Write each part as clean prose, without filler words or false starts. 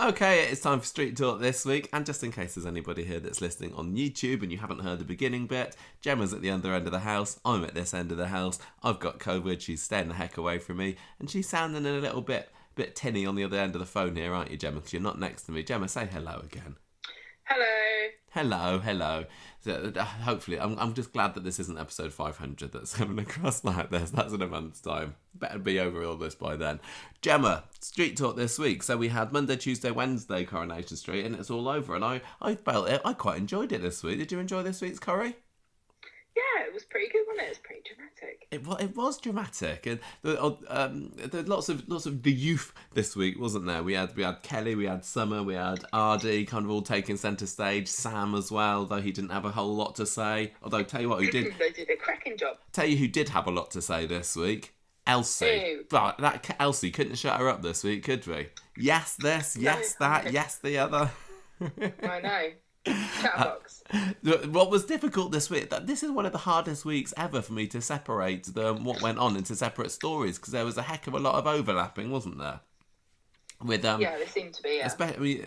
Okay, it's time for Street Talk this week, and just in case there's anybody here that's listening on YouTube and you haven't heard the beginning bit, Gemma's at the other end of the house, I'm at this end of the house, I've got COVID, she's staying the heck away from me, and she's sounding a little bit tinny on the other end of the phone here, aren't you, Gemma? Because you're not next to me. Gemma, say hello again. Hello. So, hopefully, I'm just glad that this isn't episode 500 that's coming across like this. That's in a month's time. Better be over all this by then. Gemma, Street Talk this week. So we had Monday, Tuesday, Wednesday, Coronation Street, and it's all over. And I felt it. I quite enjoyed it this week. Did you enjoy this week's Corrie? Yeah, it was pretty good, wasn't it? It was pretty dramatic. It was dramatic, and there were lots of the youth this week, wasn't there? We had Kelly, we had Summer, we had Aadi, kind of all taking centre stage. Sam as well, though he didn't have a whole lot to say. Although tell you what, who did? They did a cracking job. Tell you who did have a lot to say this week. Elsie. Ew. But that Elsie couldn't shut her up this week, could we? Yes, this. Yes, that. Yes, the other. I know. Chatterbox. What was difficult this week, this is one of the hardest weeks ever for me to separate what went on into separate stories, because there was a heck of a lot of overlapping, wasn't there? With yeah, there seemed to be, yeah. Especially,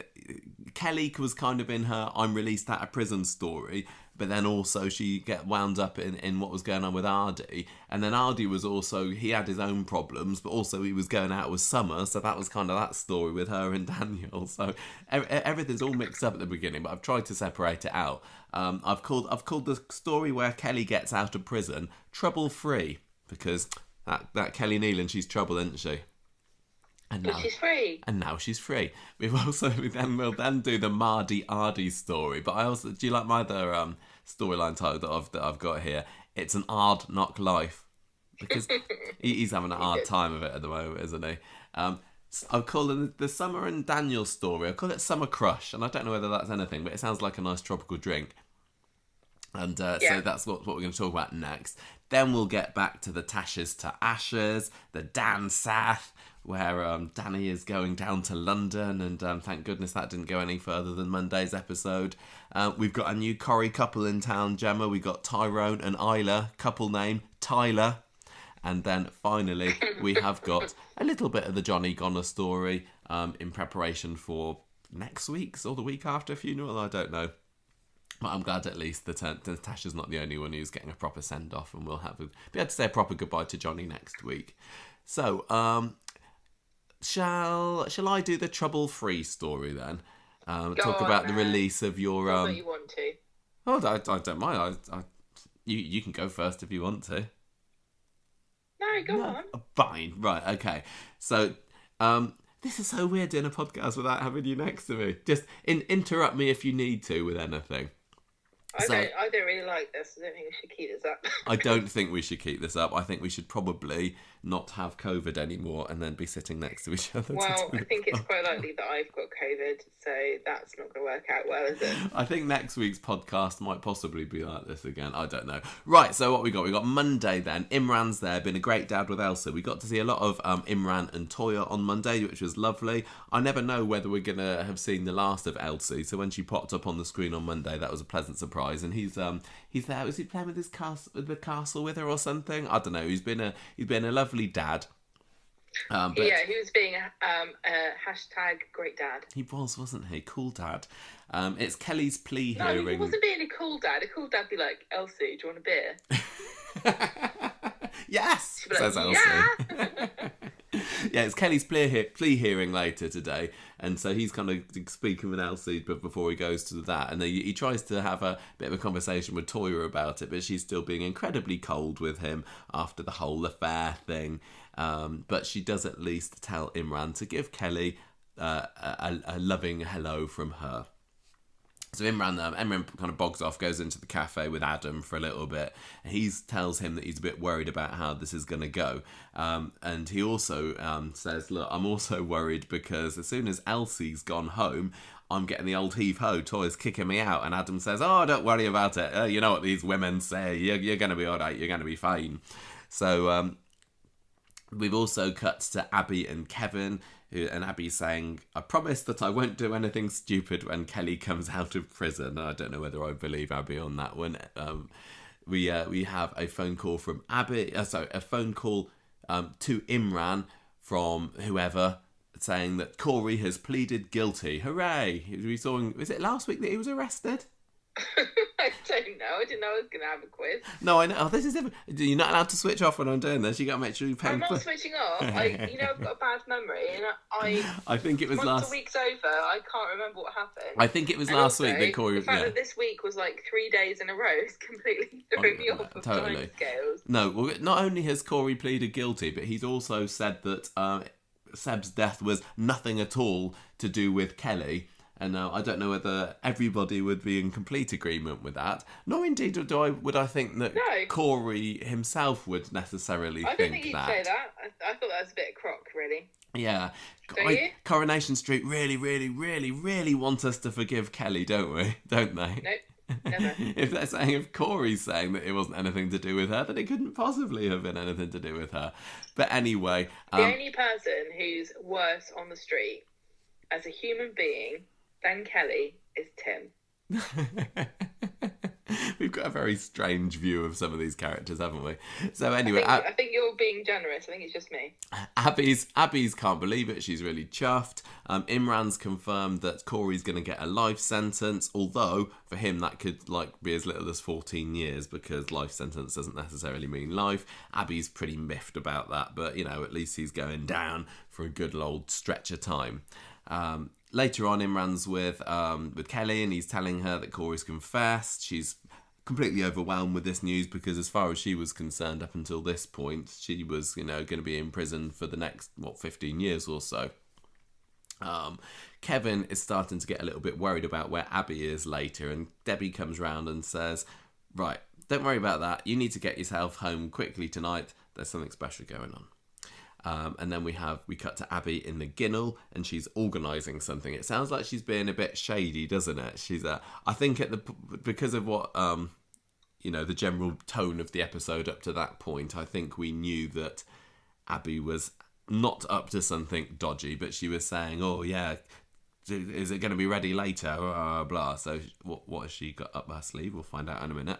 Kelly was kind of in her I'm released out of prison story, but then also she get wound up in what was going on with Aadi, and then Aadi was also, he had his own problems, but also he was going out with Summer, so that was kind of that story with her and Daniel. So everything's all mixed up at the beginning, but I've tried to separate it out. I've called the story where Kelly gets out of prison Trouble Free, because that Kelly Nealon, she's trouble, isn't she? And now she's free. And now she's free. We'll then do the Mardy Aadi story. But do you like my other storyline title that I've got here? It's an hard knock life, because he's having a hard time of it at the moment, isn't he? I'll call it the Summer and Daniel story. I'll call it Summer Crush, and I don't know whether that's anything, but it sounds like a nice tropical drink. And so that's what we're going to talk about next. Then we'll get back to the Tashes to Ashes, the Dan Sath, where Danny is going down to London, and thank goodness that didn't go any further than Monday's episode. We've got a new Corrie couple in town, Gemma. We've got Tyrone and Isla, couple name Tyler. And then finally, we have got a little bit of the Johnny Goner story in preparation for next week's or the week after funeral, I don't know. But I'm glad at least that Natasha's not the only one who's getting a proper send-off, and we'll be able to say a proper goodbye to Johnny next week. So, shall I do the trouble-free story then? Talk about the release of your... I you want to. Oh, I don't mind. You can go first if you want to. No, go on. Fine. Right, okay. So, this is so weird doing a podcast without having you next to me. Just interrupt me if you need to with anything. I don't really like this. I don't think we should keep this up. I don't think we should keep this up. I think we should probably not have COVID anymore and then be sitting next to each other. Well, I think it's quite likely that I've got COVID, so that's not going to work out well, is it? I think next week's podcast might possibly be like this again. I don't know. Right, so what we got? We got Monday then. Imran's there, been a great dad with Elsa. We got to see a lot of Imran and Toya on Monday, which was lovely. I never know whether we're going to have seen the last of Elsie, so when she popped up on the screen on Monday, that was a pleasant surprise. And he's there. Was he playing with the castle with her or something? I don't know. He's been a lovely dad. But yeah, he was being a hashtag great dad. He wasn't he? Cool dad. It's Kelly's plea hearing. No, he wasn't being a cool dad. A cool dad be like, Elsie, do you want a beer? Yes, like, says Elsie. Yeah. Yeah, it's Kelly's plea hearing later today, and so he's kind of speaking with Elsie before he goes to that, and he tries to have a bit of a conversation with Toya about it, but she's still being incredibly cold with him after the whole affair thing. But she does at least tell Imran to give Kelly a loving hello from her. So Imran kind of bogs off, goes into the cafe with Adam for a little bit. He tells him that he's a bit worried about how this is going to go. And he also says, look, I'm also worried because as soon as Elsie's gone home, I'm getting the old heave-ho, Toya's kicking me out. And Adam says, oh, don't worry about it. You know what these women say. You're going to be all right. You're going to be fine. So we've also cut to Abby and Kevin, and Abby's saying, I promise that I won't do anything stupid when Kelly comes out of prison. I don't know whether I believe Abby on that one. We have a phone call from Abby, a phone call to Imran from whoever saying that Corrie has pleaded guilty. Hooray! We saw him, was it last week that he was arrested? I don't know. I didn't know I was going to have a quiz. No, I know. Oh, this is you're not allowed to switch off when I'm doing this. You got to make sure you pay. I'm not switching off. I've got a bad memory, and I think it was once a week's over, I can't remember what happened. I think it was and last also, week that Corrie. The fact that this week was like 3 days in a row is completely threw me off of time scales. No, well, not only has Corrie pleaded guilty, but he's also said that Seb's death was nothing at all to do with Kelly. And now I don't know whether everybody would be in complete agreement with that. Nor indeed would I think that Corrie himself would necessarily think that. I don't think he'd say that. I thought that was a bit of crock, really. Yeah. Coronation Street really want us to forgive Kelly, don't we? Don't they? Nope. Never. if Corey's saying that it wasn't anything to do with her, then it couldn't possibly have been anything to do with her. But anyway, the only person who's worse on the street as a human being than Kelly is Tim. We've got a very strange view of some of these characters, haven't we? So anyway, I think you're being generous. I think it's just me. Abby's can't believe it. She's really chuffed. Imran's confirmed that Corey's going to get a life sentence, although for him that could be as little as 14 years because life sentence doesn't necessarily mean life. Abby's pretty miffed about that, but at least he's going down for a good old stretch of time. Later on, Imran's with Kelly, and he's telling her that Corey's confessed. She's completely overwhelmed with this news because, as far as she was concerned, up until this point, she was, going to be in prison for the next 15 years or so. Kevin is starting to get a little bit worried about where Abby is later, and Debbie comes round and says, "Right, don't worry about that. You need to get yourself home quickly tonight. There's something special going on." And then we cut to Abby in the Ginnel, and she's organising something. It sounds like she's being a bit shady, doesn't it? She's I think because of what the general tone of the episode up to that point, I think we knew that Abby was not up to something dodgy, but she was saying, "Oh yeah, is it going to be ready later?" Blah, blah. So what has she got up her sleeve? We'll find out in a minute.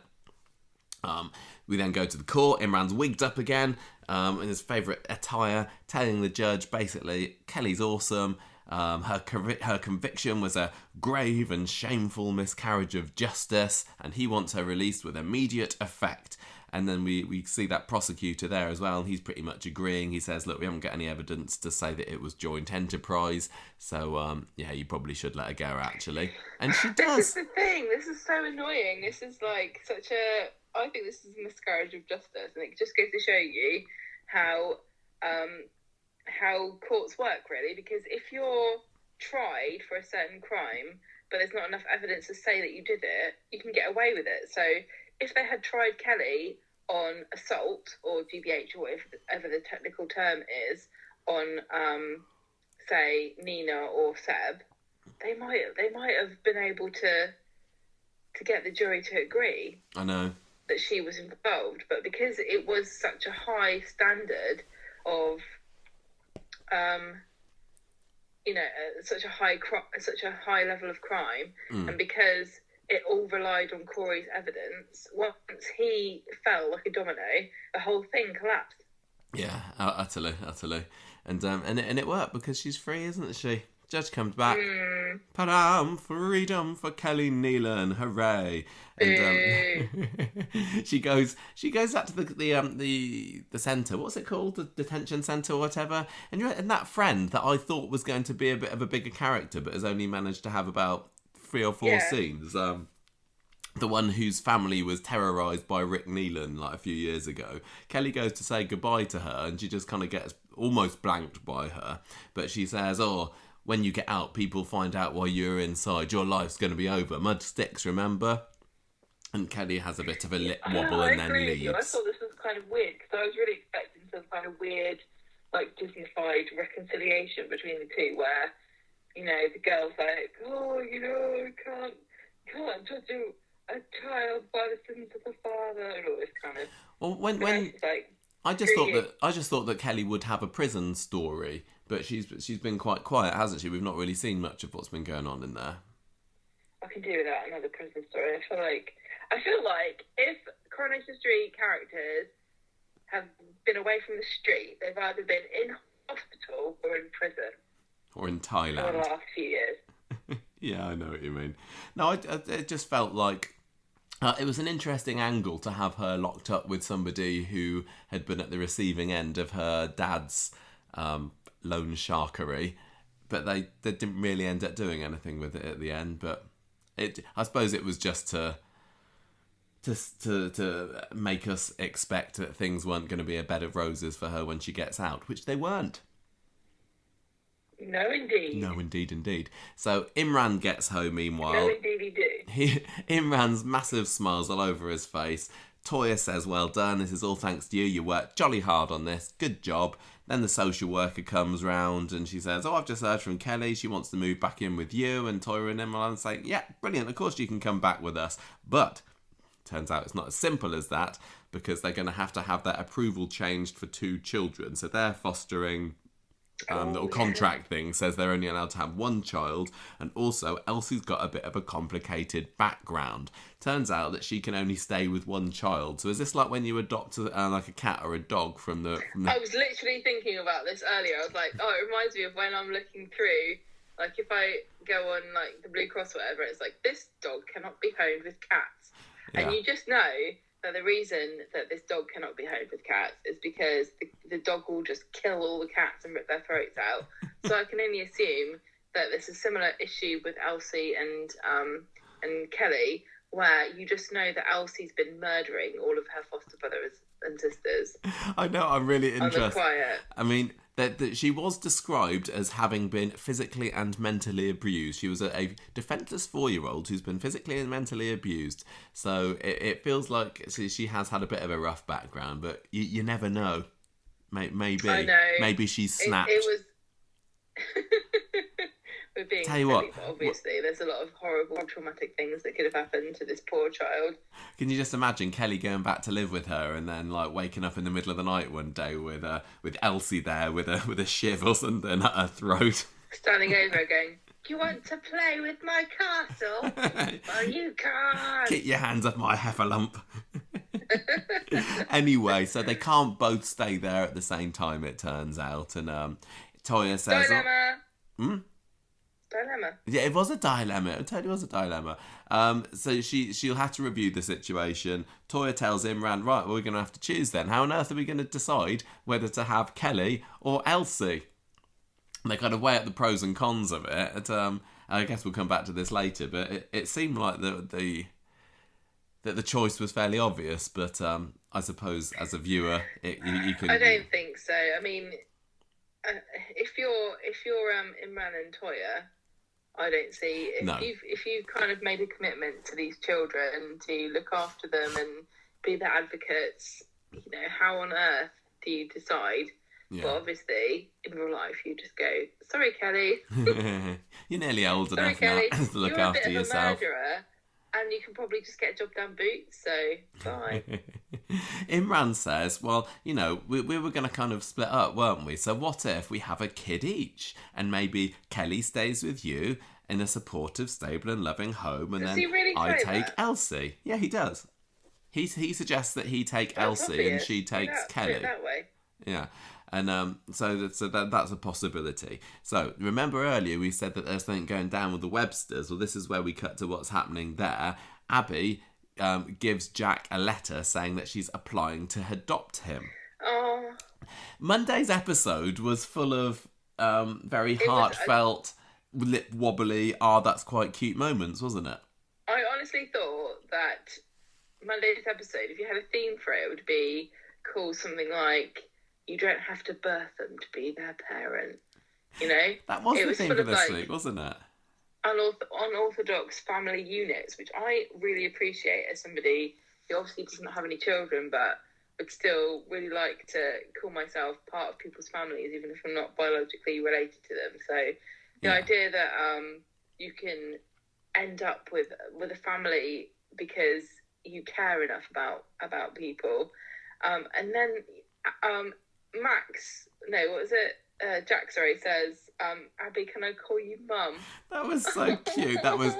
We then go to the court. Imran's wigged up again in his favourite attire, telling the judge basically Kelly's awesome. Her conviction was a grave and shameful miscarriage of justice, and he wants her released with immediate effect. And then we see that prosecutor there as well, and he's pretty much agreeing. He says, "Look, we haven't got any evidence to say that it was joint enterprise, so you probably should let her go, actually." And she does. This is the thing. This is so annoying. This is I think this is a miscarriage of justice, and it just goes to show you how courts work, really. Because if you're tried for a certain crime, but there's not enough evidence to say that you did it, you can get away with it. So if they had tried Kelly on assault or GBH or whatever the technical term is on, say, Nina or Seb, they might have been able to get the jury to agree. I know that she was involved, but because it was such a high standard of, such a high level of crime, and because it all relied on Corey's evidence, once he fell like a domino, the whole thing collapsed. Yeah, utterly, and it worked because she's free, isn't she? Judge comes back. Padam, freedom for Kelly Nealon, hooray! And she goes back to the centre. What's it called? The detention centre or whatever. And that friend that I thought was going to be a bit of a bigger character, but has only managed to have about 3 or 4 scenes. The one whose family was terrorised by Rick Nealon a few years ago. Kelly goes to say goodbye to her, and she just kind of gets almost blanked by her. But she says, "Oh, when you get out, people find out while you're inside. Your life's going to be over. Mud sticks, remember?" And Kelly has a bit of a lip wobble and then leaves. I thought this was kind of weird because I was really expecting some kind of weird, Disney-fied reconciliation between the two, where the girl's like, "Oh, I can't judge a child by the sins of the father," and all this kind of. Well, I just thought that Kelly would have a prison story, but she's been quite quiet, hasn't she? We've not really seen much of what's been going on in there. I can do without another prison story. I feel like if Coronation Street characters have been away from the street, they've either been in hospital or in prison. or in for Thailand. the last few years. Yeah, I know what you mean. No, it just felt like it was an interesting angle to have her locked up with somebody who had been at the receiving end of her dad's loan sharkery, but they didn't really end up doing anything with it at the end. But I suppose it was just to make us expect that things weren't going to be a bed of roses for her when she gets out, which they weren't. No, indeed. No, indeed. So Imran gets home meanwhile. No, indeed he do. Imran's massive smiles all over his face. Toya says, well done, this is all thanks to you. You worked jolly hard on this. Good job. Then the social worker comes round and she says, I've just heard from Kelly. She wants to move back in with you. And Toya and Imran say, yeah, brilliant. Of course you can come back with us. But turns out it's not as simple as that, because they're going to have that approval changed for 2 children. So they're fostering... the little contract thing says they're only allowed to have 1 child, and also Elsie's got a bit of a complicated background. Turns out that she can only stay with 1 child. So is this like when you adopt like a cat or a dog from the... I was literally thinking about this earlier. I was like, oh, it reminds me of when I'm looking through, like if I go on like the Blue Cross or whatever, it's like, this dog cannot be homed with cats. Yeah. And you just know that the reason that this dog cannot be homed with cats is because the dog will just kill all the cats and rip their throats out. So I can only assume that there's a similar issue with Elsie and Kelly, where you just know that Elsie's been murdering all of her foster brothers and sisters. I know, I'm really interested. On the quiet. I mean, that she was described as having been physically and mentally abused. She was a defenceless 4-year-old who's been physically and mentally abused. So it feels like she has had a bit of a rough background, but you never know. Maybe. I know. Maybe she's snapped. It was... We're being Tell you silly, what, but obviously there's a lot of horrible, traumatic things that could have happened to this poor child. Can you just imagine Kelly going back to live with her and then like waking up in the middle of the night one day with Elsie there with a shiv or something at her throat, standing over going, "Do you want to play with my castle? Well, you can't. Get your hands off my heffalump." Anyway, so they can't both stay there at the same time, it turns out, and Toya says, dilemma. "Hmm." Dilemma. Yeah, it was a dilemma. It totally was a dilemma. So she'll have to review the situation. Toya tells Imran, right, well, we're going to have to choose then. How on earth are we going to decide whether to have Kelly or Elsie? And they kind of weigh up the pros and cons of it. I guess we'll come back to this later, but it seemed like that the choice was fairly obvious. But I suppose as a viewer, you can. I don't think so. I mean, if you're Imran and Toya, I don't see if you've kind of made a commitment to these children to look after them and be their advocates. You know, how on earth do you decide? Yeah. Well, obviously, in real life, you just go, "Sorry, Kelly, you're nearly old Sorry, enough Kelly. now to look You're after a bit yourself." Of a murderer, and you can probably just get a job down boots. So bye. Imran says, well, you know, we were going to kind of split up, weren't we? So what if we have a kid each? And maybe Kelly stays with you in a supportive, stable and loving home, and then I take Elsie. Yeah, he does. He suggests that he take Elsie obvious. And she takes Kelly. That way. Yeah. And so that's a possibility. So remember earlier we said that there's something going down with the Websters. Well, this is where we cut to what's happening there. Abby gives Jack a letter saying that she's applying to adopt him. Oh. Monday's episode was full of very heartfelt, lip wobbly, that's quite cute moments, wasn't it? I honestly thought that Monday's episode, if you had a theme for it, would be called something like, "You don't have to birth them to be their parent." You know? That was the theme for this week, wasn't it? Unorthodox family units, which I really appreciate as somebody who obviously doesn't have any children, but would still really like to call myself part of people's families, even if I'm not biologically related to them. So the idea that you can end up with a family because you care enough about people, and then Jack says, "Abby, can I call you Mum?" That was so cute. That was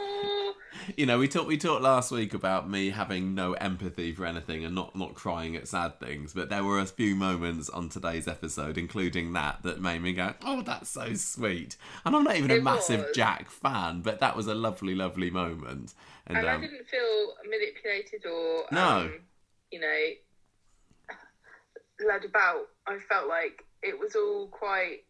You know, we talked last week about me having no empathy for anything and not crying at sad things, but there were a few moments on today's episode, including that made me go, "Oh, that's so sweet." And I'm not even a It massive was. Jack fan, but that was a lovely, lovely moment. And And I didn't feel manipulated or, no, you know, led about. I felt like it was all quite,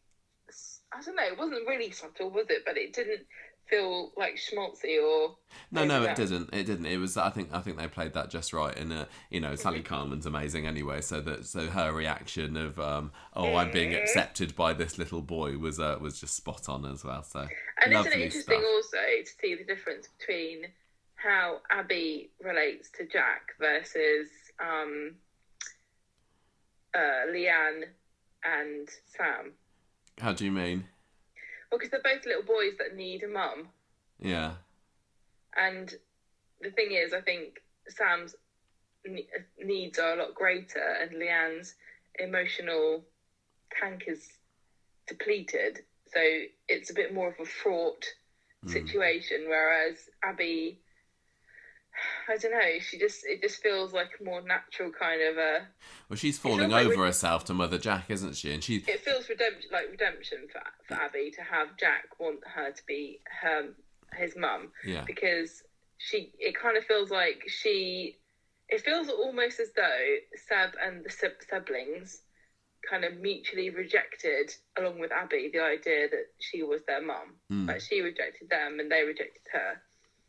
I don't know, it wasn't really subtle, was it? But it didn't feel like schmaltzy or no, it overdone. didn't. It didn't. It was. I think they played that just right. And you know, Sally Carman's amazing anyway. So her reaction of I'm being accepted by this little boy was just spot on as well. So And isn't it lovely interesting stuff. also to see the difference between how Abby relates to Jack versus Leanne and Sam? How do you mean? Well, because they're both little boys that need a mum. Yeah. And the thing is, I think Sam's needs are a lot greater and Leanne's emotional tank is depleted. So it's a bit more of a fraught situation, whereas Abby, I don't know, it just feels like a more natural kind of a... Well, she's falling like over herself to Mother Jack, isn't she? And she... It feels redemption for Abby to have Jack want her to be his mum. Yeah. Because it kind of feels like it feels almost as though Seb and the siblings kind of mutually rejected, along with Abby, the idea that she was their mum. Like, she rejected them and they rejected her.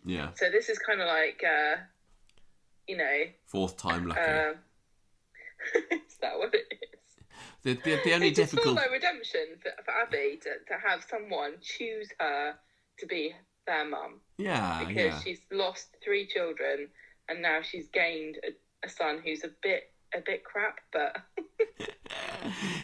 Yeah. So this is kind of like, you know... Fourth time lucky. Is that what it is? The only it just feels difficult... like redemption for Abby to have someone choose her to be their mum. Yeah, because she's lost 3 children and now she's gained a son who's a bit crap, but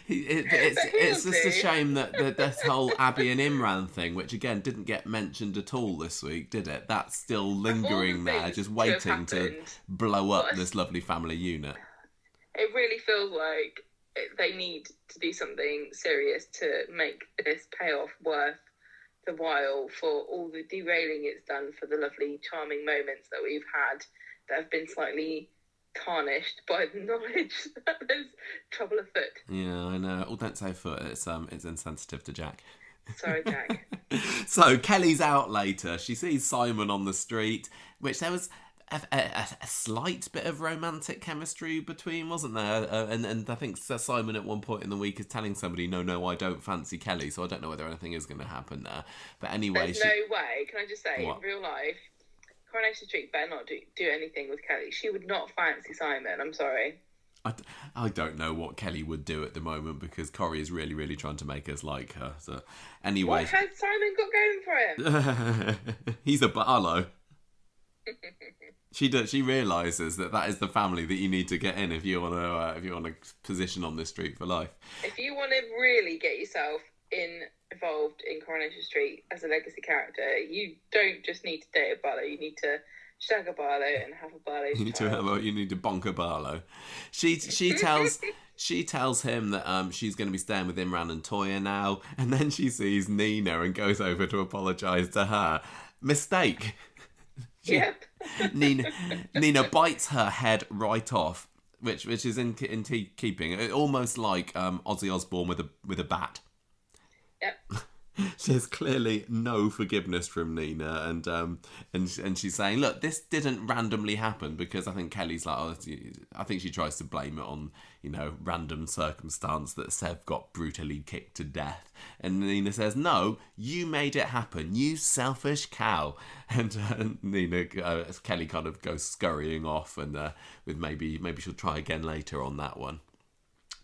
it's just a shame that this whole Abby and Imran thing, which again didn't get mentioned at all this week, did it? That's still lingering there, just waiting to blow up this lovely family unit. It really feels like they need to do something serious to make this payoff worth the while for all the derailing it's done for the lovely, charming moments that we've had that have been slightly tarnished by the knowledge that there's trouble afoot. Yeah, I know. Oh, don't say foot. It's insensitive to Jack. Sorry, Jack. So Kelly's out later. She sees Simon on the street, which there was a slight bit of romantic chemistry between, wasn't there? And I think Simon at one point in the week is telling somebody, no, I don't fancy Kelly, so I don't know whether anything is going to happen there. But anyway... There's no way, can I just say, What? in real life, Coronation Street better not do anything with Kelly. She would not fancy Simon, I'm sorry. I don't know what Kelly would do at the moment because Corrie is really, really trying to make us like her. So anyway... What has Simon got going for him? He's a Barlow. She realises that is the family that you need to get in if you want to position on this street for life. If you want to really get yourself involved in Coronation Street as a legacy character, you don't just need to date a Barlow. You need to shag a Barlow and have a Barlow. You need to bonk a Barlow. She tells him that she's going to be staying with Imran and Toya now, and then she sees Nina and goes over to apologise to her. Mistake. Yep. Nina bites her head right off, which is in keeping. Almost like Ozzy Osbourne with a bat. Yep. There's clearly no forgiveness from Nina, and she's saying, look, this didn't randomly happen, because I think Kelly's like, I think she tries to blame it on, random circumstance that Sev got brutally kicked to death, and Nina says, no, you made it happen, you selfish cow, and Kelly kind of goes scurrying off, and with maybe she'll try again later on that one.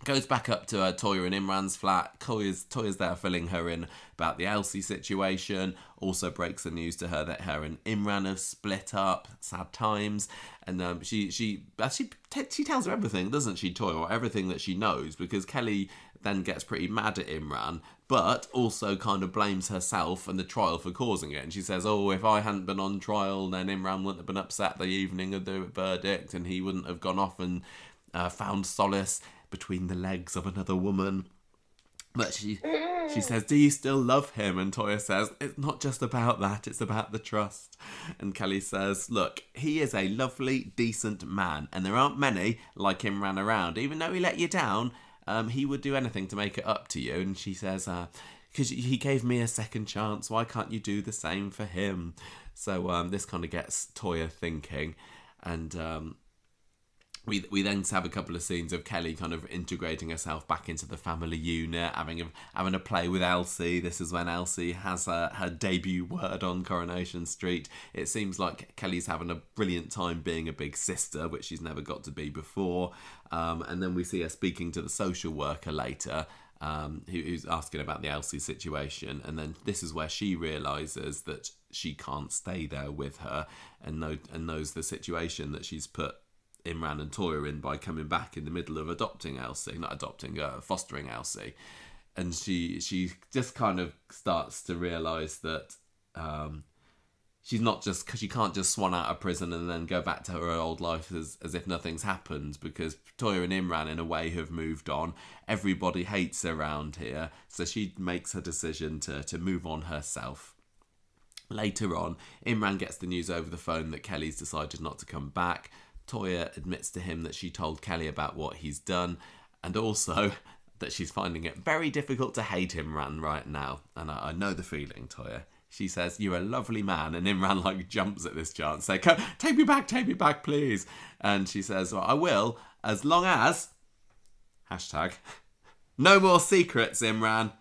Goes back up to Toya and Imran's flat. Toya's there filling her in about the Elsie situation. Also breaks the news to her that her and Imran have split up. Sad times. And she tells her everything, doesn't she, Toya? Everything that she knows, because Kelly then gets pretty mad at Imran, but also kind of blames herself and the trial for causing it. And she says, if I hadn't been on trial, then Imran wouldn't have been upset the evening of the verdict, and he wouldn't have gone off and found solace between the legs of another woman. But she says, do you still love him? And Toya says, it's not just about that, it's about the trust. And Kelly says, look, he is a lovely, decent man, and there aren't many like him ran around. Even though he let you down, he would do anything to make it up to you. And she says, because he gave me a second chance, why can't you do the same for him? So this kind of gets Toya thinking. And we then have a couple of scenes of Kelly kind of integrating herself back into the family unit, having a play with Elsie. This is when Elsie has her debut word on Coronation Street. It seems like Kelly's having a brilliant time being a big sister, which she's never got to be before. And then we see her speaking to the social worker later, who's asking about the Elsie situation. And then this is where she realises that she can't stay there with her, and knows the situation that she's put Imran and Toya in by coming back in the middle of fostering Elsie. And she just kind of starts to realise that she's not just, because she can't just swan out of prison and then go back to her old life as if nothing's happened, because Toya and Imran in a way have moved on. Everybody hates her around here, so she makes her decision to move on herself. Later on, Imran gets the news over the phone that Kelly's decided not to come back. Toya admits to him that she told Kelly about what he's done, and also that she's finding it very difficult to hate Imran right now. And I know the feeling, Toya. She says, you're a lovely man, and Imran jumps at this chance, say, take me back, please. And she says, well, I will, as long as, hashtag, no more secrets, Imran.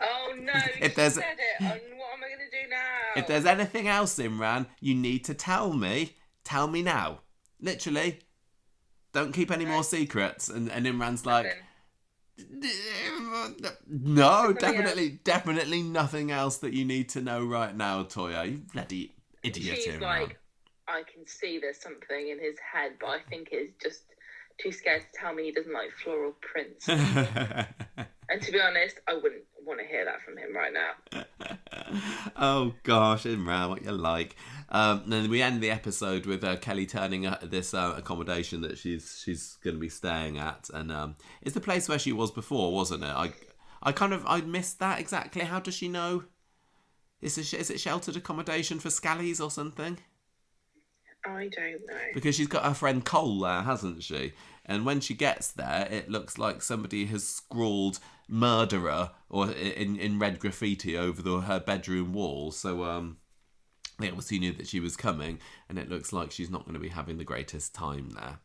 Oh no, if she said it, what am I going to do now? If there's anything else, Imran, you need to tell me now. Literally, don't keep any more secrets. And Imran's like, no, definitely nothing else that you need to know right now, Toya. You bloody idiot. She's Imran. like, I can see there's something in his head, but I think he's just too scared to tell me he doesn't like floral prints. And to be honest, I wouldn't want to hear that from him right now. Oh gosh, Imran, what you like. Then we end the episode with Kelly turning at this accommodation that she's going to be staying at, and it's the place where she was before, wasn't it? I missed that exactly. How does she know? Is it sheltered accommodation for scallies or something? I don't know. Because she's got her friend Cole there, hasn't she? And when she gets there, it looks like somebody has scrawled murderer or in red graffiti over her bedroom wall. So they obviously knew that she was coming, and it looks like she's not going to be having the greatest time there.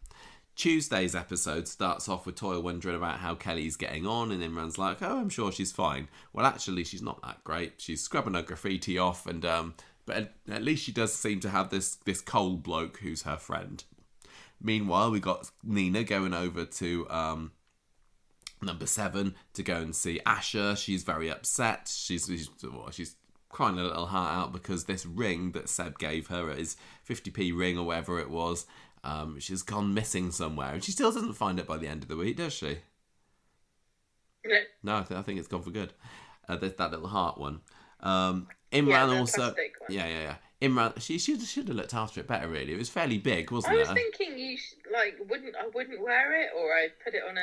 Tuesday's episode starts off with Toya wondering about how Kelly's getting on, and Imran's like, oh, I'm sure she's fine. Well, actually, she's not that great. She's scrubbing her graffiti off, and but at least she does seem to have this Cole bloke who's her friend. Meanwhile, we got Nina going over to number 7 to go and see Asher. She's very upset. She's crying a little heart out because this ring that Seb gave her, his 50p ring or whatever it was, she's gone missing somewhere, and she still doesn't find it by the end of the week, does she? No, I think it's gone for good. That little heart one. Imran also, yeah. Imran, she should have looked after it better. Really, it was fairly big, wasn't it? I was thinking you wouldn't wear it, or I put it on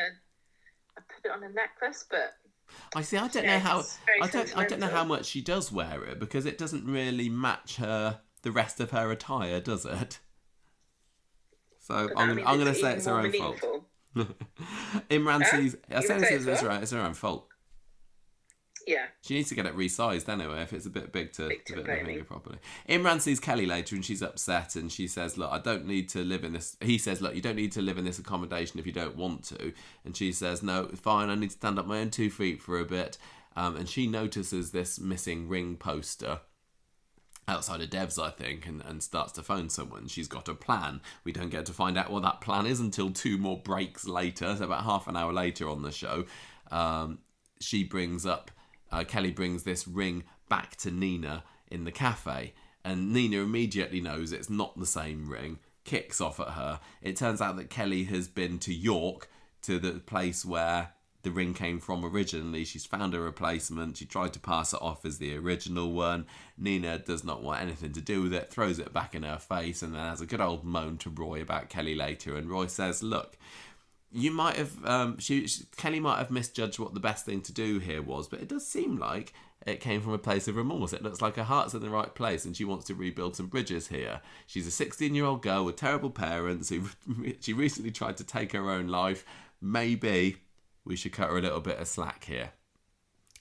a necklace, but I don't know how. I don't know how much she does wear it, because it doesn't really match the rest of her attire, does it? So I'm going to say it's her own fault. Imran sees. I say it's her own fault. Yeah. She needs to get it resized anyway if it's a bit big to fit her finger properly. Imran sees Kelly later and she's upset, and she says, look, I don't need to live in this. He says, look, you don't need to live in this accommodation if you don't want to. And she says, no, fine, I need to stand up my own 2 feet for a bit. And she notices this missing ring poster outside of Dev's, I think, and starts to phone someone. She's got a plan. We don't get to find out what that plan is until 2 more breaks later, so about half an hour later on the show. Kelly brings this ring back to Nina in the cafe, and Nina immediately knows it's not the same ring, kicks off at her. It turns out that Kelly has been to York, to the place where the ring came from originally. She's found a replacement. She tried to pass it off as the original one. Nina does not want anything to do with it, throws it back in her face, and then has a good old moan to Roy about Kelly later. And Roy says, look, you might have Kelly might have misjudged what the best thing to do here was, but it does seem like it came from a place of remorse. It looks like her heart's in the right place and she wants to rebuild some bridges here. She's a 16-year-old girl with terrible parents who she recently tried to take her own life. Maybe we should cut her a little bit of slack here.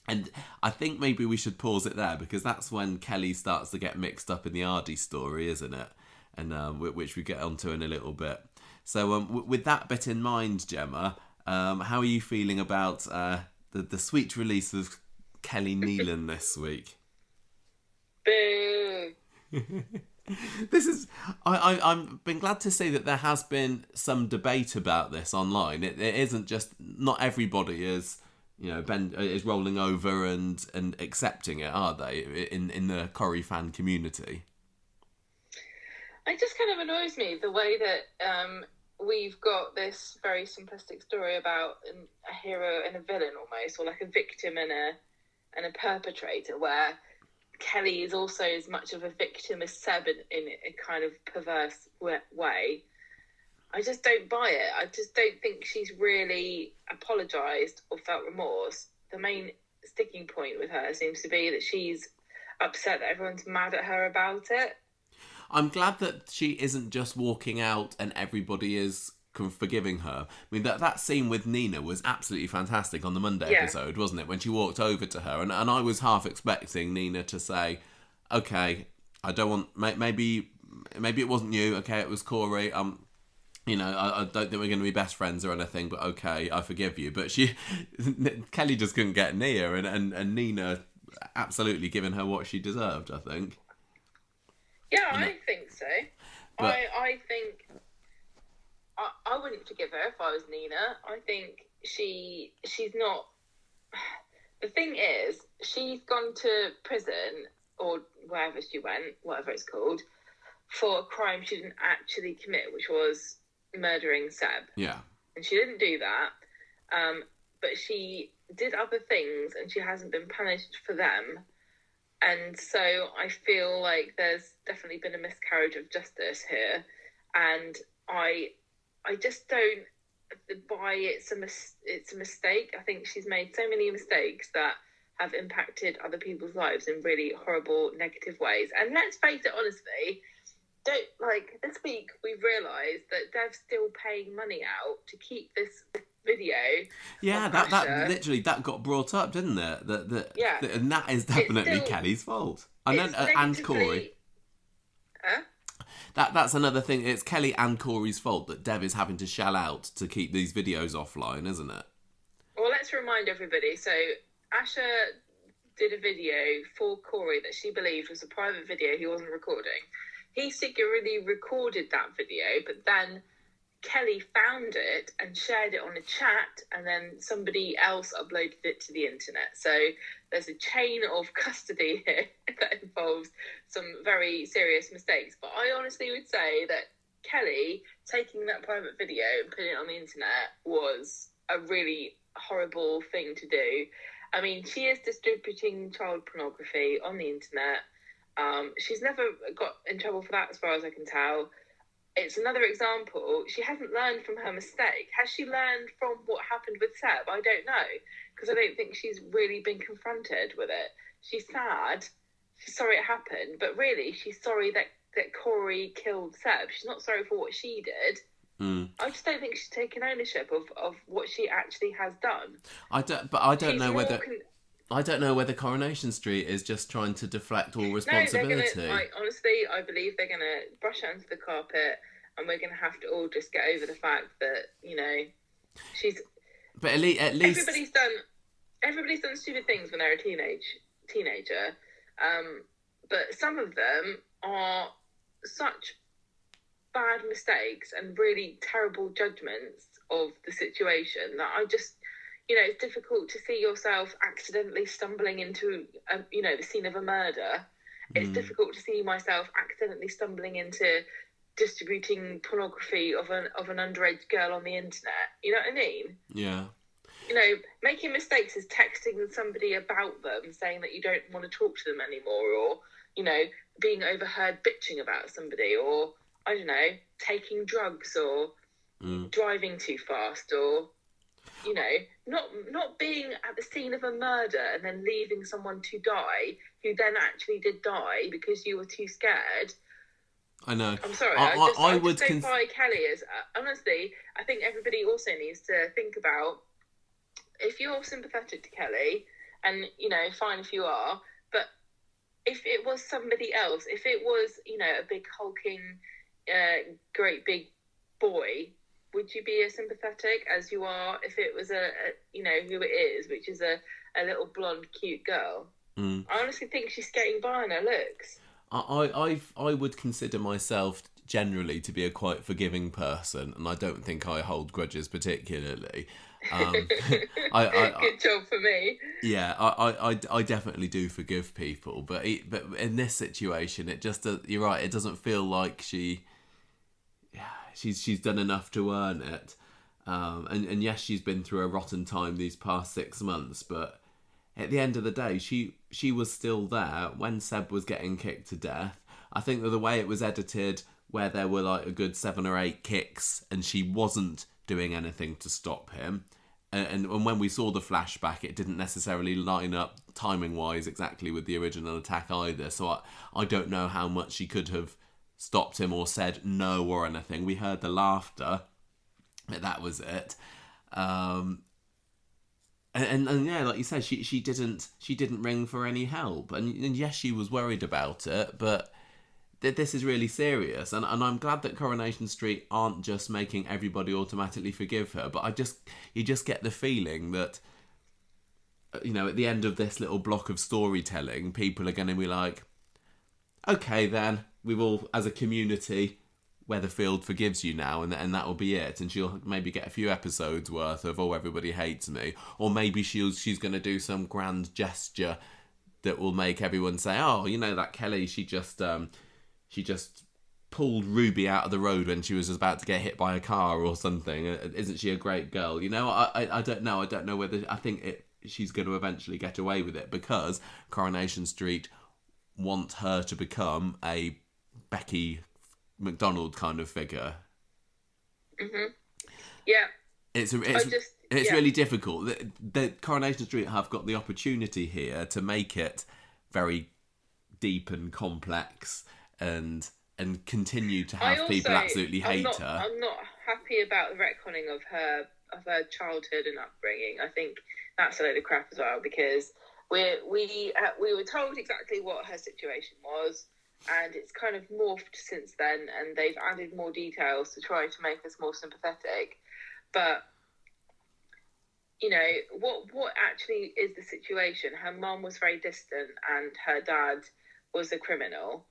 And I think maybe we should pause it there, because that's when Kelly starts to get mixed up in the Aadi story, isn't it? And which we get onto in a little bit. So with that bit in mind, Gemma, how are you feeling about the sweet release of Kelly Nealon this week? Boo! This is I'm been glad to see that there has been some debate about this online. It isn't just, not everybody is, is rolling over and accepting it, are they? In the Corrie fan community. It just kind of annoys me the way that we've got this very simplistic story about a hero and a villain almost, or like a victim and a perpetrator, where Kelly is also as much of a victim as Seb in a kind of perverse way. I just don't buy it. I just don't think she's really apologised or felt remorse. The main sticking point with her seems to be that she's upset that everyone's mad at her about it. I'm glad that she isn't just walking out and everybody is forgiving her. I mean, that scene with Nina was absolutely fantastic on the Monday episode, wasn't it? When she walked over to her, and I was half expecting Nina to say, "Okay, I don't want. Maybe it wasn't you. Okay, it was Corrie. I don't think we're going to be best friends or anything, but okay, I forgive you." But Kelly just couldn't get near, and Nina absolutely giving her what she deserved, I think. Yeah, I think so. But I think I wouldn't forgive her if I was Nina. I think she's not. The thing is, she's gone to prison or wherever she went, whatever it's called, for a crime she didn't actually commit, which was murdering Seb. Yeah. And she didn't do that. But she did other things, and she hasn't been punished for them. And so I feel like there's definitely been a miscarriage of justice here. And I just don't buy it's a mistake. I think she's made so many mistakes that have impacted other people's lives in really horrible, negative ways. And let's face it, honestly, this week we've realised that Dev's still paying money out to keep this video. Yeah, that literally that got brought up, didn't it? And that is definitely Kelly's fault. And Corrie. Huh? That's another thing. It's Kelly and Corey's fault that Dev is having to shell out to keep these videos offline, isn't it? Well, let's remind everybody. So Asha did a video for Corrie that she believed was a private video he wasn't recording. He secretly recorded that video, but then Kelly found it and shared it on a chat, and then somebody else uploaded it to the internet. So there's a chain of custody here that involves some very serious mistakes. But I honestly would say that Kelly taking that private video and putting it on the internet was a really horrible thing to do. I mean, she is distributing child pornography on the internet. She's never got in trouble for that, as far as I can tell. It's another example. She hasn't learned from her mistake. Has she learned from what happened with Seb? I don't know, because I don't think she's really been confronted with it. She's sad. She's sorry it happened, but really she's sorry that Corrie killed Seb. She's not sorry for what she did. I just don't think she's taken ownership of what she actually has done. I don't know whether Coronation Street is just trying to deflect all responsibility. No, honestly, I believe they're going to brush it under the carpet, and we're going to have to all just get over the fact that, she's... But at least... Everybody's done stupid things when they're a teenager. But some of them are such bad mistakes and really terrible judgments of the situation that I just... it's difficult to see yourself accidentally stumbling into, the scene of a murder. It's difficult to see myself accidentally stumbling into distributing pornography of an underage girl on the internet. You know what I mean? Yeah. Making mistakes is texting somebody about them, saying that you don't want to talk to them anymore, or, being overheard bitching about somebody, or, I don't know, taking drugs, or... driving too fast, or not being at the scene of a murder and then leaving someone to die who then actually did die because you were too scared. I know. I'm sorry. I just don't buy Kelly as... honestly, I think everybody also needs to think about, if you're sympathetic to Kelly, and, fine if you are, but if it was somebody else, if it was, a big hulking, great big boy, would you be as sympathetic as you are if it was who it is, which is a little blonde cute girl? I honestly think she's skating by on her looks. I would consider myself generally to be a quite forgiving person, and I don't think I hold grudges particularly. Good job for me. Yeah, I definitely do forgive people, but in this situation, it just you're right. It doesn't feel like she's done enough to earn it, and yes, she's been through a rotten time these past 6 months, but at the end of the day, she was still there when Seb was getting kicked to death. I think that the way it was edited, where there were like a good 7 or 8 kicks, and she wasn't doing anything to stop him. And when we saw the flashback, it didn't necessarily line up timing-wise exactly with the original attack either. So I don't know how much she could have stopped him or said no or anything. We heard the laughter, but that was it. And yeah, like you said, she didn't ring for any help. And yes, she was worried about it, but this is really serious, and I'm glad that Coronation Street aren't just making everybody automatically forgive her, but you just get the feeling that, at the end of this little block of storytelling, people are going to be like, okay then, we've all, as a community, Weatherfield forgives you now, and that will be it, and she'll maybe get a few episodes worth of, oh, everybody hates me, or maybe she's going to do some grand gesture that will make everyone say, oh, that Kelly, she just pulled Ruby out of the road when she was about to get hit by a car or something. Isn't she a great girl? I don't know. I don't know whether... I think she's going to eventually get away with it because Coronation Street want her to become a Becky McDonald kind of figure. Mm-hmm. Yeah. It's really difficult. The Coronation Street have got the opportunity here to make it very deep and complex, and continue to have people absolutely hate her. I'm not happy about the retconning of her childhood and upbringing. I think that's a load of crap as well, because we were told exactly what her situation was, and it's kind of morphed since then, and they've added more details to try to make us more sympathetic. But what actually is the situation? Her mum was very distant, and her dad was a criminal.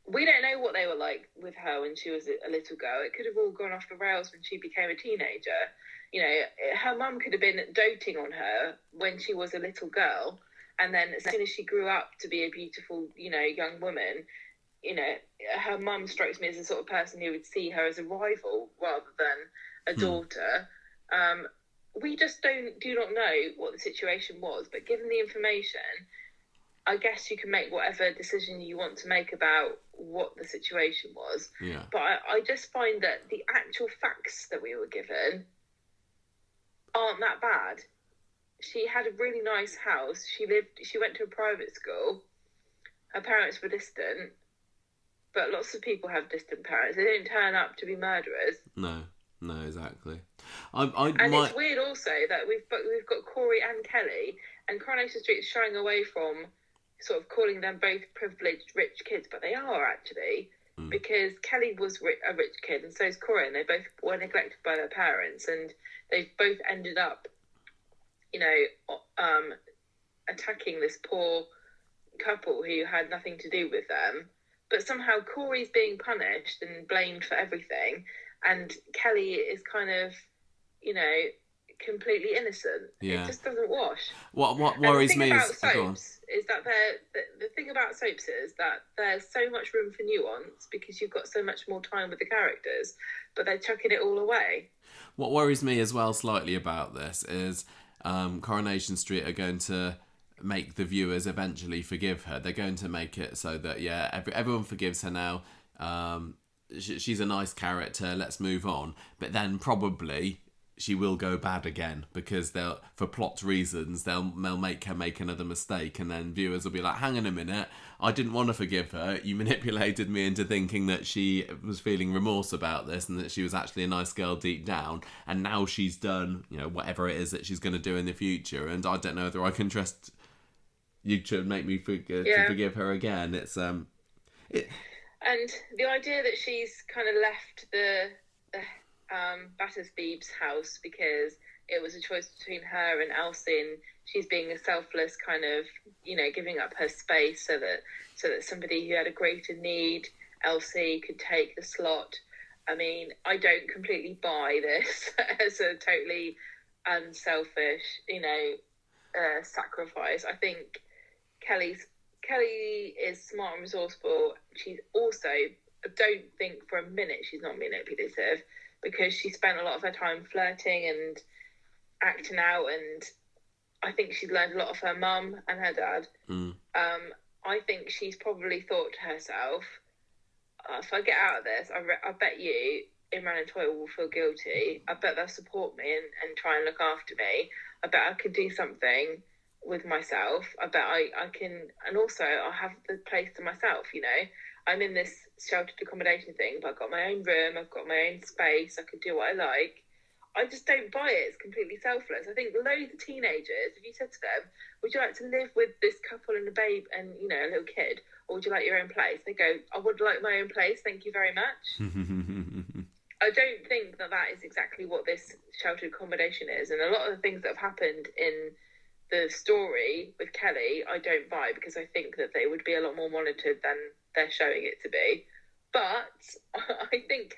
We don't know what they were like with her when she was a little girl. It could have all gone off the rails when she became a teenager. Her mum could have been doting on her when she was a little girl, and then as soon as she grew up to be a beautiful, young woman, her mum strikes me as the sort of person who would see her as a rival rather than a daughter. We just do not know what the situation was, but given the information, I guess you can make whatever decision you want to make about what the situation was. Yeah. But I just find that the actual facts that we were given aren't that bad. She had a really nice house. She went to a private school. Her parents were distant, but lots of people have distant parents. They didn't turn up to be murderers. No, exactly. It's weird also that we've got Corrie and Kelly, and Coronation Street is shying away from sort of calling them both privileged rich kids, but they are actually, because Kelly was a rich kid and so is Corrie, and they both were neglected by their parents, and they've both ended up attacking this poor couple who had nothing to do with them, but somehow Corey's being punished and blamed for everything, and Kelly is kind of completely innocent. Yeah. It just doesn't wash. What worries me is that the thing about soaps is that there's so much room for nuance because you've got so much more time with the characters, but they're chucking it all away. What worries me as well slightly about this is Coronation Street are going to make the viewers eventually forgive her. They're going to make it so that everyone forgives her now. she's a nice character, let's move on. But then probably she will go bad again because they'll, for plot reasons, they'll make her make another mistake, and then viewers will be like, hang on a minute, I didn't want to forgive her. You manipulated me into thinking that she was feeling remorse about this and that she was actually a nice girl deep down, and now she's done, whatever it is that she's going to do in the future, and I don't know whether I can trust you to make me to forgive her again. It's And the idea that she's kind of left the Battersby's house because it was a choice between her and Elsie, and she's being a selfless kind of, giving up her space so that somebody who had a greater need, Elsie, could take the slot. I mean, I don't completely buy this as a totally unselfish, sacrifice. I think Kelly is smart and resourceful. She's also, I don't think for a minute she's not manipulative, because she spent a lot of her time flirting and acting out, and I think she's learned a lot of her mum and her dad. I think she's probably thought to herself, if I get out of this, I bet you Imran and Toya will feel guilty. I bet they'll support me and try and look after me. I bet I can do something with myself. I bet I can, and also I'll have the place to myself, I'm in this sheltered accommodation thing, but I've got my own room, I've got my own space, I can do what I like. I just don't buy it. It's completely selfless. I think loads of teenagers, if you said to them, would you like to live with this couple and a babe and, a little kid, or would you like your own place? They go, I would like my own place, thank you very much. I don't think that is exactly what this sheltered accommodation is. And a lot of the things that have happened in the story with Kelly, I don't buy, because I think that they would be a lot more monitored than they're showing it to be. But I think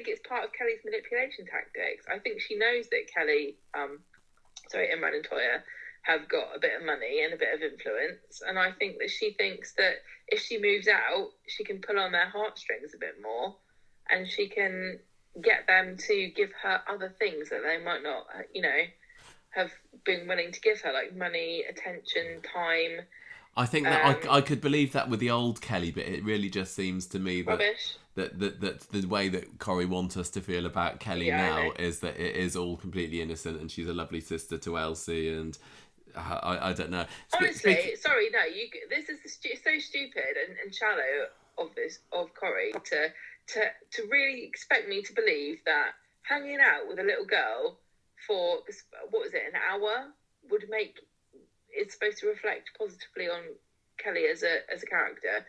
it's part of Kelly's manipulation tactics. I think she knows that Imran and Toya have got a bit of money and a bit of influence, and I think that she thinks that if she moves out, she can pull on their heartstrings a bit more, and she can get them to give her other things that they might not, have been willing to give her, like money, attention, time. I think that I could believe that with the old Kelly, but it really just seems to me that the way that Corrie wants us to feel about Kelly now is that it is all completely innocent, and she's a lovely sister to Elsie, and I don't know. Honestly, this is so stupid and shallow of Corrie to really expect me to believe that hanging out with a little girl for an hour would make it's supposed to reflect positively on Kelly as a character.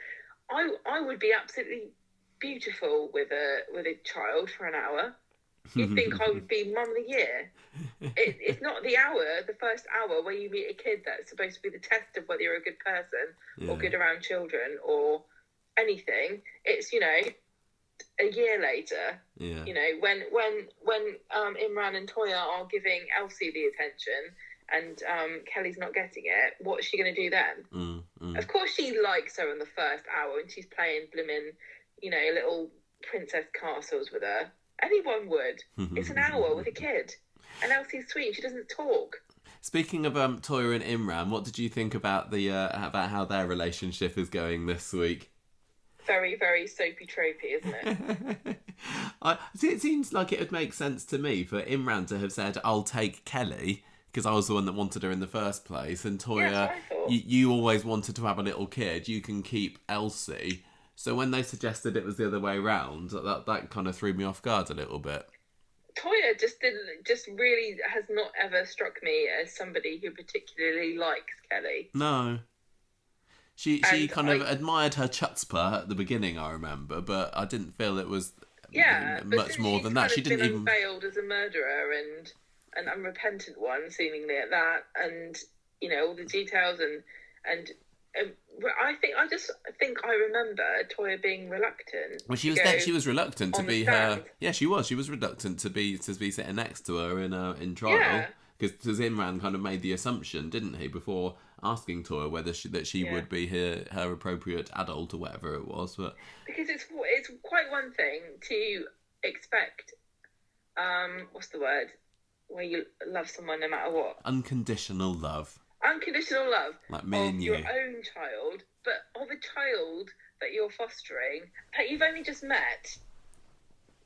I would be absolutely beautiful with a child for an hour. You'd think I would be mum of the year. It's not the first hour where you meet a kid that's supposed to be the test of whether you're a good person or good around children or anything. It's a year later. When Imran and Toya are giving Elsie the attention and Kelly's not getting it, what's she going to do then? Of course she likes her in the first hour and she's playing blimmin', little princess castles with her. Anyone would. It's an hour with a kid. And Elsie's sweet, she doesn't talk. Speaking of Toya and Imran, what did you think about about how their relationship is going this week? Very, very soapy tropey, isn't it? It seems like it would make sense to me for Imran to have said, I'll take Kelly, because I was the one that wanted her in the first place, and Toya, you always wanted to have a little kid, you can keep Elsie. So when they suggested it was the other way round, that kind of threw me off guard a little bit. Toya just really has not ever struck me as somebody who particularly likes Kelly. No. She kind of admired her chutzpah at the beginning, I remember, but I didn't feel it was much more than that. She didn't even unveiled as a murderer and an unrepentant one, seemingly at that, and all the details and I think I remember Toya being reluctant. Well, she was reluctant to be her. Yeah, she was. She was reluctant to be sitting next to her in trial because Imran kind of made the assumption, didn't he, before asking Toya whether she would be her appropriate adult or whatever it was. But because it's quite one thing to expect. What's the word? Where you love someone no matter what. Unconditional love. unconditional love Like me of and your you. own child, but of a child that you're fostering that you've only just met.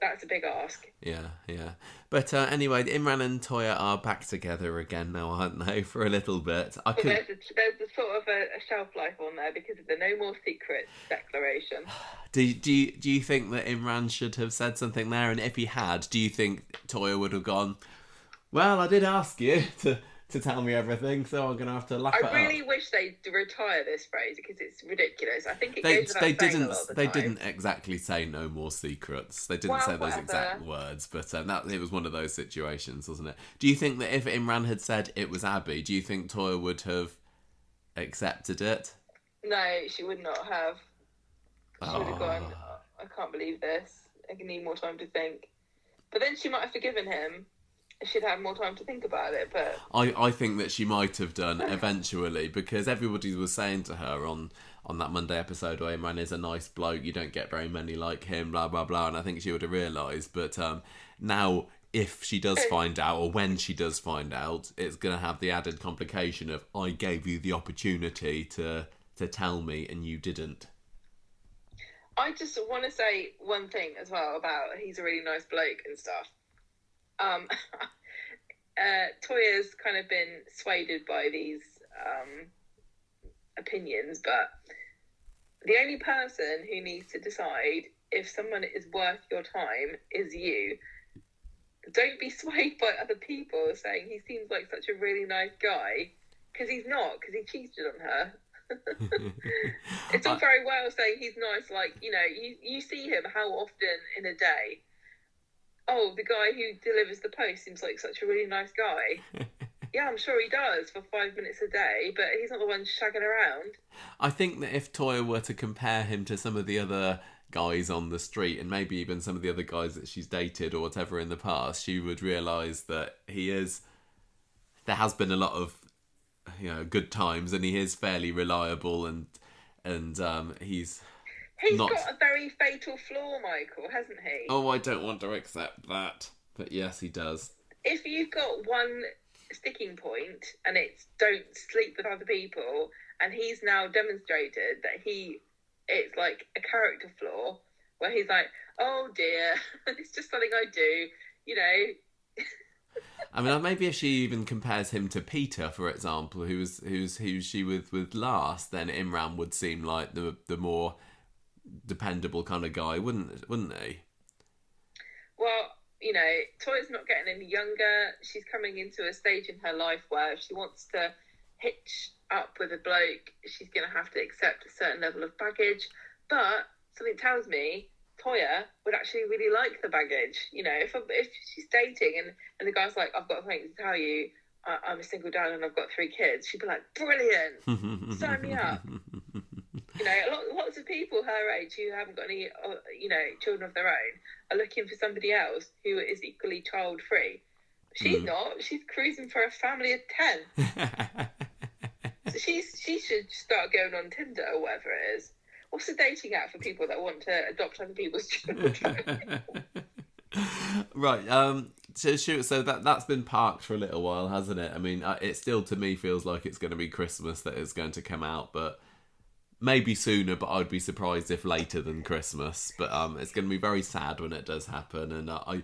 That's a big ask. Yeah, yeah. But anyway, Imran and Toya are back together again now, aren't they? For a little bit. I But could. there's a sort of a shelf life on there because of the no more secrets declaration. Do you think that Imran should have said something there? And if he had, do you think Toya would have gone, well, I did ask you to tell me everything, so I'm going to have to laugh I it really up. wish they'd retire this phrase because it's ridiculous. I think it They goes they without saying a didn't lot of the they time. didn't exactly say no more secrets. They didn't Well, say those exact whatever. words, but that it was one of those situations, wasn't it? Do you think that if Imran had said it was Abby, do you think Toya would have accepted it? No, she would not have. She would have gone, Oh. "Oh, I can't believe this. I need more time to think." But then she might have forgiven him if she'd had more time to think about it. But I think that she might have done eventually because everybody was saying to her on that Monday episode where Imran is a nice bloke, you don't get very many like him, blah blah blah, and I think she would have realised. But now if she does find out or when she does find out, it's gonna have the added complication of I gave you the opportunity to tell me and you didn't. I just want to say one thing as well about he's a really nice bloke and stuff. Um, Toya's kind of been swayed by these opinions, but the only person who needs to decide if someone is worth your time is you. Don't be swayed by other people saying he seems like such a really nice guy, because he's not, because he cheated on her. It's all very well saying he's nice, like, you see him how often in a day. Oh, the guy who delivers the post seems like such a really nice guy. Yeah, I'm sure he does for 5 minutes a day, but he's not the one shagging around. I think that if Toya were to compare him to some of the other guys on the street and maybe even some of the other guys that she's dated or whatever in the past, she would realise that there has been a lot of good times and he is fairly reliable and he's He's not. got a very fatal flaw, Michael, hasn't he? Oh, I don't want to accept that, but yes, he does. If you've got one sticking point and it's don't sleep with other people, and he's now demonstrated that it's like a character flaw where he's like, oh dear, it's just something I do, I mean, maybe if she even compares him to Peter, for example, who's she with last, then Imran would seem like the more dependable kind of guy, wouldn't he? Well, Toya's not getting any younger. She's coming into a stage in her life where if she wants to hitch up with a bloke, she's going to have to accept a certain level of baggage. But something tells me Toya would actually really like the baggage. If she's dating and the guy's like, I've got something to tell you, I'm a single dad and I've got 3 kids, she'd be like, brilliant, sign me up. Lots of people her age who haven't got any, children of their own are looking for somebody else who is equally child free. She's not. She's cruising for a family of 10. So she should start going on Tinder or whatever it is. What's the dating app for people that want to adopt other people's children? Right. So that's been parked for a little while, hasn't it? I mean, it still to me feels like it's going to be Christmas that it's going to come out, but maybe sooner. But I'd be surprised if later than Christmas. But it's going to be very sad when it does happen, and I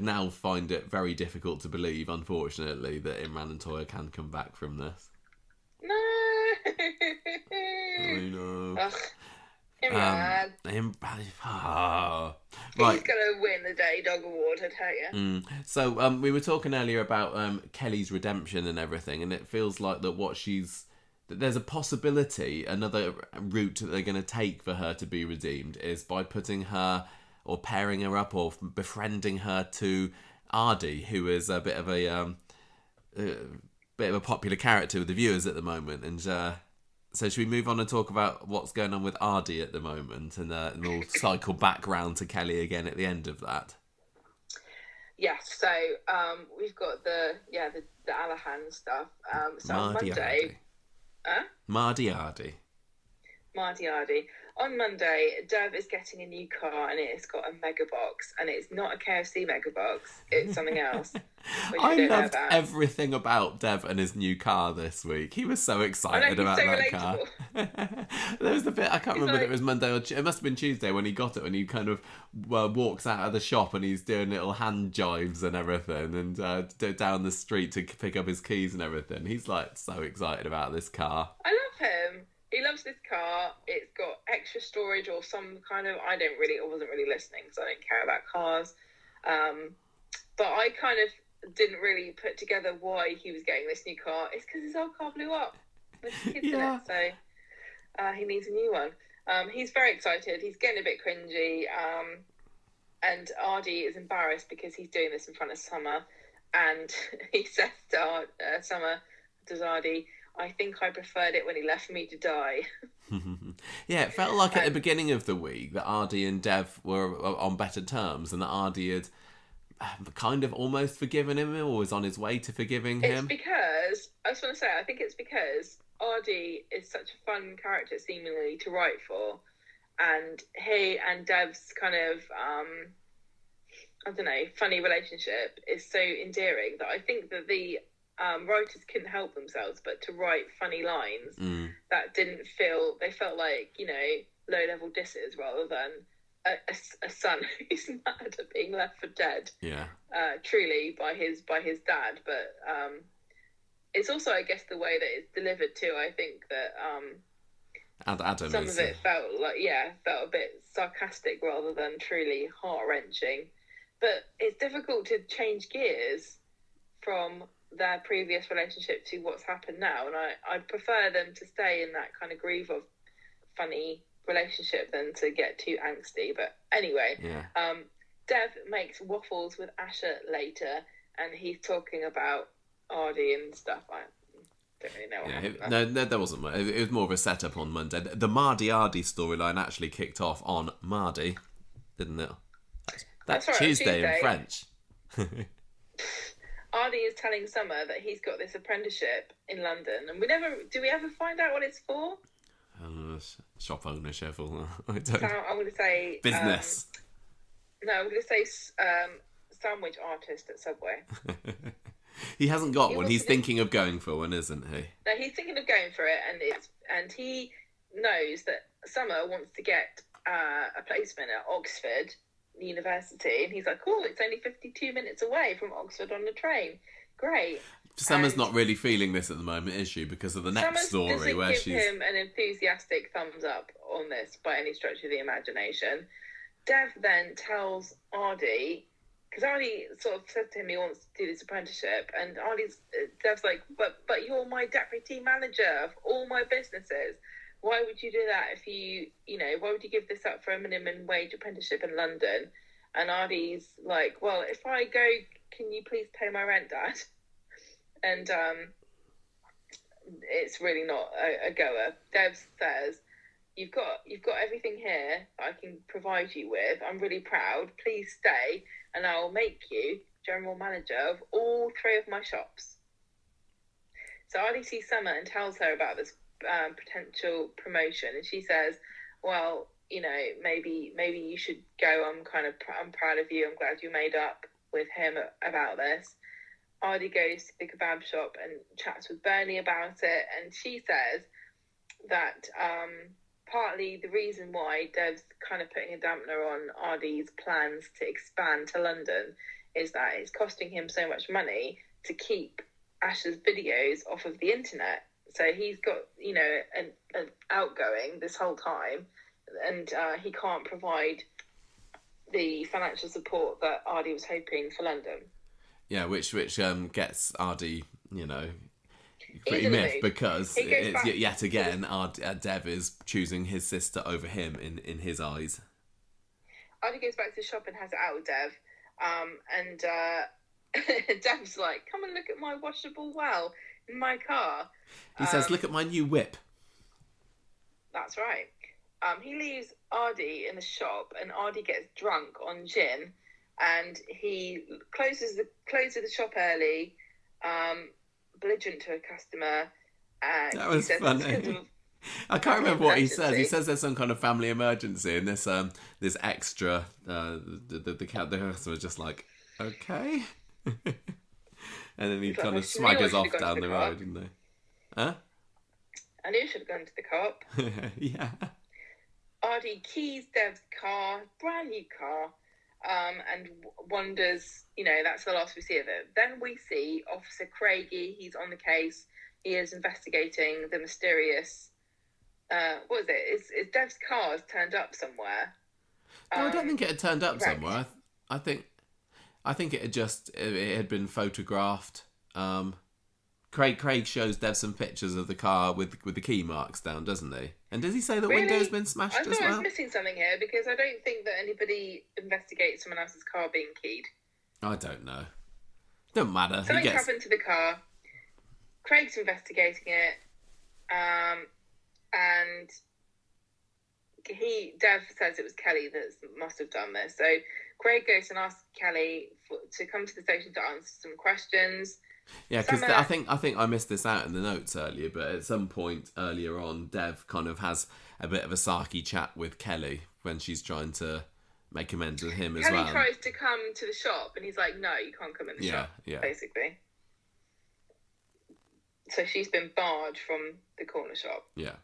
now find it very difficult to believe, unfortunately, that Imran and Toya can come back from this. No. I know. Ugh. Imran. Right. He's going to win the Dirty Dog Award, I tell you. So we were talking earlier about Kelly's redemption and everything, and it feels like that there's a possibility, another route that they're going to take for her to be redeemed is by putting her or pairing her up or befriending her to Aadi, who is a bit of a popular character with the viewers at the moment. And so should we move on and talk about what's going on with Aadi at the moment, and we'll cycle back round to Kelly again at the end of that. Yes, so we've got the Alahan stuff. So on Monday, Mardi Aadi. Marty Aadi. On Monday, Dev is getting a new car and it's got a mega box, and it's not a KFC mega box, it's something else, which we I don't know loved about. everything about Dev and his new car this week. He was so excited about so that relatable. car. There was the bit, I can't remember whether it was Monday or it must have been Tuesday when he got it, when he kind of walks out of the shop and he's doing little hand jives and everything, and down the street to pick up his keys and everything. He's like so excited about this car. I love him. He loves this car. It's got extra storage or some kind of... I wasn't really listening because I don't care about cars. But I kind of didn't really put together why he was getting this new car. It's because his old car blew up with kids in it. So he needs a new one. He's very excited. He's getting a bit cringy. And Aadi is embarrassed because he's doing this in front of Summer. And he says to Summer, does Aadi... I think I preferred it when he left me to die. Yeah, it felt like at the beginning of the week that Aadi and Dev were on better terms, and that Aadi had kind of almost forgiven him or was on his way to forgiving him. It's because, I just want to say, I think it's because Aadi is such a fun character seemingly to write for, and he and Dev's kind of, I don't know, funny relationship is so endearing that I think that the writers couldn't help themselves but to write funny lines that didn't feel... They felt like, you know, low-level disses rather than a son who's mad at being left for dead. Yeah. Truly by his dad, but it's also, I guess, the way that it's delivered too. I think that Adam some of it felt a bit sarcastic rather than truly heart-wrenching. But it's difficult to change gears from their previous relationship to what's happened now, and I'd prefer them to stay in that kind of groove of funny relationship than to get too angsty. But anyway, Dev makes waffles with Asher later, and he's talking about Aadi and stuff. I don't really know what happened there. No, there wasn't. It was more of a setup on Monday. The Mardy Aadi storyline actually kicked off on Mardy, didn't it? That's right, Tuesday in French. Aadi is telling Summer that he's got this apprenticeship in London, and do we ever find out what it's for? Shop ownership or I'm going to say business. I'm going to say sandwich artist at Subway. He hasn't got one. He's thinking of going for one, isn't he? No, he's thinking of going for it, and he knows that Summer wants to get a placement at Oxford University, and he's like, oh, it's only 52 minutes away from Oxford on the train. Great. Summer's not really feeling this at the moment, is she? Because of the next story where she's... give him an enthusiastic thumbs up on this by any stretch of the imagination. Dev then tells Aadi, because Aadi sort of said to him he wants to do this apprenticeship, and Dev's like, but you're my deputy manager of all my businesses. Why would you do that why would you give this up for a minimum wage apprenticeship in London? And Aadi's like, well, if I go, can you please pay my rent, Dad? And it's really not a goer. Dev says, you've got everything here I can provide you with. I'm really proud. Please stay, and I'll make you general manager of all 3 of my shops. So Aadi sees Summer and tells her about this potential promotion, and she says, well, maybe you should go. I'm proud of you. I'm glad you made up with him about this. Aadi goes to the kebab shop and chats with Bernie about it, and she says that partly the reason why Dev's kind of putting a dampener on Aadi's plans to expand to London is that it's costing him so much money to keep Asher's videos off of the internet. So he's got, an outgoing this whole time, and he can't provide the financial support that Aadi was hoping for London. Yeah, which gets Aadi, pretty miffed, because it's yet again Dev is choosing his sister over him in his eyes. Aadi goes back to the shop and has it out with Dev, and Dev's like, come and look at my washable well in my car. He says, look at my new whip. That's right. He leaves Aadi in the shop, and Aadi gets drunk on gin, and he closes the shop early, belligerent to a customer. That was funny. I can't remember what he says. He says there's some kind of family emergency, and this extra the customer's just like, okay, and then he kind of swaggers off down the road, didn't they? Huh? I knew you should have gone to the cop. Yeah. Aadi keys Dev's car, brand new car, and wonders, that's the last we see of it. Then we see Officer Craigie. He's on the case. He is investigating the mysterious. What is it? Is Dev's car turned up somewhere? No, I don't think it had turned up somewhere. I think it had been photographed. Craig shows Dev some pictures of the car with the key marks down, doesn't he? And does he say the window's been smashed as well? I thought I was missing something here, because I don't think that anybody investigates someone else's car being keyed. I don't know. Don't matter. Something's happened to the car. Craig's investigating it, and Dev says it was Kelly that must have done this. So Craig goes and asks Kelly to come to the station to answer some questions. Yeah, because I think I missed this out in the notes earlier, but at some point earlier on, Dev kind of has a bit of a sarky chat with Kelly when she's trying to make amends with him as well. Kelly tries to come to the shop, and he's like, "No, you can't come in the shop." Yeah. Basically. So she's been barred from the corner shop. Yeah.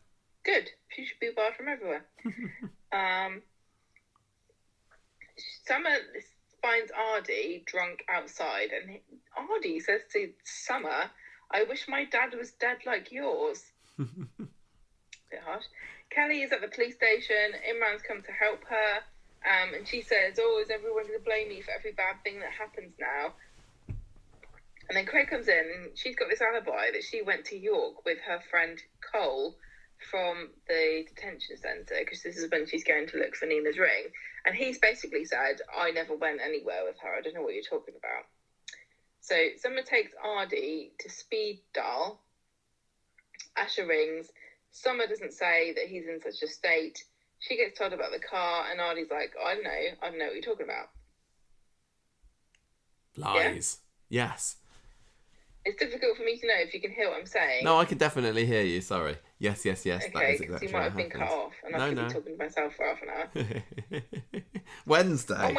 Good. She should be barred from everywhere. Summer finds Aadi drunk outside, and Aadi says to Summer, "I wish my dad was dead like yours." Bit harsh. Kelly is at the police station. Imran's come to help her, and she says, "Oh, is everyone going to blame me for every bad thing that happens now?" And then Craig comes in, and she's got this alibi that she went to York with her friend Cole from the detention centre, because this is when she's going to look for Nina's ring. And he's basically said, "I never went anywhere with her. I don't know what you're talking about." So Summer takes Aadi to speed dial. Asher rings. Summer doesn't say that he's in such a state. She gets told about the car, and Aadi's like, I don't know what you're talking about. Lies. Yeah? Yes. It's difficult for me to know if you can hear what I'm saying. No, I can definitely hear you. Sorry. Yes. Okay, because you might have been cut off, and I could be talking to myself for half an hour. Wednesday. On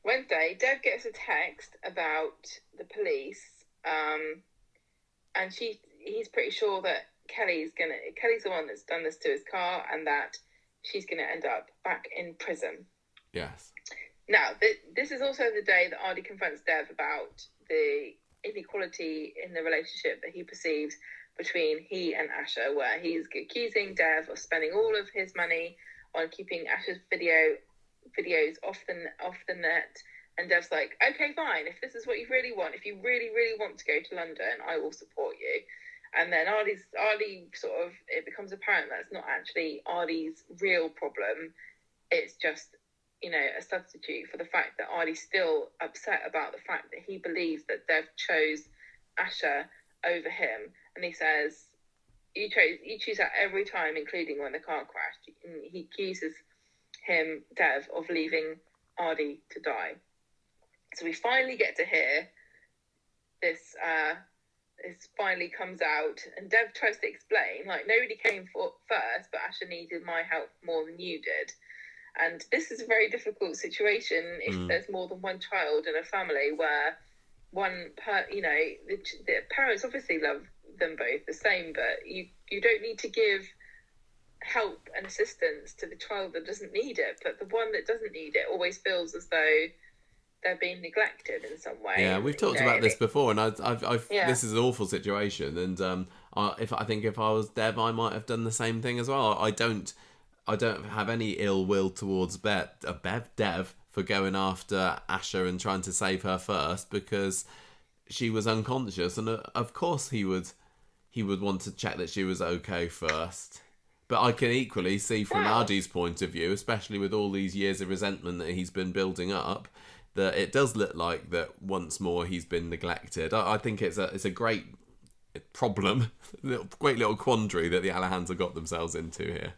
Wednesday, Dev gets a text about the police, and he's pretty sure that Kelly's the one that's done this to his car, and that she's going to end up back in prison. Yes. Now, this is also the day that Aadi confronts Dev about the inequality in the relationship that he perceives between he and Asher, where he's accusing Dev of spending all of his money on keeping Asher's videos off the net, and Dev's like, "Okay, fine, if this is what you really want, if you really, really want to go to London, I will support you." And then Aadi sort of, it becomes apparent that's not actually Aadi's real problem. It's just, a substitute for the fact that Aadi's still upset about the fact that he believes that Dev chose Asher over him. And he says, you choose that every time, including when the car crashed. And he accuses Dev, of leaving Aadi to die. So we finally get to hear this, this finally comes out, and Dev tries to explain, like, nobody came first, but Asher needed my help more than you did. And this is a very difficult situation if there's more than one child in a family, where the parents obviously love them both the same, but you don't need to give help and assistance to the child that doesn't need it, but the one that doesn't need it always feels as though they're being neglected in some way. Yeah, we've talked about this before, and this is an awful situation, and if I was Dev, I might have done the same thing as well. I don't have any ill will towards Dev for going after Asher and trying to save her first, because she was unconscious, and of course he would want to check that she was okay first. But I can equally see from Aadi's point of view, especially with all these years of resentment that he's been building up, that it does look like that once more he's been neglected. I think it's a great problem, great little quandary that the Alahans have got themselves into here.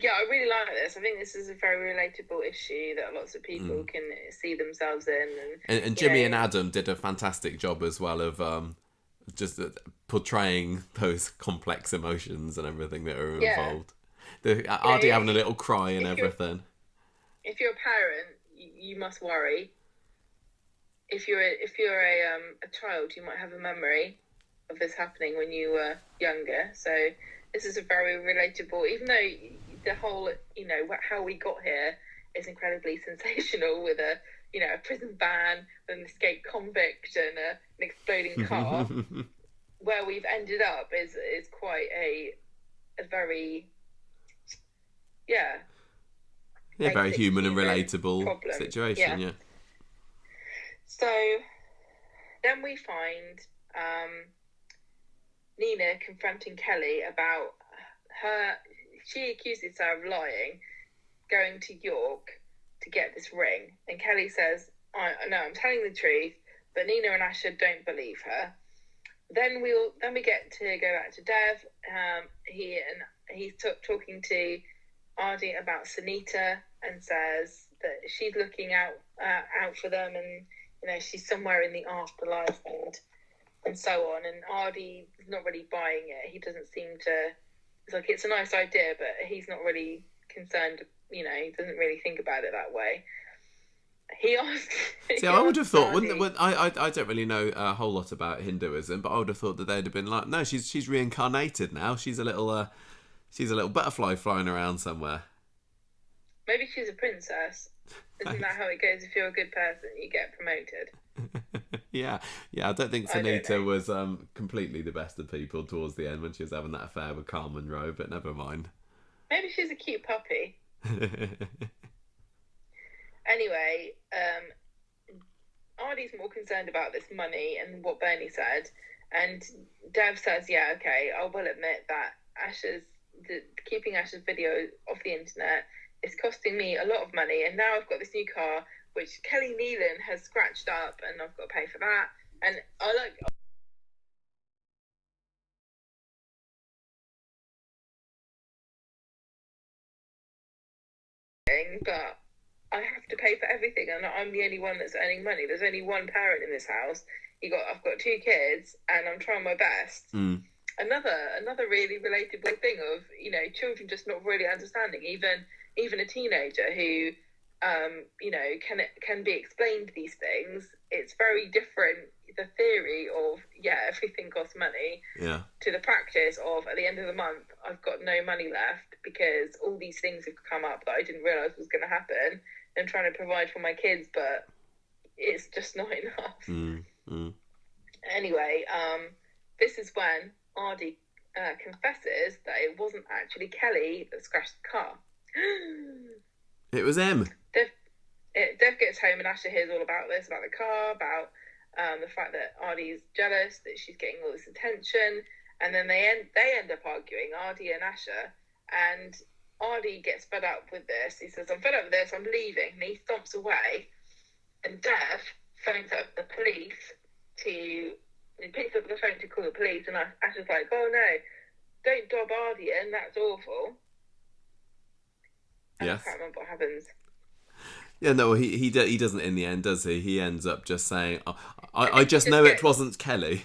Yeah, I really like this. I think this is a very relatable issue that lots of people can see themselves in. And Jimmy and Adam did a fantastic job as well of just portraying those complex emotions and everything that are Yeah. involved. Aadi having a little cry and everything. If you're a parent, you must worry. If you're a child, you might have a memory of this happening when you were younger. So this is a very relatable, even though the whole, how we got here is incredibly sensational with a prison van, an escaped convict, and an exploding car. Where we've ended up is quite a very very human and relatable situation. Yeah. So then we find Nina confronting Kelly about her. She accuses her of lying, going to York to get this ring, and Kelly says, "No, I'm telling the truth." But Nina and Asha don't believe her. Then we get to go back to Dev. He's talking to Aadi about Sunita and says that she's looking out for them, and she's somewhere in the afterlife and so on. And Aadi is not really buying it. He doesn't seem to. It's like it's a nice idea, but he's not really concerned. He doesn't really think about it that way. He asked. See, I would have thought, I don't really know a whole lot about Hinduism, but I would have thought that they'd have been like, no, she's reincarnated now. She's a little butterfly flying around somewhere. Maybe she's a princess. Isn't that how it goes? If you're a good person, you get promoted. Yeah. I don't think Sunita was completely the best of people towards the end when she was having that affair with Carl Monroe, but never mind. Maybe she's a cute puppy. Anyway, Aadi's more concerned about this money and what Bernie said, and Dev says, "Yeah, okay, I will admit that keeping Asha's video off the internet is costing me a lot of money, and now I've got this new car which Kelly Nealon has scratched up, and I've got to pay for that." And I like. But I have to pay for everything, and I'm the only one that's earning money. There's only one parent in this house. I've got 2 kids, and I'm trying my best. Another really relatable thing of children just not really understanding, even a teenager who can be explained these things. It's very different. The theory of everything costs money to the practice of at the end of the month I've got no money left because all these things have come up that I didn't realise was going to happen. I'm trying to provide for my kids, but it's just not enough. Anyway, this is when Aadi confesses that it wasn't actually Kelly that scratched the car. It was him. Dev gets home and Asha hears all about this, about the car, about the fact that Aadi's jealous that she's getting all this attention, and then they end up arguing, Aadi and Asha, and Aadi gets fed up with this. He says, "I'm fed up with this, I'm leaving," and he stomps away, and Dev phones up the police he picks up the phone to call the police, and Asha's like, "Oh no, don't dob Aadi in, that's awful." And yes. I can't remember what happens. Yeah, no, he doesn't in the end, does he? He ends up just saying, I just know it wasn't Kelly.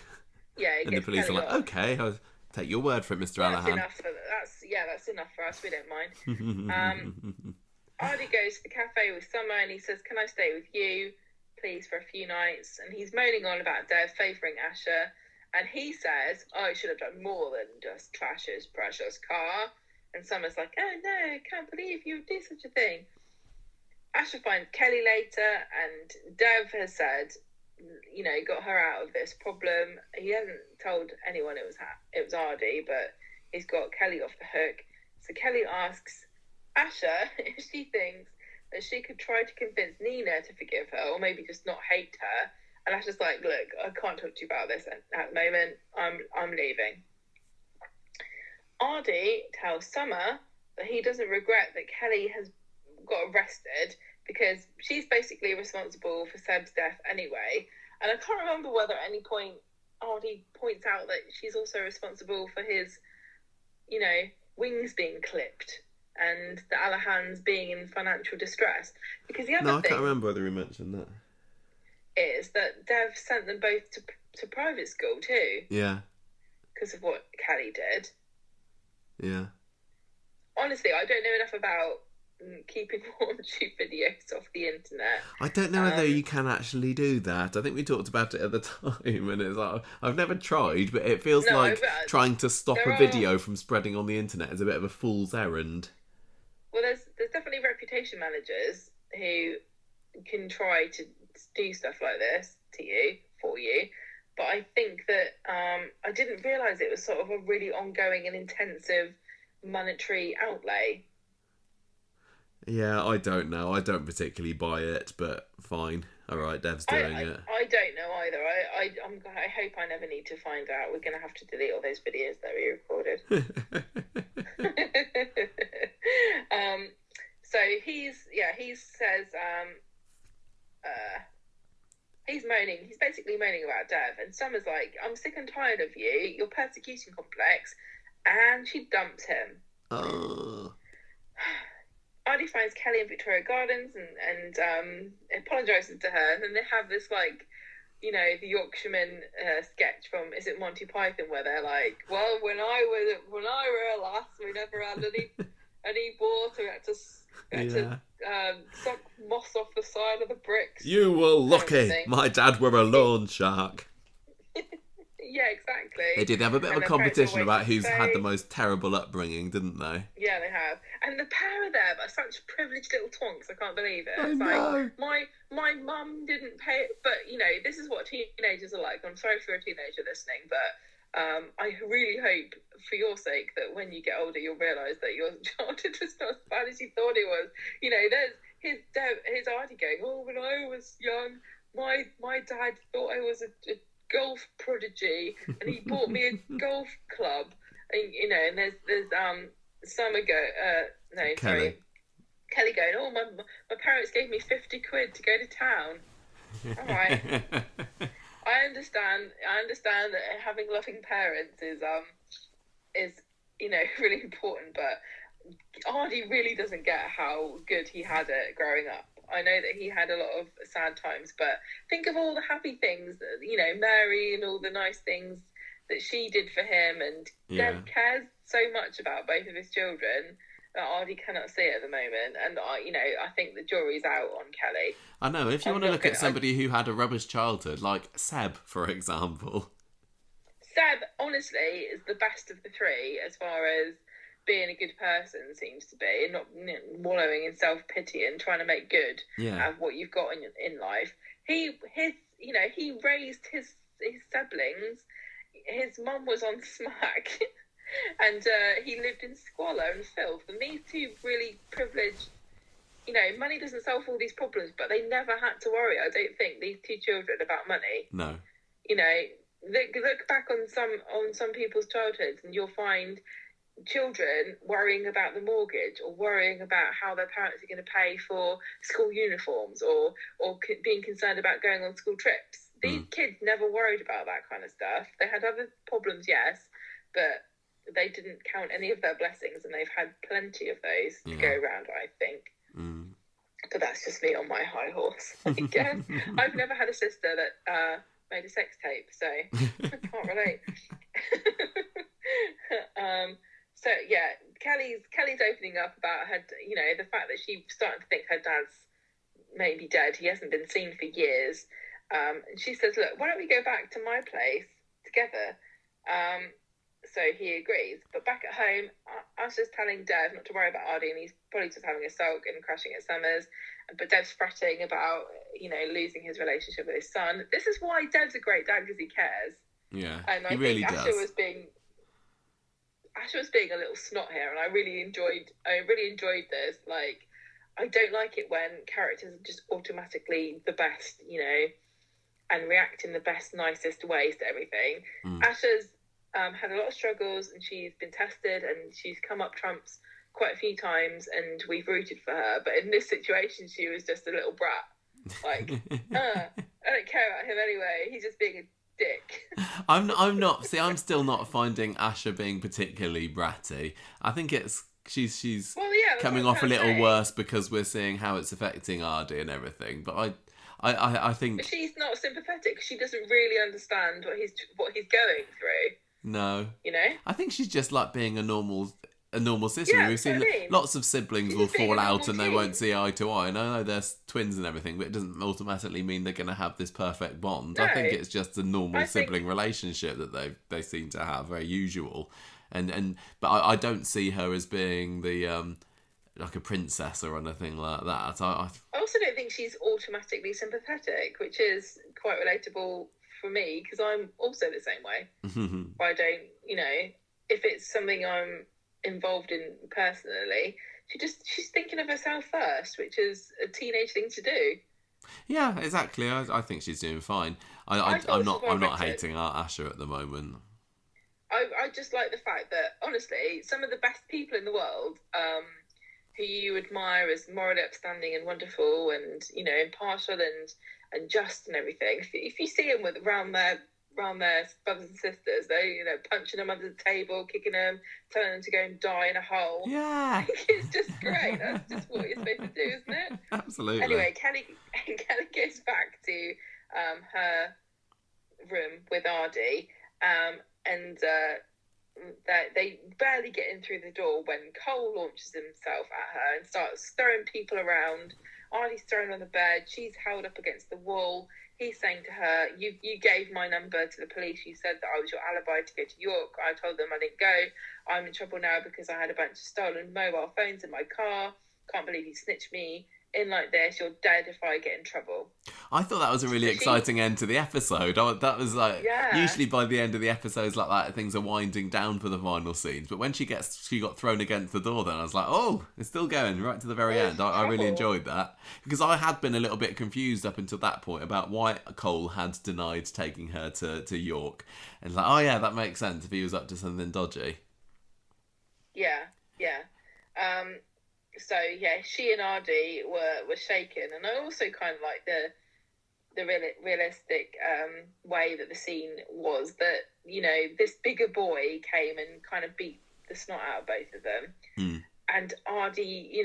Yeah, and the police Kelly are like, okay, I'll take your word for it, Mr. Allahan. That's enough for us, we don't mind. Aadi goes to the cafe with Summer and he says, "Can I stay with you, please, for a few nights?" And he's moaning on about Dev favouring Asha, and he says, "I should have done more than just trash his precious car." And Summer's like, "Oh no, I can't believe you would do such a thing." Asha finds Kelly later, and Dev has said, got her out of this problem. He hasn't told anyone it was Aadi, but he's got Kelly off the hook. So Kelly asks Asha if she thinks that she could try to convince Nina to forgive her, or maybe just not hate her. And Asha's like, "Look, I can't talk to you about this at the moment. I'm leaving." Aadi tells Summer that he doesn't regret that Kelly has got arrested because she's basically responsible for Seb's death anyway. And I can't remember whether at any point Aadi points out that she's also responsible for his, wings being clipped and the Allahans being in financial distress. Because the other thing... I can't remember whether he mentioned that. ...is that Dev sent them both to private school too. Yeah. Because of what Callie did. Yeah. Honestly, I don't know enough about keeping raunchy videos off the internet. I don't know whether you can actually do that. I think we talked about it at the time, and it's like, I've never tried, but it feels like trying to stop a video from spreading on the internet is a bit of a fool's errand. Well, there's definitely reputation managers who can try to do stuff like this for you. But I think that I didn't realise it was sort of a really ongoing and intensive monetary outlay. Yeah, I don't know. I don't particularly buy it, but fine. All right, Dev's doing it. I don't know either. I hope I never need to find out. We're going to have to delete all those videos that we recorded. So he says he's moaning. He's basically moaning about Dev, and Summer's like, "I'm sick and tired of you. Your persecution complex," and she dumps him. Oh. Aadi finds Kelly in Victoria Gardens and apologises to her, and then they have this, like, you know, the Yorkshireman sketch from, is it Monty Python, where they're like, well, when I were a lass, we never had any water. We had to suck moss off the side of the bricks. You were lucky. My dad were a loan shark. Yeah, exactly. They did have a bit of a competition about who's had the most terrible upbringing, didn't they? Yeah, they have. And the pair of them are such privileged little twonks, I can't believe it. It's know. Like, my mum didn't pay... But, you know, this is what teenagers are like. I'm sorry if you're a teenager listening, but I really hope, for your sake, that when you get older, you'll realise that your childhood was not as bad as you thought it was. You know, there's his auntie going, oh, when I was young, my dad thought I was a golf prodigy, and he bought me a golf club, and you know, and there's Summer Kelly going, oh, my parents gave me 50 quid to go to town. All right. I understand that having loving parents is you know, really important, but Aadi really doesn't get how good he had it growing up. I know that he had a lot of sad times, but think of all the happy things, you know, Mary and all the nice things that she did for him, and Deb cares so much about both of his children that Aadi cannot see at the moment, and I think the jury's out on Kelly. I know, if you want to look at somebody who had a rubbish childhood, like Seb, for example. Seb, honestly, is the best of the three as far as being a good person seems to be, and not wallowing in self-pity and trying to make good out of what you've got in life. He raised his siblings. His mum was on smack, and he lived in squalor and filth. And these two really privileged, you know, money doesn't solve all these problems, but they never had to worry, I don't think, these two children, about money. No. You know, look back on some people's childhoods, and you'll find children worrying about the mortgage, or worrying about how their parents are going to pay for school uniforms, or being concerned about going on school trips. These kids never worried about that kind of stuff. They had other problems, yes, but they didn't count any of their blessings, and they've had plenty of those to go around, I think. But that's just me on my high horse, I guess. I've never had a sister that made a sex tape, so I can't relate. So yeah, Kelly's opening up about her, you know, the fact that she's starting to think her dad's maybe dead. He hasn't been seen for years. And she says, look, why don't we go back to my place together? So he agrees. But back at home, Asha's telling Dev not to worry about Aadi, and he's probably just having a sulk and crashing at Summers. But Dev's fretting about, you know, losing his relationship with his son. This is why Dev's a great dad, because he cares. Yeah, and I he really think does. Asha was being a little snot here, and I really enjoyed this. Like, I don't like it when characters are just automatically the best, you know, and react in the best, nicest ways to everything. Asha's had a lot of struggles, and she's been tested, and she's come up trumps quite a few times, and we've rooted for her. But in this situation, she was just a little brat. Like, I don't care about him anyway. He's just being a dick. I'm still not finding Asha being particularly bratty. I think she's coming off a little worse because we're seeing how it's affecting Aadi and everything. But I But think she's not sympathetic. She doesn't really understand what he's going through. no. You know? I think she's just like being a normal sister. I mean, Yeah, we've that's what seen I mean. lots of siblings She's will just being a fall out normal and they won't teen. see eye to eye. And I know they're twins and everything, but it doesn't automatically mean they're going to have this perfect bond. I think No, it's just a normal I think sibling relationship that they seem to have, very usual. But I don't see her as being the like a princess or anything like that. I also don't think she's automatically sympathetic, which is quite relatable for me because I'm also the same way. I don't, if it's something I'm involved in personally, she's thinking of herself first, which is a teenage thing to do. Yeah, exactly. I think she's doing fine. I thought this was well I'm not written. hating Asher at the moment. I just like the fact that honestly, some of the best people in the world, who you admire as morally upstanding and wonderful, and impartial and just and everything. If you see them with around their brothers and sisters, they punching them under the table, kicking them, telling them to go and die in a hole. Yeah, It's just great. That's just what you're supposed to do, isn't it? absolutely. Anyway, Kelly goes back to her room with Aadi, and they barely get in through the door when Cole launches himself at her and starts throwing people around. Aadi's thrown on the bed. She's held up against the wall. He's saying to her, you gave my number to the police. You said that I was your alibi to go to York. I told them I didn't go. I'm in trouble now because I had a bunch of stolen mobile phones in my car. Can't believe you snitched me in like this. You're dead if I get in trouble. I thought that was a really exciting end to the episode. That was like, Yeah. usually by the end of the episodes like that, things are winding down for the final scenes. But when she got thrown against the door, then I was like, oh, it's still going right to the very end. I really enjoyed that because I had been a little bit confused up until that point about why Cole had denied taking her to York. And it's like, oh yeah, that makes sense if he was up to something dodgy. Yeah. So yeah, she and Aadi were shaken, and I also kind of like the realistic way that the scene was that this bigger boy came and kind of beat the snot out of both of them, and Aadi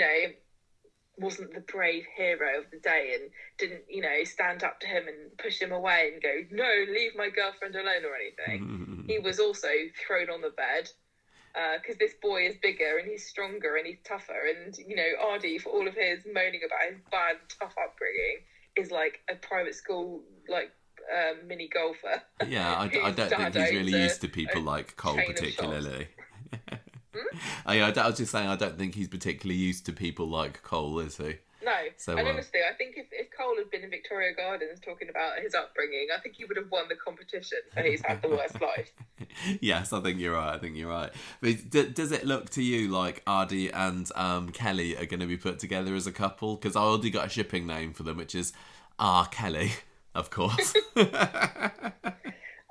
wasn't the brave hero of the day and didn't stand up to him and push him away and go, no, leave my girlfriend alone or anything. He was also thrown on the bed. Because this boy is bigger and he's stronger and he's tougher, and Aadi, for all of his moaning about his bad tough upbringing, is like a private school mini golfer. Yeah, I don't think he's really used to people like Cole particularly. I was just saying, I don't think he's particularly used to people like Cole, is he? No, so, and honestly, I think if Cole had been in Victoria Gardens talking about his upbringing, I think he would have won the competition, and he's had the worst life. Yes, I think you're right. But does it look to you like Aadi and Kelly are going to be put together as a couple? Because I already got a shipping name for them, which is R. Kelly, of course.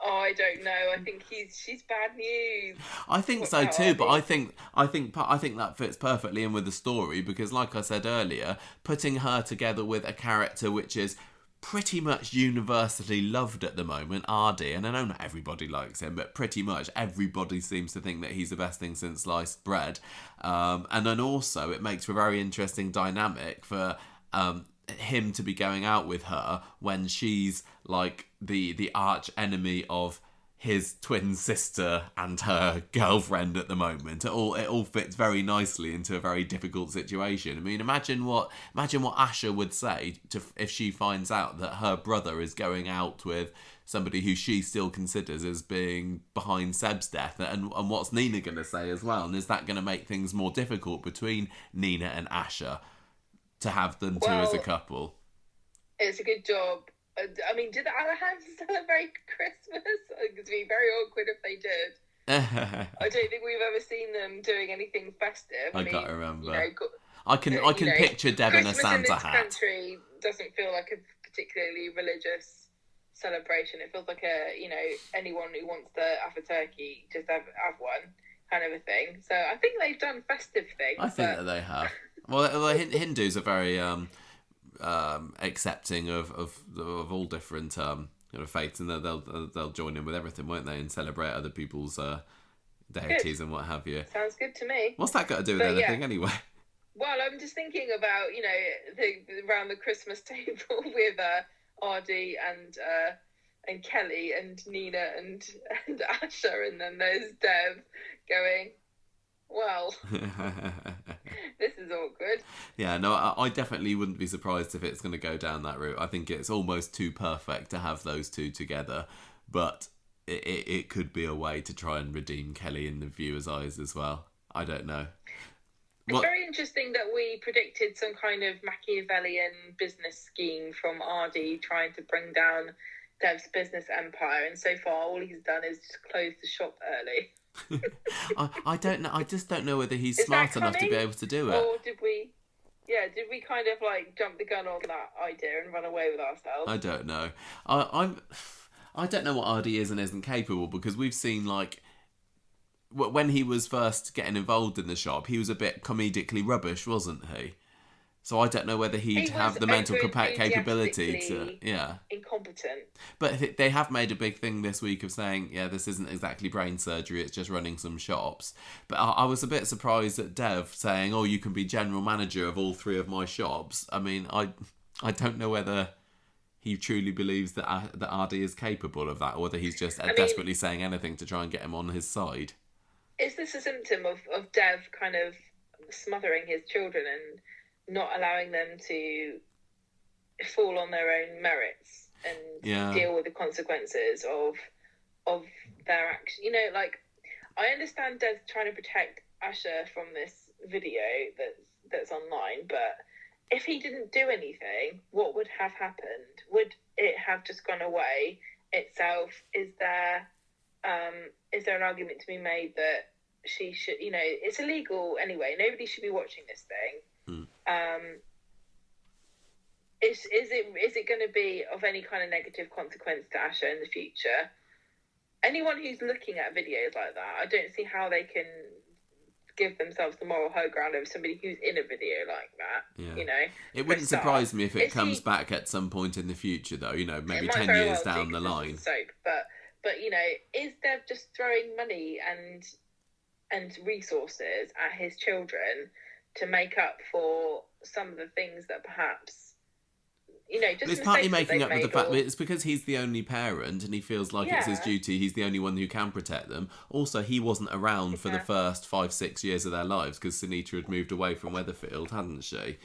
Oh, I don't know. I think she's bad news. I think so too, but I think that fits perfectly in with the story because, like I said earlier, putting her together with a character which is pretty much universally loved at the moment, Aadi, and I know not everybody likes him, but pretty much everybody seems to think that he's the best thing since sliced bread. And then also it makes for a very interesting dynamic for him to be going out with her when she's like the arch enemy of his twin sister and her girlfriend at the moment. It all fits very nicely into a very difficult situation. I mean, imagine what Asha would say if she finds out that her brother is going out with somebody who she still considers as being behind Seb's death, and what's Nina going to say as well? And is that going to make things more difficult between Nina and Asha to have them two as a couple? It's a good job. I mean, did the Alahans celebrate Christmas? It would be very awkward if they did. I don't think we've ever seen them doing anything festive. I can't remember. I can picture Deb in a Santa hat. Christmas in this country doesn't feel like a particularly religious celebration. It feels like anyone who wants to have a turkey just have one kind of a thing. So I think they've done festive things. I think that they have. Well, the Hindus are very accepting of all different faiths, and they'll join in with everything, won't they, and celebrate other people's deities and what have you. Sounds good to me. What's that got to do with anything anyway? Well, I'm just thinking about around the Christmas table with Aadi and Kelly and Nina and Asha, and then there's Dev going, well, this is awkward. Yeah, no, I definitely wouldn't be surprised if it's going to go down that route. I think it's almost too perfect to have those two together, but it could be a way to try and redeem Kelly in the viewer's eyes as well. I don't know. It's very interesting that we predicted some kind of Machiavellian business scheme from Aadi trying to bring down Dev's business empire, and so far all he's done is just close the shop early. I don't know. I just don't know whether he's smart enough to be able to do it. Or did we kind of like jump the gun on that idea and run away with ourselves? I don't know. I don't know what Aadi is and isn't capable, because we've seen, like, when he was first getting involved in the shop, he was a bit comedically rubbish, wasn't he? So I don't know whether he'd have the mental capability to... Yeah. Incompetent. But they have made a big thing this week of saying, yeah, this isn't exactly brain surgery, it's just running some shops. But I was a bit surprised at Dev saying, oh, you can be general manager of all three of my shops. I mean, I don't know whether he truly believes that Aadi is capable of that, or whether he's just desperately saying anything to try and get him on his side. Is this a symptom of Dev kind of smothering his children and not allowing them to fall on their own merits and deal with the consequences of their action? You know, like, I understand Dev's trying to protect Asha from this video that's online, but if he didn't do anything, what would have happened? Would it have just gone away itself? Is there an argument to be made that she should, you know, it's illegal anyway, nobody should be watching this thing. Is it going to be of any kind of negative consequence to Asha in the future? Anyone who's looking at videos like that, I don't see how they can give themselves the moral high ground over somebody who's in a video like that. Yeah. You know, it wouldn't surprise me if it comes back at some point in the future, though. You know, maybe 10 years down the line. Soap, but you know, is Dev just throwing money and resources at his children to make up for some of the things that perhaps, you know, just... It's partly making up with the fact that it's because he's the only parent and he feels like it's his duty, he's the only one who can protect them. Also, he wasn't around for the first 5-6 years of their lives, because Sunita had moved away from Weatherfield, hadn't she?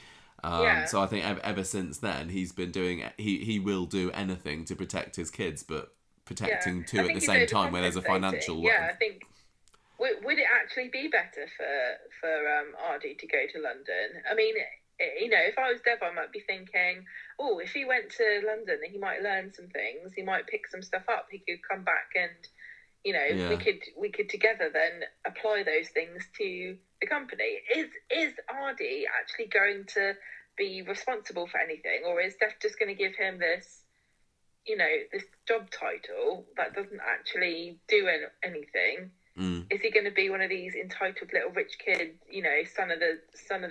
So I think ever since then, he's been doing... He will do anything to protect his kids, but protecting two at the same time where there's a financial... Yeah, I think... Would it actually be better for Aadi to go to London? I mean, you know, if I was Dev, I might be thinking, oh, if he went to London, he might learn some things. He might pick some stuff up. He could come back and, you know, we could together then apply those things to the company. Is Aadi actually going to be responsible for anything, or is Dev just going to give him this, you know, this job title that doesn't actually do anything? Is he going to be one of these entitled little rich kids, you know, son of the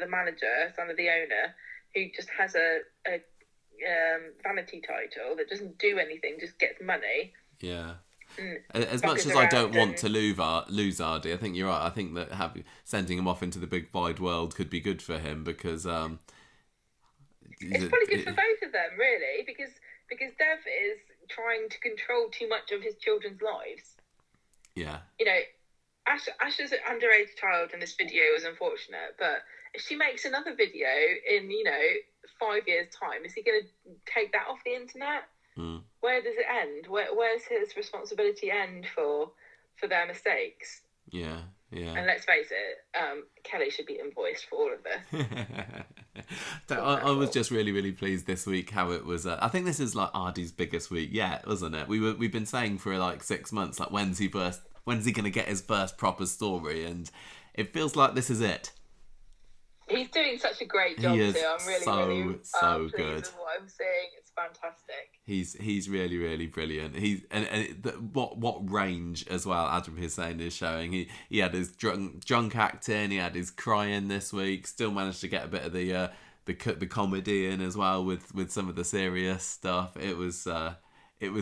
manager, son of the owner, who just has a vanity title that doesn't do anything, just gets money? Yeah. As much as I don't want to lose Aadi, I think you're right. I think that sending him off into the big wide world could be good for him, because it's probably good for both of them, really, because Dev is trying to control too much of his children's lives. Yeah. You know, Asha's an underage child in this video was unfortunate, but if she makes another video in, you know, 5 years' time, is he going to take that off the internet? Where does it end? Where's his responsibility end for their mistakes? Yeah. And let's face it, Kelly should be invoiced for all of this. So I was just really, really pleased this week how it was. I think this is like Aadi's biggest week yet, wasn't it? We've been saying for like 6 months, like, when's he going to get his first proper story? And it feels like this is it. He's doing such a great job too. I'm really so pleased good. with what I'm seeing. It's fantastic. He's really, really brilliant. What range as well, Adam Hussein is showing. He had his drunk acting, he had his crying this week, still managed to get a bit of the comedy in as well with some of the serious stuff. It was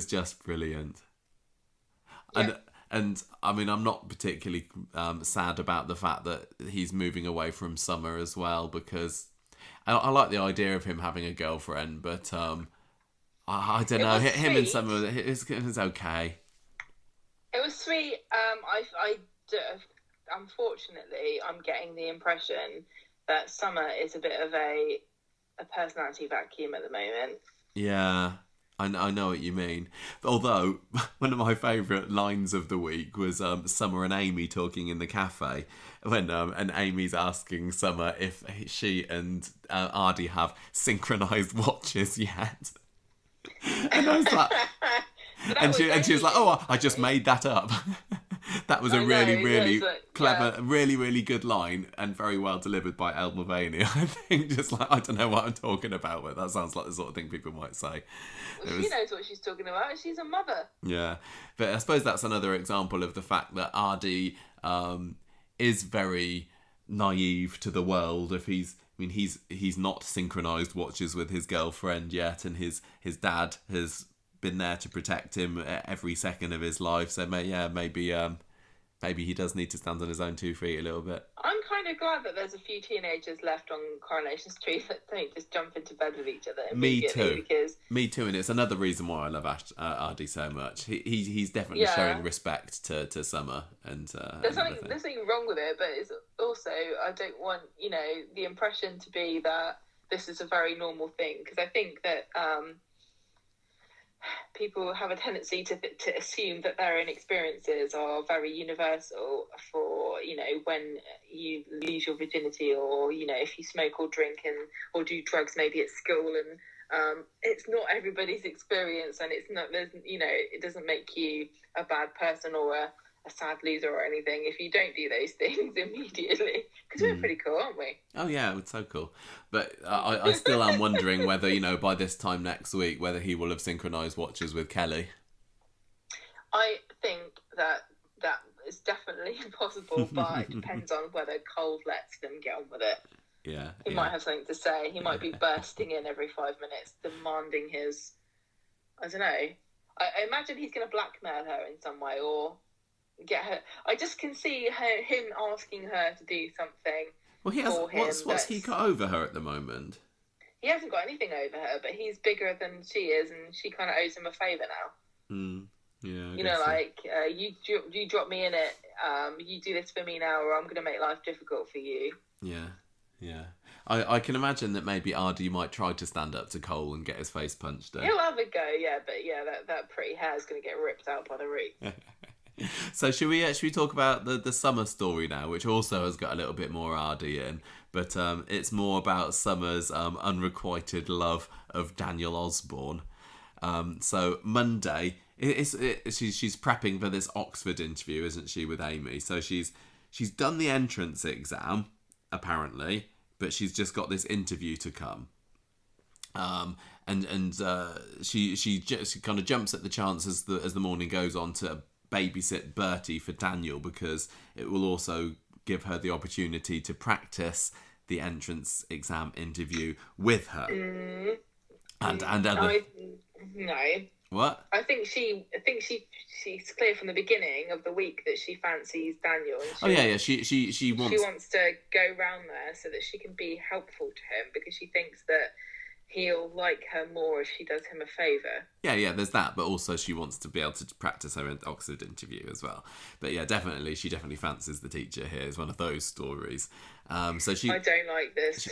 just brilliant. Yeah. And I mean, I'm not particularly sad about the fact that he's moving away from Summer as well, because I like the idea of him having a girlfriend, but I don't It know. was Him and sweet. Summer, it was okay. It was sweet. Unfortunately, I'm getting the impression that Summer is a bit of a personality vacuum at the moment. Yeah, I know what you mean. Although, one of my favourite lines of the week was Summer and Amy talking in the cafe when and Amy's asking Summer if she and Aadi have synchronised watches yet. And I was like, But that and was she was like, only "Oh, I just funny. made that up." That was a I know, really, yeah, really it's like, clever, yeah. really, really good line, and very well delivered by El Mulvaney. I think just like I don't know what I'm talking about, but that sounds like the sort of thing people might say. Well, It she was, knows what she's talking about. She's a mother. yeah, but I suppose that's another example of the fact that Aadi is very naive to the world. If he's not synchronized watches with his girlfriend yet, and his dad has been there to protect him every second of his life. So maybe he does need to stand on his own 2 feet a little bit. I'm kind of glad that there's a few teenagers left on Coronation Street that don't just jump into bed with each other Me immediately. too. Because Me too, and it's another reason why I love Aadi so much. He's definitely yeah, showing respect to Summer and there's everything. something wrong with it, but it's also I don't want the impression to be that this is a very normal thing, because I think that people have a tendency to assume that their own experiences are very universal for when you lose your virginity, or if you smoke or drink or do drugs maybe at school, and it's not everybody's experience, and it's not it doesn't make you a bad person or a sad loser or anything if you don't do those things immediately, because we're pretty cool, aren't we? Oh yeah, it's so cool. But I still am wondering whether by this time next week whether he will have synchronized watches with Kelly. I think that is definitely impossible, but it depends on whether Cole lets them get on with it. Yeah, He might have something to say. He might be bursting in every 5 minutes, demanding his. I don't know. I imagine he's going to blackmail her in some way, or get her. I just can see him asking her to do something. Well, he has. For him, What's he got over her at the moment? He hasn't got anything over her, but he's bigger than she is, and she kind of owes him a favour now. Yeah. You drop me in it. You do this for me now, or I'm going to make life difficult for you. Yeah. I can imagine that maybe Aadi might try to stand up to Cole and get his face punched in. He'll have a go, yeah, but yeah, that pretty hair is going to get ripped out by the roots. So should we talk about the Summer story now, which also has got a little bit more Aadi in, but it's more about Summer's unrequited love of Daniel Osborne. So Monday, she's prepping for this Oxford interview, isn't she, with Amy? So she's done the entrance exam apparently, but she's just got this interview to come. She kind of jumps at the chance as the morning goes on to babysit Bertie for Daniel, because it will also give her the opportunity to practice the entrance exam interview with her. And other. No. What? I think she's clear from the beginning of the week that she fancies Daniel. And She wants to go round there so that she can be helpful to him, because she thinks that he'll like her more if she does him a favour. Yeah, there's that, but also she wants to be able to practice her Oxford interview as well. But yeah, she definitely fancies the teacher here. It's one of those stories. I don't like this.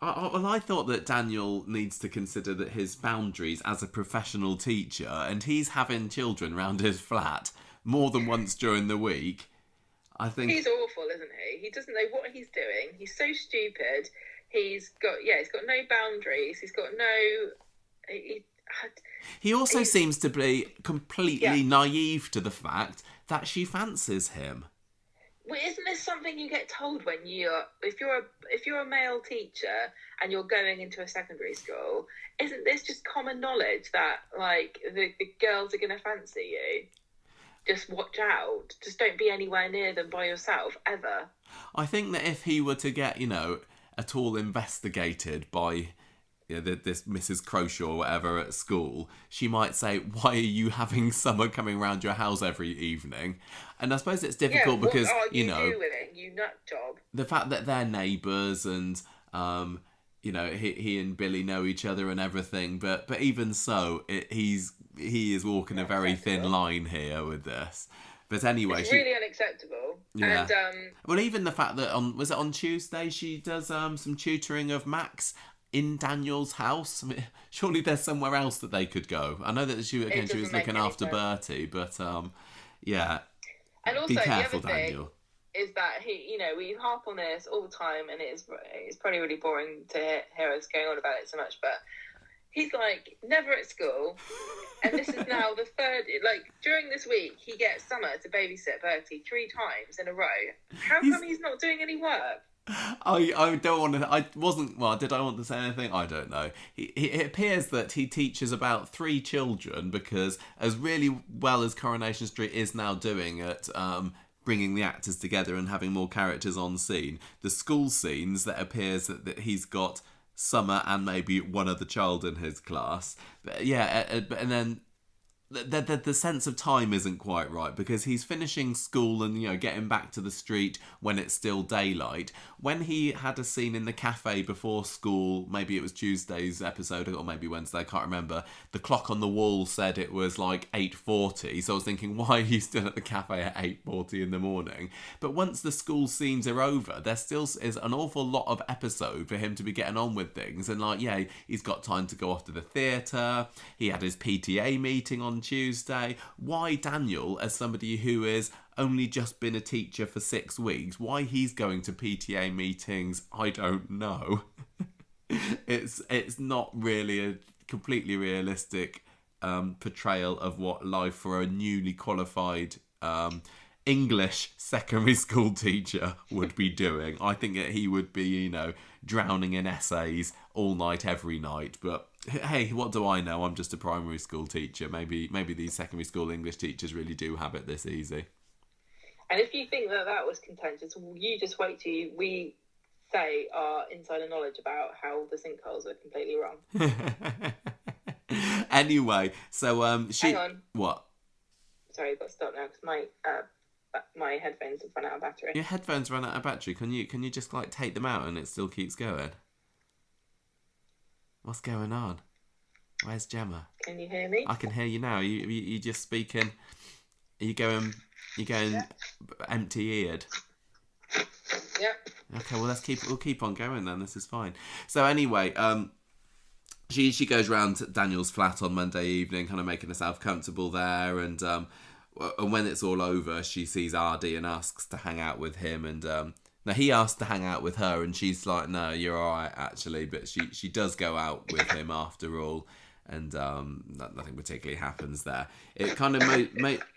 I thought that Daniel needs to consider that his boundaries as a professional teacher, and he's having children round his flat more than once during the week. I think he's awful, isn't he? He doesn't know what he's doing. He's so stupid. He's got no boundaries. He's got no. He also seems to be completely naive to the fact that she fancies him. Well, isn't this something you get told when if you're a male teacher and you're going into a secondary school? Isn't this just common knowledge that like the girls are going to fancy you? Just watch out. Just don't be anywhere near them by yourself ever. I think that if he were to get at all investigated by this Mrs. Croshaw or whatever at school, she might say, "Why are you having Summer coming round your house every evening?" And I suppose it's difficult because what are you doing, you nut job? The fact that they're neighbours and you know, he and Billy know each other and everything, but even so, he is walking a Not very thin acceptable. line here with this. But anyway, It's really unacceptable. yeah. And Well, even the fact that was it on Tuesday she does some tutoring of Max in Daniel's house. I mean, surely there's somewhere else that they could go. I know that it she was doesn't make looking any after sense. Bertie, but yeah, And be also the careful, other thing Daniel. is that we harp on this all the time, and it's probably really boring to hear us going on about it so much. But he's like never at school, and this is now the third. Like during this week, he gets Summer to babysit Bertie 3 times in a row. How He's come he's not doing any work? I don't want to. I wasn't. Well, did I want to say anything? I don't know. It appears that he teaches about 3 children because, as really well as Coronation Street is now doing at bringing the actors together and having more characters on scene, the school scenes that appears that he's got Summer and maybe one other child in his class. But yeah, and then the sense of time isn't quite right because he's finishing school and getting back to the street when it's still daylight. When he had a scene in the cafe before school, maybe it was Tuesday's episode or maybe Wednesday, I can't remember, the clock on the wall said it was like 8:40, so I was thinking, why are you still at the cafe at 8:40 in the morning? But once the school scenes are over, there still is an awful lot of episode for him to be getting on with things, and he's got time to go off to the theatre. He had his PTA meeting on Tuesday. Why Daniel, as somebody who has only just been a teacher for 6 weeks, why he's going to PTA meetings, I don't know. It's not really a completely realistic portrayal of what life for a newly qualified English secondary school teacher would be doing. I think that he would be, drowning in essays all night, every night. But hey, what do I know? I'm just a primary school teacher. Maybe these secondary school English teachers really do have it this easy. And if you think that was contentious, you just wait till we say our insider knowledge about how the sinkholes are completely wrong. Anyway, so Hang on. What? Sorry, I've got to stop now because my headphones have run out of battery. Your headphones run out of battery. Can you just take them out and it still keeps going? What's going on? Where's Gemma? Can you hear me? I can hear you now. You just speaking. Are you going empty-eared? Yep. Okay, well we'll keep on going then. This is fine. So anyway, she goes round to Daniel's flat on Monday evening, kind of making herself comfortable there, and when it's all over, she sees Aadi and asks to hang out with him, and now he asked to hang out with her, and she's like, "No, you're all right, actually." But she does go out with him after all, and nothing particularly happens there. It kind of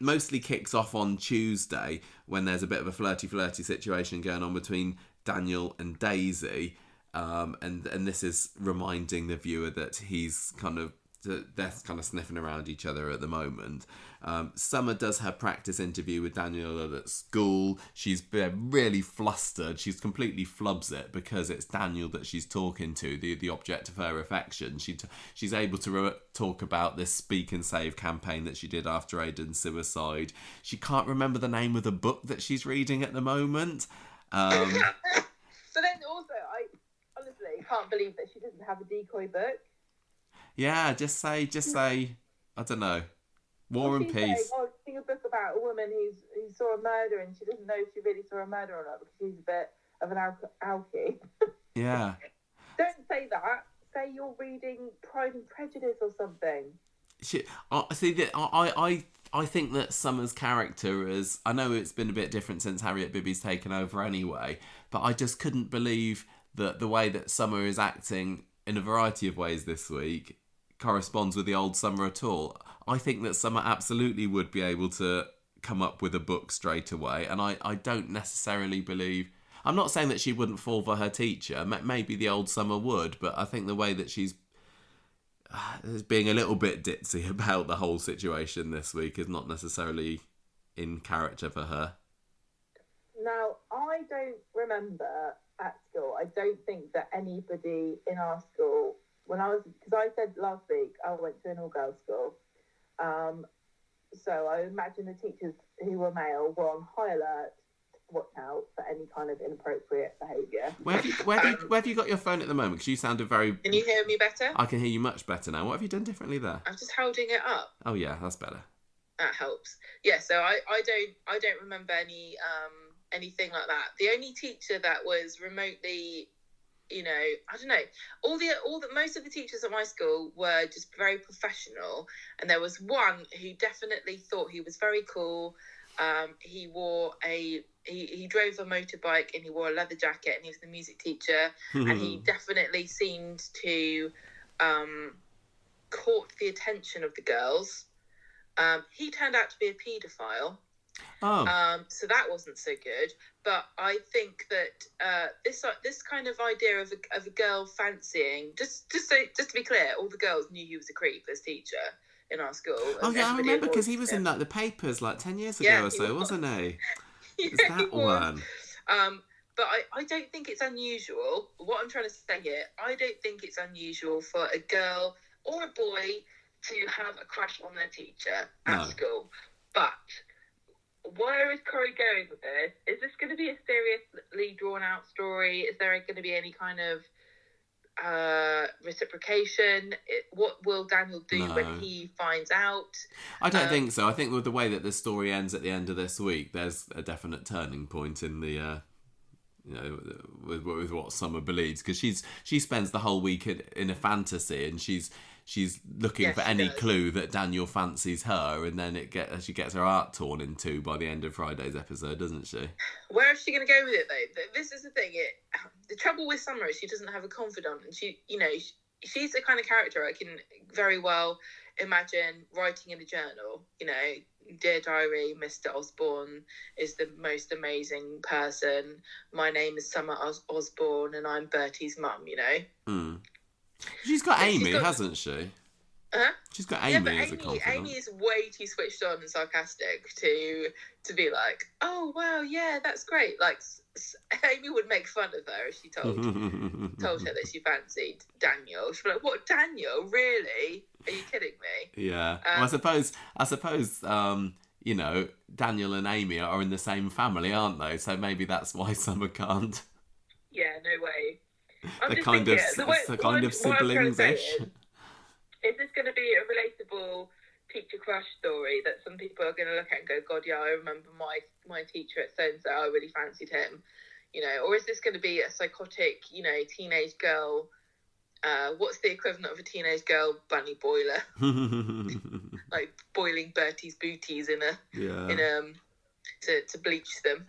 mostly kicks off on Tuesday when there's a bit of a flirty situation going on between Daniel and Daisy, and this is reminding the viewer that they're kind of sniffing around each other at the moment. Summer does her practice interview with Daniel at school. She's really flustered. She's completely flubs it because it's Daniel that she's talking to, the object of her affection. She's able to talk about this Speak and Save campaign that she did after Aidan's suicide. She can't remember the name of the book that she's reading at the moment. But then also, I honestly can't believe that she doesn't have a decoy book. Yeah, just say, I don't know, War and Peace. Reading a book about a woman who saw a murder and she doesn't know if she really saw a murder or not because she's a bit of an alkie. Yeah. Don't say that. Say you're reading Pride and Prejudice or something. I think that Summer's character is... I know it's been a bit different since Harriet Bibby's taken over anyway, but I just couldn't believe that the way that Summer is acting in a variety of ways this week corresponds with the old Summer at all. I think that Summer absolutely would be able to come up with a book straight away, and I don't necessarily believe... I'm not saying that she wouldn't fall for her teacher. Maybe the old Summer would, but I think the way that she's being a little bit ditzy about the whole situation this week is not necessarily in character for her. Now, I don't remember at school, I don't think that anybody in our school, because I said last week I went to an all-girls school, so I imagine the teachers who were male were on high alert watch out for any kind of inappropriate behaviour. Where have you got your phone at the moment? Because you sounded very... Can you hear me better? I can hear you much better now. What have you done differently there? I'm just holding it up. Oh yeah, that's better. That helps. Yeah, so I don't remember anything like that. The only teacher that was remotely, I don't know. Most of the teachers at my school were just very professional, and there was one who definitely thought he was very cool. He drove a motorbike and he wore a leather jacket, and he was the music teacher, and he definitely seemed to caught the attention of the girls. He turned out to be a paedophile. Oh. So that wasn't so good. But I think that this kind of idea of a girl fancying, just to be clear, all the girls knew he was a creep, this teacher in our school. Oh yeah, I remember, because he was in like the papers like 10 years ago or so, wasn't he? It's that one. But I don't think it's unusual. What I'm trying to say here, I don't think it's unusual for a girl or a boy to have a crush on their teacher at school. But where is Corrie going with this? Is this going to be a seriously drawn out story? Is there going to be any kind of reciprocation? What will Daniel do when he finds out? I don't think so. I think with the way that the story ends at the end of this week, there's a definite turning point in the with what Summer believes, because she spends the whole week in a fantasy, and she's looking for any clue that Daniel fancies her, and then she gets her heart torn in two by the end of Friday's episode, doesn't she? Where is she going to go with it, though? This is the thing. The trouble with Summer is she doesn't have a confidant, and she's the kind of character I can very well imagine writing in a journal. Dear Diary, Mr. Osborne is the most amazing person. My name is Summer Osborne, and I'm Bertie's mum. She's got Amy, hasn't she? Huh? She's got Amy as a confidant. Amy is way too switched on and sarcastic to be like, oh wow, yeah, that's great. Like Amy would make fun of her if she told her that she fancied Daniel. She'd be like, what, Daniel? Really? Are you kidding me? Yeah. Well, I suppose Daniel and Amy are in the same family, aren't they? So maybe that's why Summer can't. Yeah, no way. They're kind of siblings-ish. Is this going to be a relatable teacher crush story that some people are going to look at and go, God, yeah, I remember my teacher at so-and-so, I really fancied him, or is this going to be a psychotic, teenage girl, what's the equivalent of a teenage girl? Bunny boiler. Like boiling Bertie's booties to bleach them.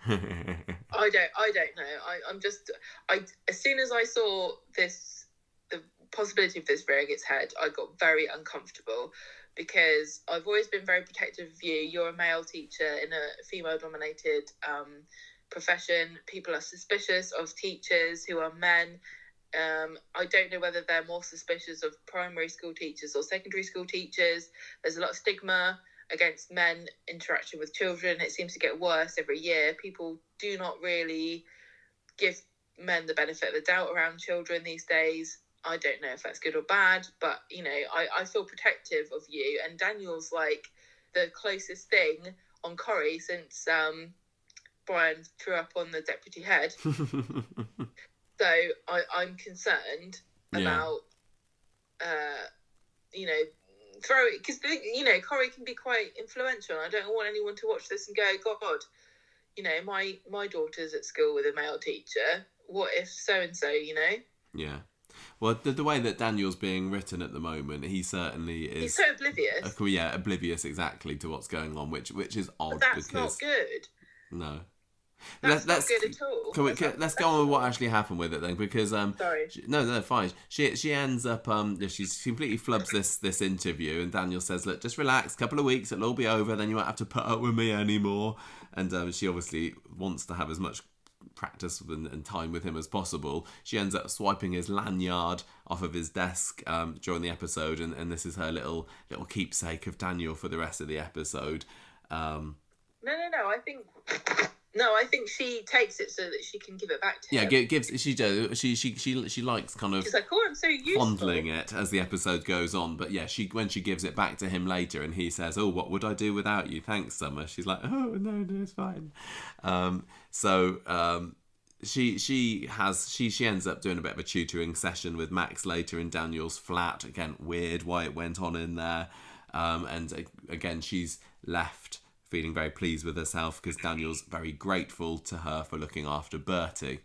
I don't know. As soon as I saw the possibility of this rearing its head, I got very uncomfortable, because I've always been very protective of you. You're a male teacher in a female-dominated profession. People are suspicious of teachers who are men. I don't know whether they're more suspicious of primary school teachers or secondary school teachers. There's a lot of stigma against men interacting with children. It seems to get worse every year. People do not really give men the benefit of the doubt around children these days. I don't know if that's good or bad, but I feel protective of you, and Daniel's like the closest thing on Corrie since Brian threw up on the deputy head. So I'm concerned about throw it, because Corrie can be quite influential. I don't want anyone to watch this and go, God, my daughter's at school with a male teacher. What if so and so? Yeah. Well, the way that Daniel's being written at the moment, he certainly is. He's so oblivious. Oblivious exactly to what's going on, which is odd. But that's not good. No. That's not good at all. Let's go on with what actually happened with it then, because sorry. No, fine. She ends up she's completely flubs this interview, and Daniel says, look, just relax, couple of weeks, it'll all be over, then you won't have to put up with me anymore. And she obviously wants to have as much practice and time with him as possible. She ends up swiping his lanyard off of his desk during the episode, and this is her little keepsake of Daniel for the rest of the episode. No. I think No, I think she takes it so that she can give it back to Yeah, him. she likes kind of She's like, oh, I'm so useful. fondling it as the episode goes on. But yeah, when she gives it back to him later, and he says, "Oh, what would I do without you? Thanks, Summer." She's like, "Oh no, it's fine." She ends up doing a bit of a tutoring session with Max later in Daniel's flat. Again, weird why it went on in there. And again, she's left feeling very pleased with herself because Daniel's very grateful to her for looking after Bertie.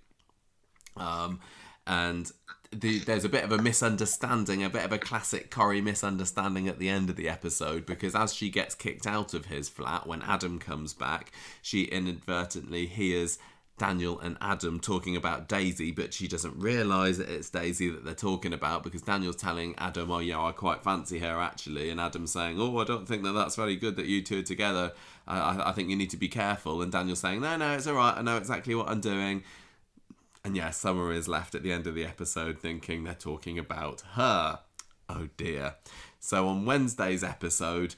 And there's a bit of a misunderstanding, a bit of a classic Corrie misunderstanding at the end of the episode, because as she gets kicked out of his flat, when Adam comes back, she inadvertently hears Daniel and Adam talking about Daisy, but she doesn't realise that it's Daisy that they're talking about, because Daniel's telling Adam, "Oh yeah, I quite fancy her actually," and Adam's saying, "Oh, I don't think that's very good that you two are together. I think you need to be careful." And Daniel's saying, "No, it's all right. I know exactly what I'm doing." And yeah, Summer is left at the end of the episode thinking they're talking about her. Oh dear. So on Wednesday's episode,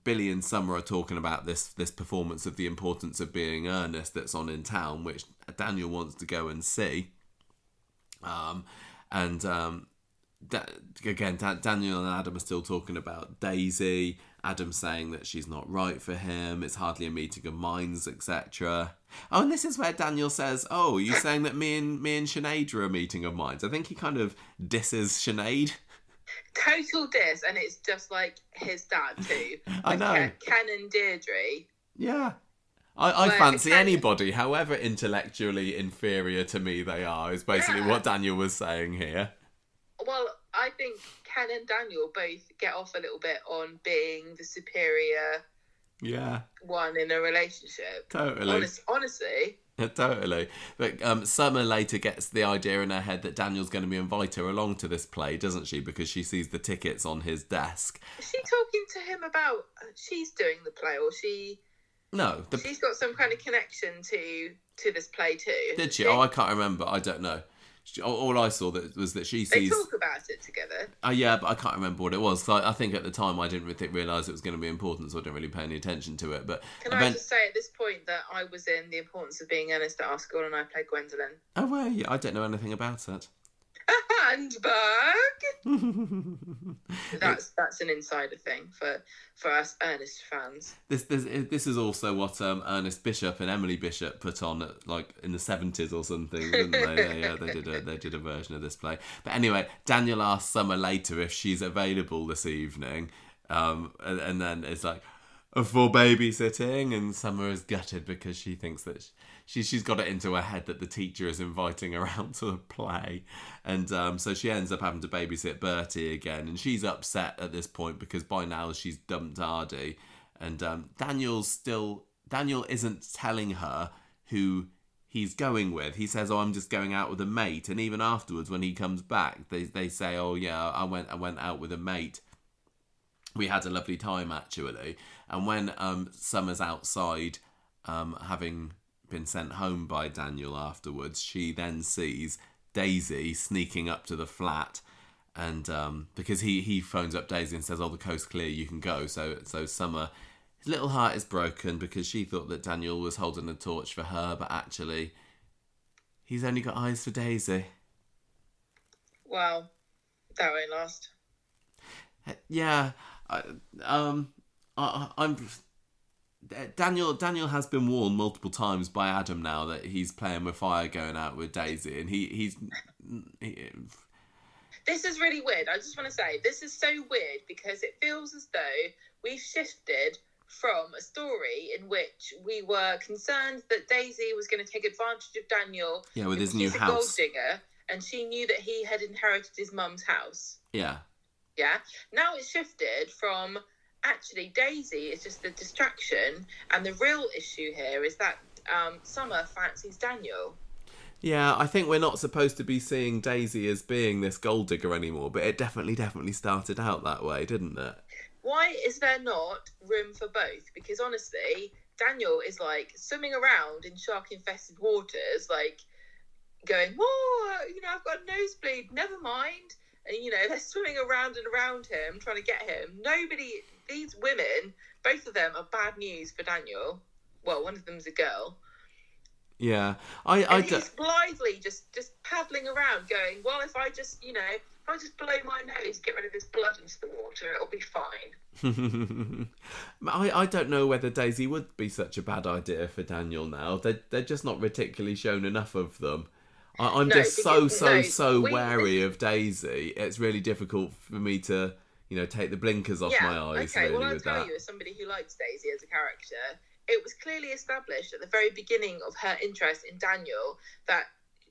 Billy and Summer are talking about this performance of The Importance of Being Earnest that's on in town, which Daniel wants to go and see. Daniel and Adam are still talking about Daisy. Adam saying that she's not right for him. It's hardly a meeting of minds, etc. Oh, and this is where Daniel says, "Oh, are you saying that me and Sinead are a meeting of minds?" I think he kind of disses Sinead. Total diss, and it's just like his dad too. I know. Ken and Deirdre. Yeah. I fancy anybody, however intellectually inferior to me they are, is basically what Daniel was saying here. Well, I think Ken and Daniel both get off a little bit on being the superior one in a relationship. Totally. Honestly. Totally. But Summer later gets the idea in her head that Daniel's going to invite her along to this play, doesn't she? Because she sees the tickets on his desk. Is she talking to him about she's doing the play, or she... No. She's got some kind of connection to this play too. Did she? Oh, I can't remember. I don't know. All I saw was that she sees... They talk about it together. Yeah, but I can't remember what it was. So I think at the time I didn't realise it was going to be important, so I didn't really pay any attention to it. But I just say at this point that I was in The Importance of Being Earnest at our school, and I played Gwendolyn. Oh, well, yeah, I don't know anything about it. A handbag. That's an insider thing for us Ernest fans. This is also what Ernest Bishop and Emily Bishop put on in the 70s or something, didn't they? Yeah, they did a version of this play. But anyway, Daniel asks Summer later if she's available this evening, and then it's like, for babysitting, and Summer is gutted because she thinks that she's got it into her head that the teacher is inviting her out to a play, and so she ends up having to babysit Bertie again, and she's upset at this point because by now she's dumped Aadi, and Daniel isn't telling her who he's going with. He says, "Oh, I'm just going out with a mate," and even afterwards when he comes back, they say, "Oh yeah, I went out with a mate. We had a lovely time actually." And when Summer's outside, having been sent home by Daniel afterwards, she then sees Daisy sneaking up to the flat, and because he phones up Daisy and says, "Oh, the coast's clear, you can go." So Summer, his little heart is broken because she thought that Daniel was holding a torch for her, but actually he's only got eyes for Daisy. Well, that won't last. Yeah. Daniel has been warned multiple times by Adam now that he's playing with fire going out with Daisy, and he's This is really weird. I just want to say, this is so weird because it feels as though we've shifted from a story in which we were concerned that Daisy was going to take advantage of Daniel. Yeah, with his new house. She's a gold digger, and she knew that he had inherited his mum's house. Yeah. Yeah. Now it's shifted from actually Daisy is just a distraction, and the real issue here is that Summer fancies Daniel. Yeah, I think we're not supposed to be seeing Daisy as being this gold digger anymore, but it definitely started out that way, didn't it? Why is there not room for both? Because honestly, Daniel is like swimming around in shark-infested waters, like going, "Whoa, I've got a nosebleed, never mind." And, they're swimming around and around him, trying to get him. These women, both of them are bad news for Daniel. well, one of them's a girl. Yeah, And he's blithely just paddling around, going, well, if I just blow my nose, get rid of this blood into the water, it'll be fine. I don't know whether Daisy would be such a bad idea for Daniel now. They're just not particularly shown enough of them. I'm just so wary of Daisy. It's really difficult for me to, take the blinkers off my eyes. Okay, really, well, I'll tell you, as somebody who likes Daisy as a character, it was clearly established at the very beginning of her interest in Daniel that,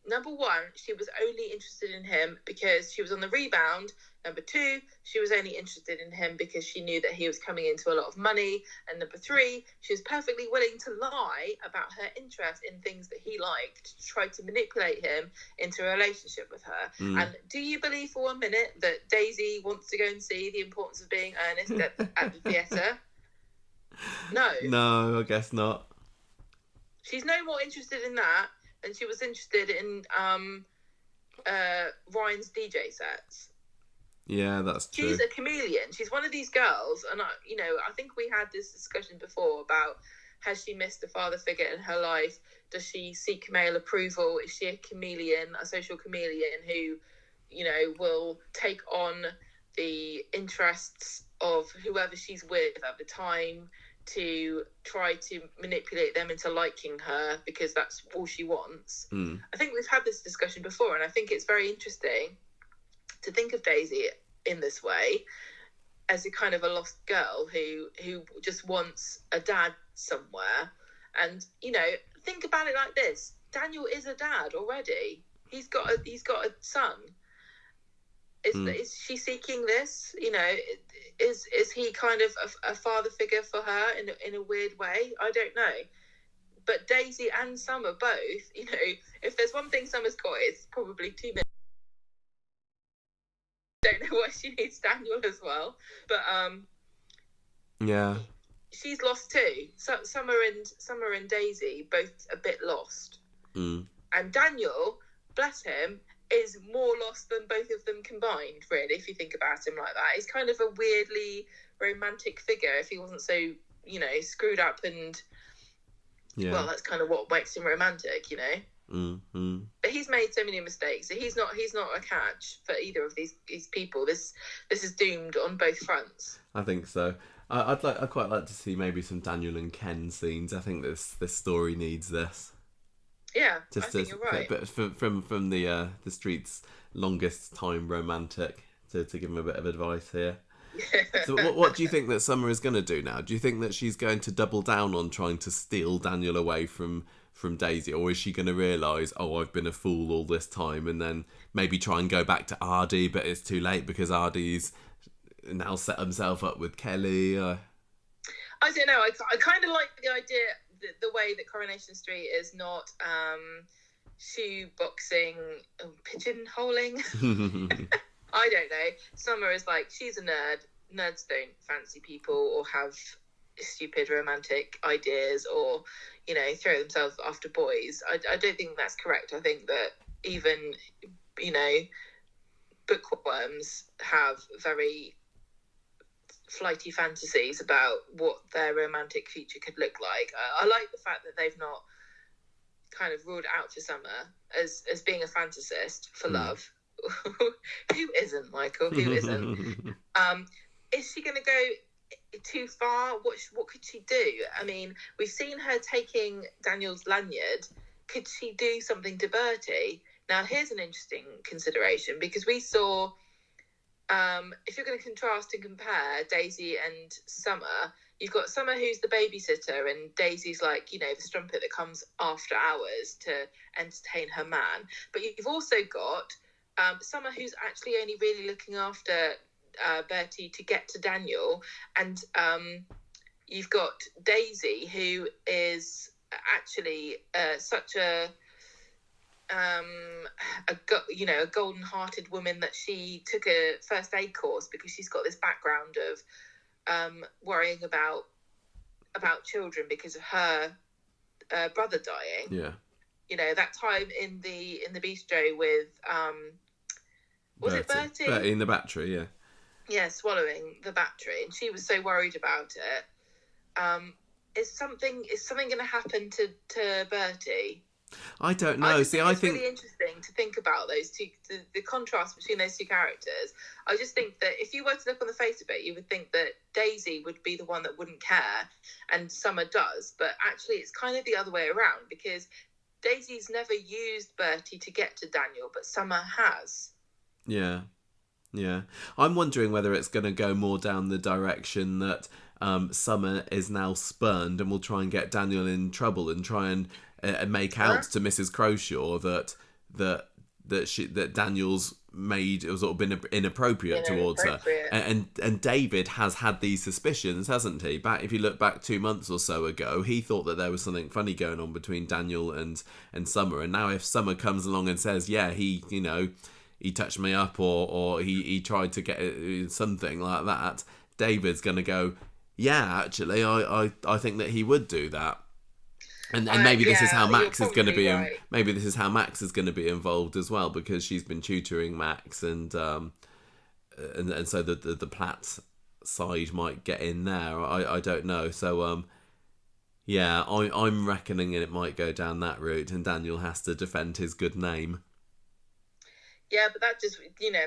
number one, she was only interested in him because she was on the rebound. Number two, she was only interested in him because she knew that he was coming into a lot of money. And number three, she was perfectly willing to lie about her interest in things that he liked to try to manipulate him into a relationship with her. And do you believe for 1 minute that Daisy wants to go and see the importance of being earnest at the theatre? No. No, I guess not. She's no more interested in that than she was interested in Ryan's DJ sets. Yeah, that's true. She's a chameleon. She's one of these girls, and I think we had this discussion before about, has she missed a father figure in her life? Does she seek male approval? Is she a chameleon, a social chameleon who, will take on the interests of whoever she's with at the time to try to manipulate them into liking her because that's all she wants? I think we've had this discussion before, and I think it's very interesting to think of Daisy in this way, as a kind of a lost girl who just wants a dad somewhere. And think about it like this: Daniel is a dad already. He's got a son. Is she seeking this? Is he kind of a father figure for her in a weird way? I don't know. But Daisy and Summer both, if there's one thing Summer's got, it's probably 2 minutes. Don't know why she needs Daniel as well, but yeah, she's lost too. So Summer and Daisy both a bit lost, and Daniel, bless him, is more lost than both of them combined. Really, if you think about him like that, he's kind of a weirdly romantic figure. If he wasn't so screwed up, and well, that's kind of what makes him romantic, But he's made so many mistakes. He's not a catch for either of these people. This is doomed on both fronts. I think so. I'd quite like to see maybe some Daniel and Ken scenes. I think this story needs this. Yeah, I think you're right. But from the street's longest time romantic to give him a bit of advice here. So what do you think that Summer is going to do now? Do you think that she's going to double down on trying to steal Daniel away from Daisy, or is she going to realise, I've been a fool all this time, and then maybe try and go back to Aadi, but it's too late because Aadi's now set himself up with Kelly? I don't know. I kind of like the idea, the way that Coronation Street is not shoe boxing, pigeonholing. I don't know. Summer is like, she's a nerd. Nerds don't fancy people or have stupid romantic ideas or, throw themselves after boys. I don't think that's correct. I think that even, bookworms have very flighty fantasies about what their romantic future could look like. I like the fact that they've not kind of ruled out for Summer as being a fantasist for love. Who isn't, Michael? Who isn't? Is she going to go too far? What could she do? I mean, we've seen her taking Daniel's lanyard. Could she do something to Bertie? Now, here's an interesting consideration, because we saw, if you're going to contrast and compare Daisy and Summer, you've got Summer who's the babysitter, and Daisy's like, the strumpet that comes after hours to entertain her man. But you've also got Summer who's actually only really looking after Bertie to get to Daniel, and you've got Daisy who is actually such a golden-hearted woman that she took a first aid course because she's got this background of worrying about children because of her brother dying. Yeah. That time in the bistro with was it Bertie? Bertie in the battery, yeah. Yeah, swallowing the battery, and she was so worried about it. is something going to happen to Bertie? I don't know. It's really interesting to think about those two, the contrast between those two characters. I just think that if you were to look on the face of it, you would think that Daisy would be the one that wouldn't care, and Summer does. But actually, it's kind of the other way around, because Daisy's never used Bertie to get to Daniel, but Summer has. Yeah. I'm wondering whether it's going to go more down the direction that Summer is now spurned and will try and get Daniel in trouble and try and make out to Mrs. Croshaw that Daniel's made it was sort of been inappropriate towards her, and David has had these suspicions, hasn't he? Back, if you look back 2 months or so ago, he thought that there was something funny going on between Daniel and Summer, and now if Summer comes along and says, yeah, he touched me up, or he tried to get something like that, David's going to go, yeah, actually, I think that he would do that. And maybe this is how Max is going to be. Right. Maybe this is how Max is going to be involved as well, because she's been tutoring Max, and so the Platt side might get in there. I don't know. So yeah, I'm reckoning it might go down that route, and Daniel has to defend his good name. Yeah, but that just,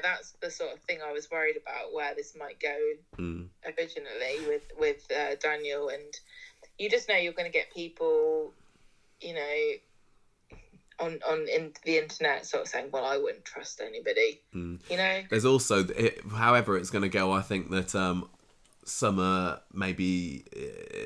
that's the sort of thing I was worried about, where this might go originally with Daniel, and you just know you're going to get people, on the internet sort of saying, well, I wouldn't trust anybody, There's also, however it's going to go, I think that Summer maybe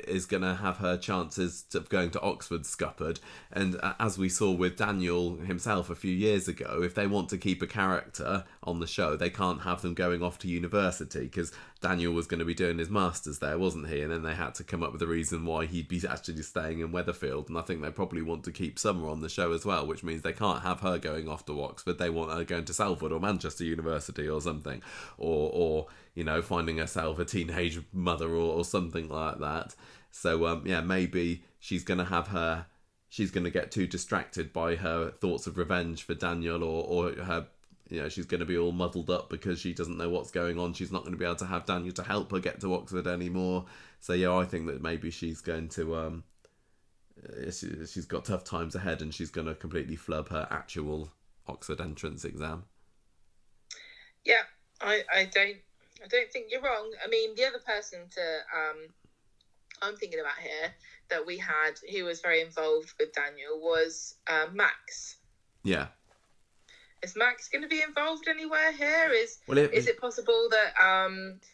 is going to have her chances of going to Oxford scuppered, and as we saw with Daniel himself a few years ago, if they want to keep a character on the show, they can't have them going off to university, because Daniel was going to be doing his masters there, wasn't he? And then they had to come up with a reason why he'd be actually staying in Weatherfield, and I think they probably want to keep Summer on the show as well, which means they can't have her going off to Oxford. They want her going to Salford or Manchester University or something, or finding herself a teenage mother or something like that. So maybe she's going to get too distracted by her thoughts of revenge for Daniel, or her, she's going to be all muddled up because she doesn't know what's going on. She's not going to be able to have Daniel to help her get to Oxford anymore. So yeah, I think that maybe she's going to she's got tough times ahead, and she's going to completely flub her actual Oxford entrance exam. Yeah, I don't think you're wrong. I mean, the other person I'm thinking about here that we had who was very involved with Daniel was Max. Yeah. Is Max going to be involved anywhere here? Is it possible that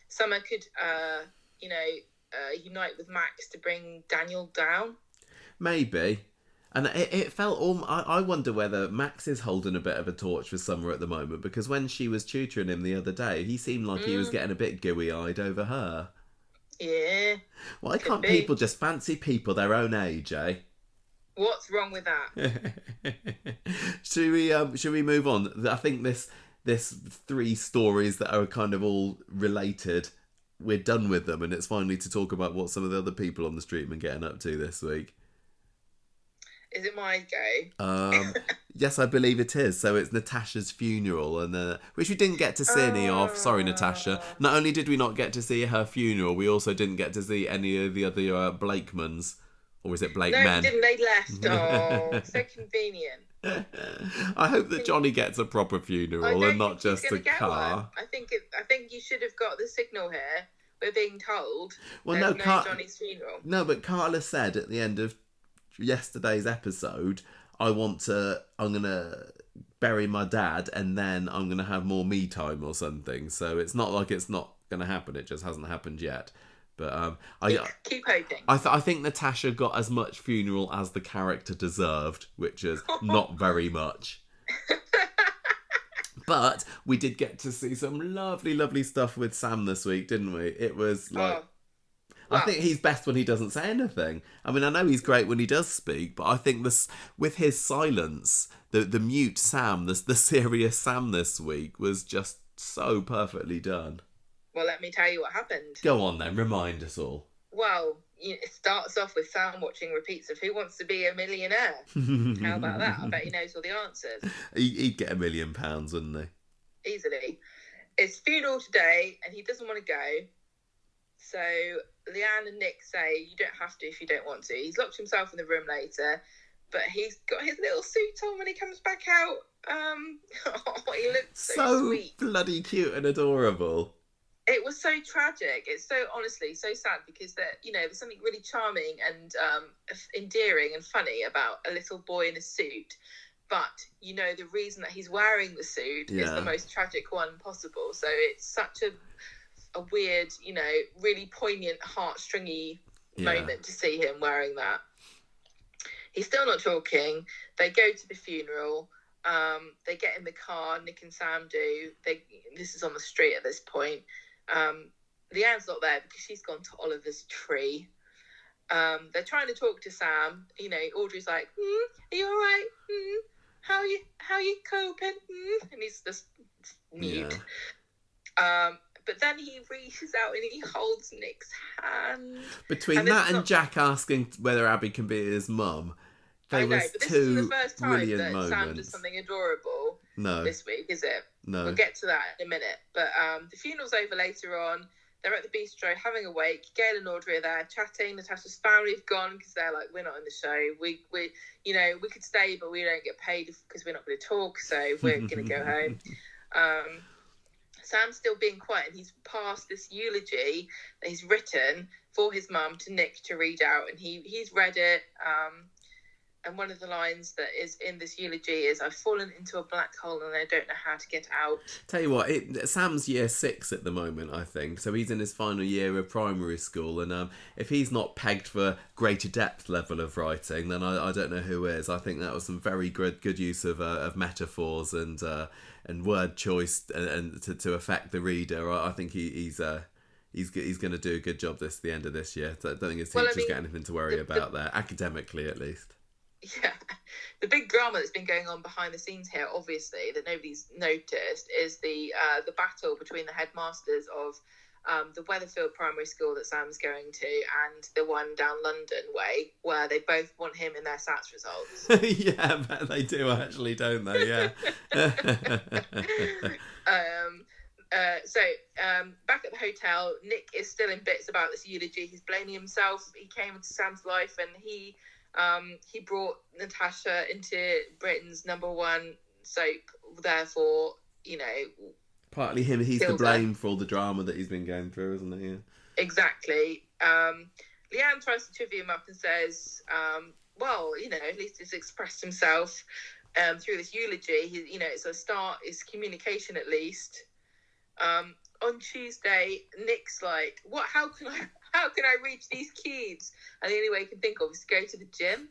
Summer could, unite with Max to bring Daniel down? Maybe. And it felt I wonder whether Max is holding a bit of a torch for Summer at the moment, because when she was tutoring him the other day, he seemed like he was getting a bit gooey-eyed over her. Yeah. Why can't people just fancy people their own age, eh? What's wrong with that? Should we move on? I think this 3 stories that are kind of all related, we're done with them, and it's finally to talk about what some of the other people on the street have been getting up to this week. Is it my go? Yes, I believe it is. So it's Natasha's funeral, and which we didn't get to see any of. Sorry, Natasha. Not only did we not get to see her funeral, we also didn't get to see any of the other Blakemans. Or is it Blake Men? No, didn't. They left. Oh, so convenient. I hope that Johnny gets a proper funeral and not just a car. One. I think you should have got the signal here. We're being told. Well, no, Johnny's funeral. No, but Carla said at the end of yesterday's episode, I'm gonna bury my dad and then I'm gonna have more me time or something. So it's not like it's not gonna happen. It just hasn't happened yet. But keep hoping. I think Natasha got as much funeral as the character deserved, which is not very much. But we did get to see some lovely, lovely stuff with Sam this week, didn't we? It was like... I think he's best when he doesn't say anything. I mean, I know he's great when he does speak, but I think with his silence, the mute Sam, the serious Sam this week was just so perfectly done. Well, let me tell you what happened. Go on then, remind us all. Well, it starts off with Sam watching repeats of Who Wants to Be a Millionaire? How about that? I bet he knows all the answers. He'd get £1 million, wouldn't he? Easily. It's funeral today, and he doesn't want to go. So Leanne and Nick say you don't have to if you don't want to. He's locked himself in the room later, but he's got his little suit on when he comes back out. Oh, he looks so sweet. Bloody cute and adorable. It was so tragic. It's so, honestly, so sad because there's something really charming and endearing and funny about a little boy in a suit. But, the reason that he's wearing the suit is the most tragic one possible. So it's such a weird, really poignant, heartstringy moment to see him wearing that. He's still not talking. They go to the funeral. They get in the car. Nick and Sam do. This is on the street at this point. Leanne's not there because she's gone to Oliver's tree. They're trying to talk to Sam. Audrey's like, are you all right? How you coping? And he's just mute. Yeah. But then he reaches out and he holds Nick's hand. Between that and Jack asking whether Abby can be his mum, there was but this two isn't the first time brilliant that moments. Sam does something adorable this week, is it? No. We'll get to that in a minute. But the funeral's over later on. They're at the bistro having a wake. Gail and Audrey are there chatting. Natasha's family have gone because they're like, we're not in the show. We could stay, but we don't get paid because we're not going to talk. So we're going to go home. Sam's still being quiet, and he's passed this eulogy that he's written for his mum to Nick to read out, and he's read it. And one of the lines that is in this eulogy is, I've fallen into a black hole and I don't know how to get out. Tell you what, Sam's year 6 at the moment, I think. So he's in his final year of primary school. And if he's not pegged for greater depth level of writing, then I don't know who is. I think that was some very good use of metaphors and word choice and to affect the reader. I think he's going to do a good job at the end of this year. So I don't think his teachers get anything to worry about there, academically at least. Yeah, the big drama that's been going on behind the scenes here, obviously, that nobody's noticed, is the battle between the headmasters of the Weatherfield primary school that Sam's going to and the one down London way, where they both want him in their SATs results. Yeah, they do actually, don't they? Yeah. So back at the hotel, Nick is still in bits about this eulogy. He's blaming himself. He came into Sam's life and he brought Natasha into Britain's #1 soap. Therefore, partly he's to blame for all the drama that he's been going through, isn't he? Yeah. Exactly. Leanne tries to trivia him up and says, at least he's expressed himself through this eulogy. It's a start. It's communication at least. On Tuesday, Nick's like, "What? How can I reach these kids?" And the only way he can think of is to go to the gym.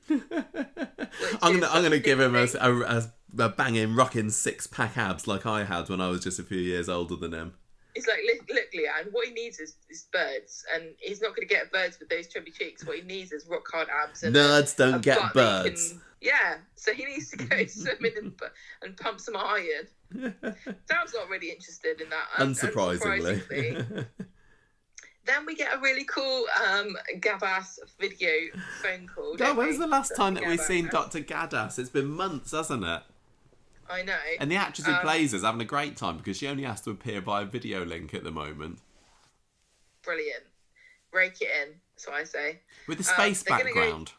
I'm gonna give him a banging, rocking 6-pack abs like I had when I was just a few years older than him. He's like, look, Leanne, what he needs is birds, and he's not going to get birds with those chubby cheeks. What he needs is rock hard abs. And nerds don't get birds. So he needs to go swimming and pump some iron. Sam's not really interested in that. Unsurprisingly. Then we get a really cool Gabbas video phone call. When's the last time that we've seen Dr. Gaddas? It's been months, hasn't it? I know. And the actress who plays is having a great time because she only has to appear by a video link at the moment. Brilliant. Rake it in, so I say. With the space background.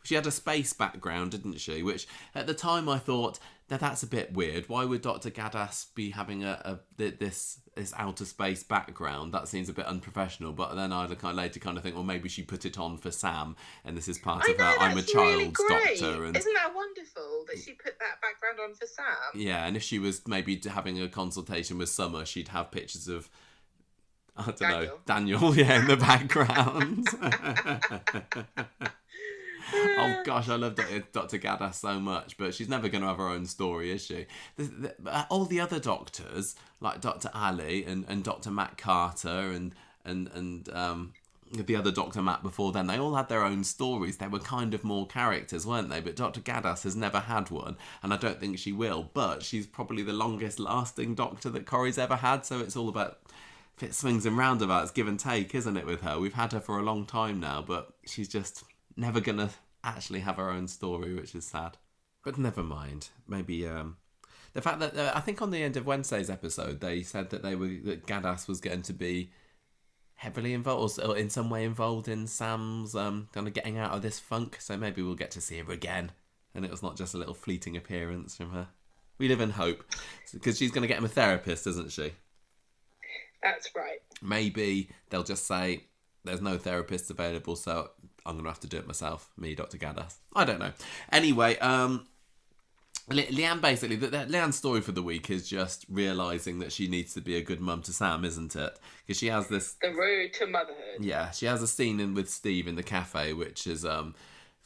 She had a space background, didn't she? Which, at the time, I thought, that's a bit weird. Why would Dr. Gaddas be having this outer space background? That seems a bit unprofessional. But then I later think, well, maybe she put it on for Sam, and this is part of her I'm a child's really doctor. And isn't that wonderful that she put that background on for Sam? Yeah, and if she was maybe having a consultation with Summer, she'd have pictures of, I don't know, Daniel, in the background. Oh gosh, I love Dr. Gaddas so much, but she's never going to have her own story, is she? All the other doctors, like Dr. Ali and Dr. Matt Carter and the other Dr. Matt before then, they all had their own stories. They were kind of more characters, weren't they? But Dr. Gaddas has never had one, and I don't think she will. But she's probably the longest lasting doctor that Corrie's ever had, so it's all about it swings and roundabouts, give and take, isn't it, with her? We've had her for a long time now, but she's just never gonna actually have her own story, which is sad. But never mind. Maybe the fact that I think on the end of Wednesday's episode they said that that Gaddas was going to be heavily involved or in some way involved in Sam's kind of getting out of this funk. So maybe we'll get to see her again, and it was not just a little fleeting appearance from her. We live in hope, because she's going to get him a therapist, isn't she? That's right. Maybe they'll just say there's no therapist available, so I'm going to have to do it myself. Me, Dr. Gaddis. I don't know. Anyway, Leanne basically, Leanne's story for the week is just realising that she needs to be a good mum to Sam, isn't it? Because she has this... The road to motherhood. Yeah, she has a scene in with Steve in the cafe, which is...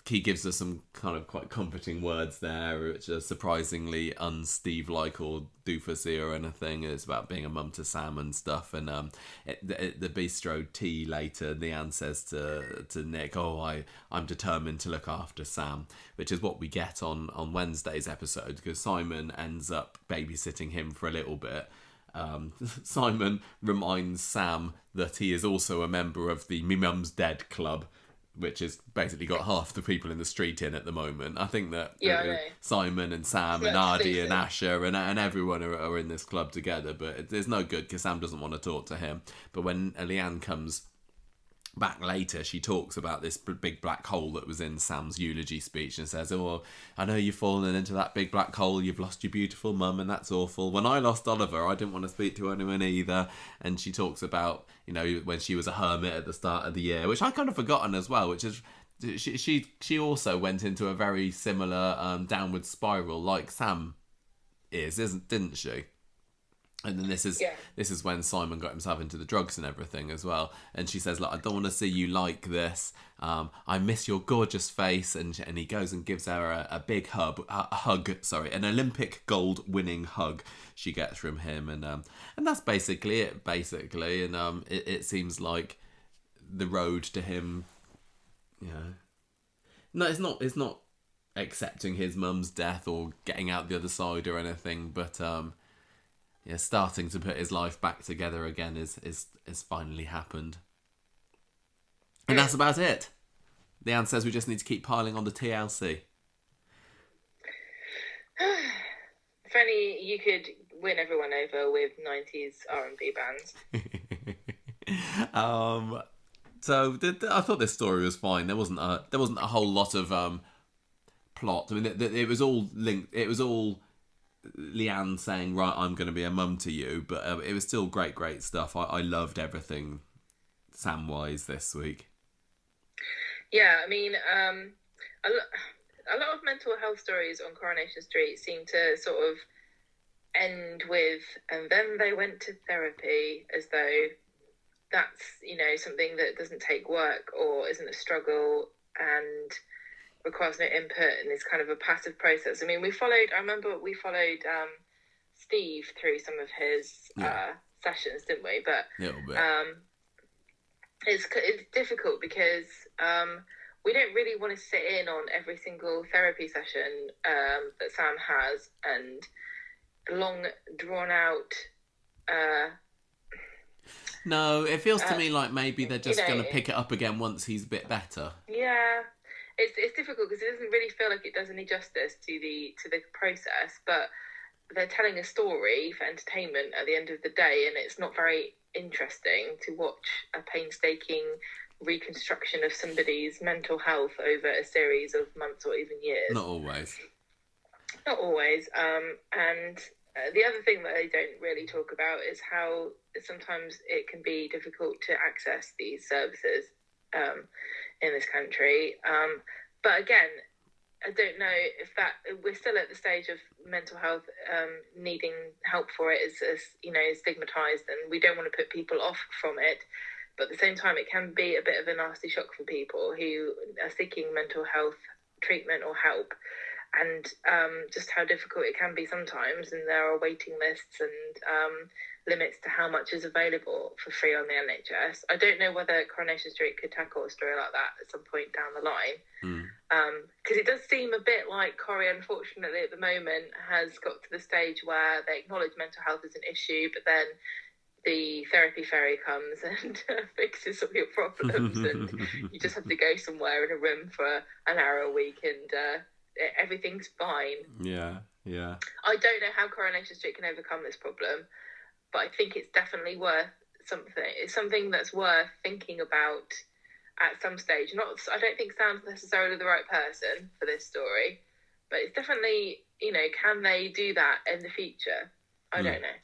he gives us some kind of quite comforting words there, which are surprisingly un-Steve-like or doofusy or anything. It's about being a mum to Sam and stuff. And the bistro tea later, Leanne says to Nick, I'm determined to look after Sam, which is what we get on Wednesday's episode, because Simon ends up babysitting him for a little bit. Simon reminds Sam that he is also a member of the Me Mum's Dead Club, which has basically got half the people in the street in at the moment. I think that Simon and Sam and Aadi and Asha and everyone are in this club together, but it's no good because Sam doesn't want to talk to him. But when Leanne comes back later, she talks about this big black hole that was in Sam's eulogy speech and says, I know you've fallen into that big black hole, you've lost your beautiful mum, and that's awful. When I lost Oliver, I didn't want to speak to anyone either. And she talks about, when she was a hermit at the start of the year, which I'd kind of forgotten as well, which is she also went into a very similar downward spiral like Sam didn't she? And then this is when Simon got himself into the drugs and everything as well. And she says, look, I don't want to see you like this. I miss your gorgeous face. And he goes and gives her a big hug, an Olympic gold winning hug she gets from him. And that's basically it, And it seems like the road to him, no, it's not accepting his mum's death or getting out the other side or anything, but starting to put his life back together again is finally happened. And that's about it. Leanne says we just need to keep piling on the TLC. If only you could win everyone over with 90s R&B bands. So I thought this story was fine. There wasn't a whole lot of plot. I mean, it was all linked. It was all Leanne saying, right, I'm going to be a mum to you, but it was still great stuff. I loved everything Sam-wise this week. Yeah, I mean, a lot of mental health stories on Coronation Street seem to sort of end with, and then they went to therapy, as though that's, something that doesn't take work or isn't a struggle and requires no input and is kind of a passive process. I mean, I remember we followed Steve through some of his sessions, didn't we? But a little bit. It's difficult because we don't really want to sit in on every single therapy session that Sam has, and long drawn out. No, it feels to me like maybe they're just going to pick it up again once he's a bit better. Yeah. It's difficult because it doesn't really feel like it does any justice to the process, but they're telling a story for entertainment at the end of the day, and it's not very interesting to watch a painstaking reconstruction of somebody's mental health over a series of months or even years. Not always. And the other thing that they don't really talk about is how sometimes it can be difficult to access these services in this country. But again, I don't know if we're still at the stage of mental health needing help for it is stigmatized, and we don't want to put people off from it. But at the same time, it can be a bit of a nasty shock for people who are seeking mental health treatment or help, and just how difficult it can be sometimes. And there are waiting lists and limits to how much is available for free on the NHS. I don't know whether Coronation Street could tackle a story like that at some point down the line. Because it does seem a bit like Corrie, unfortunately, at the moment, has got to the stage where they acknowledge mental health is an issue, but then the therapy fairy comes and fixes all your problems, and you just have to go somewhere in a room for an hour a week, and everything's fine. Yeah. I don't know how Coronation Street can overcome this problem, but I think it's definitely worth something. It's something that's worth thinking about at some stage. I don't think Sam's necessarily the right person for this story, but it's definitely, can they do that in the future? I don't know.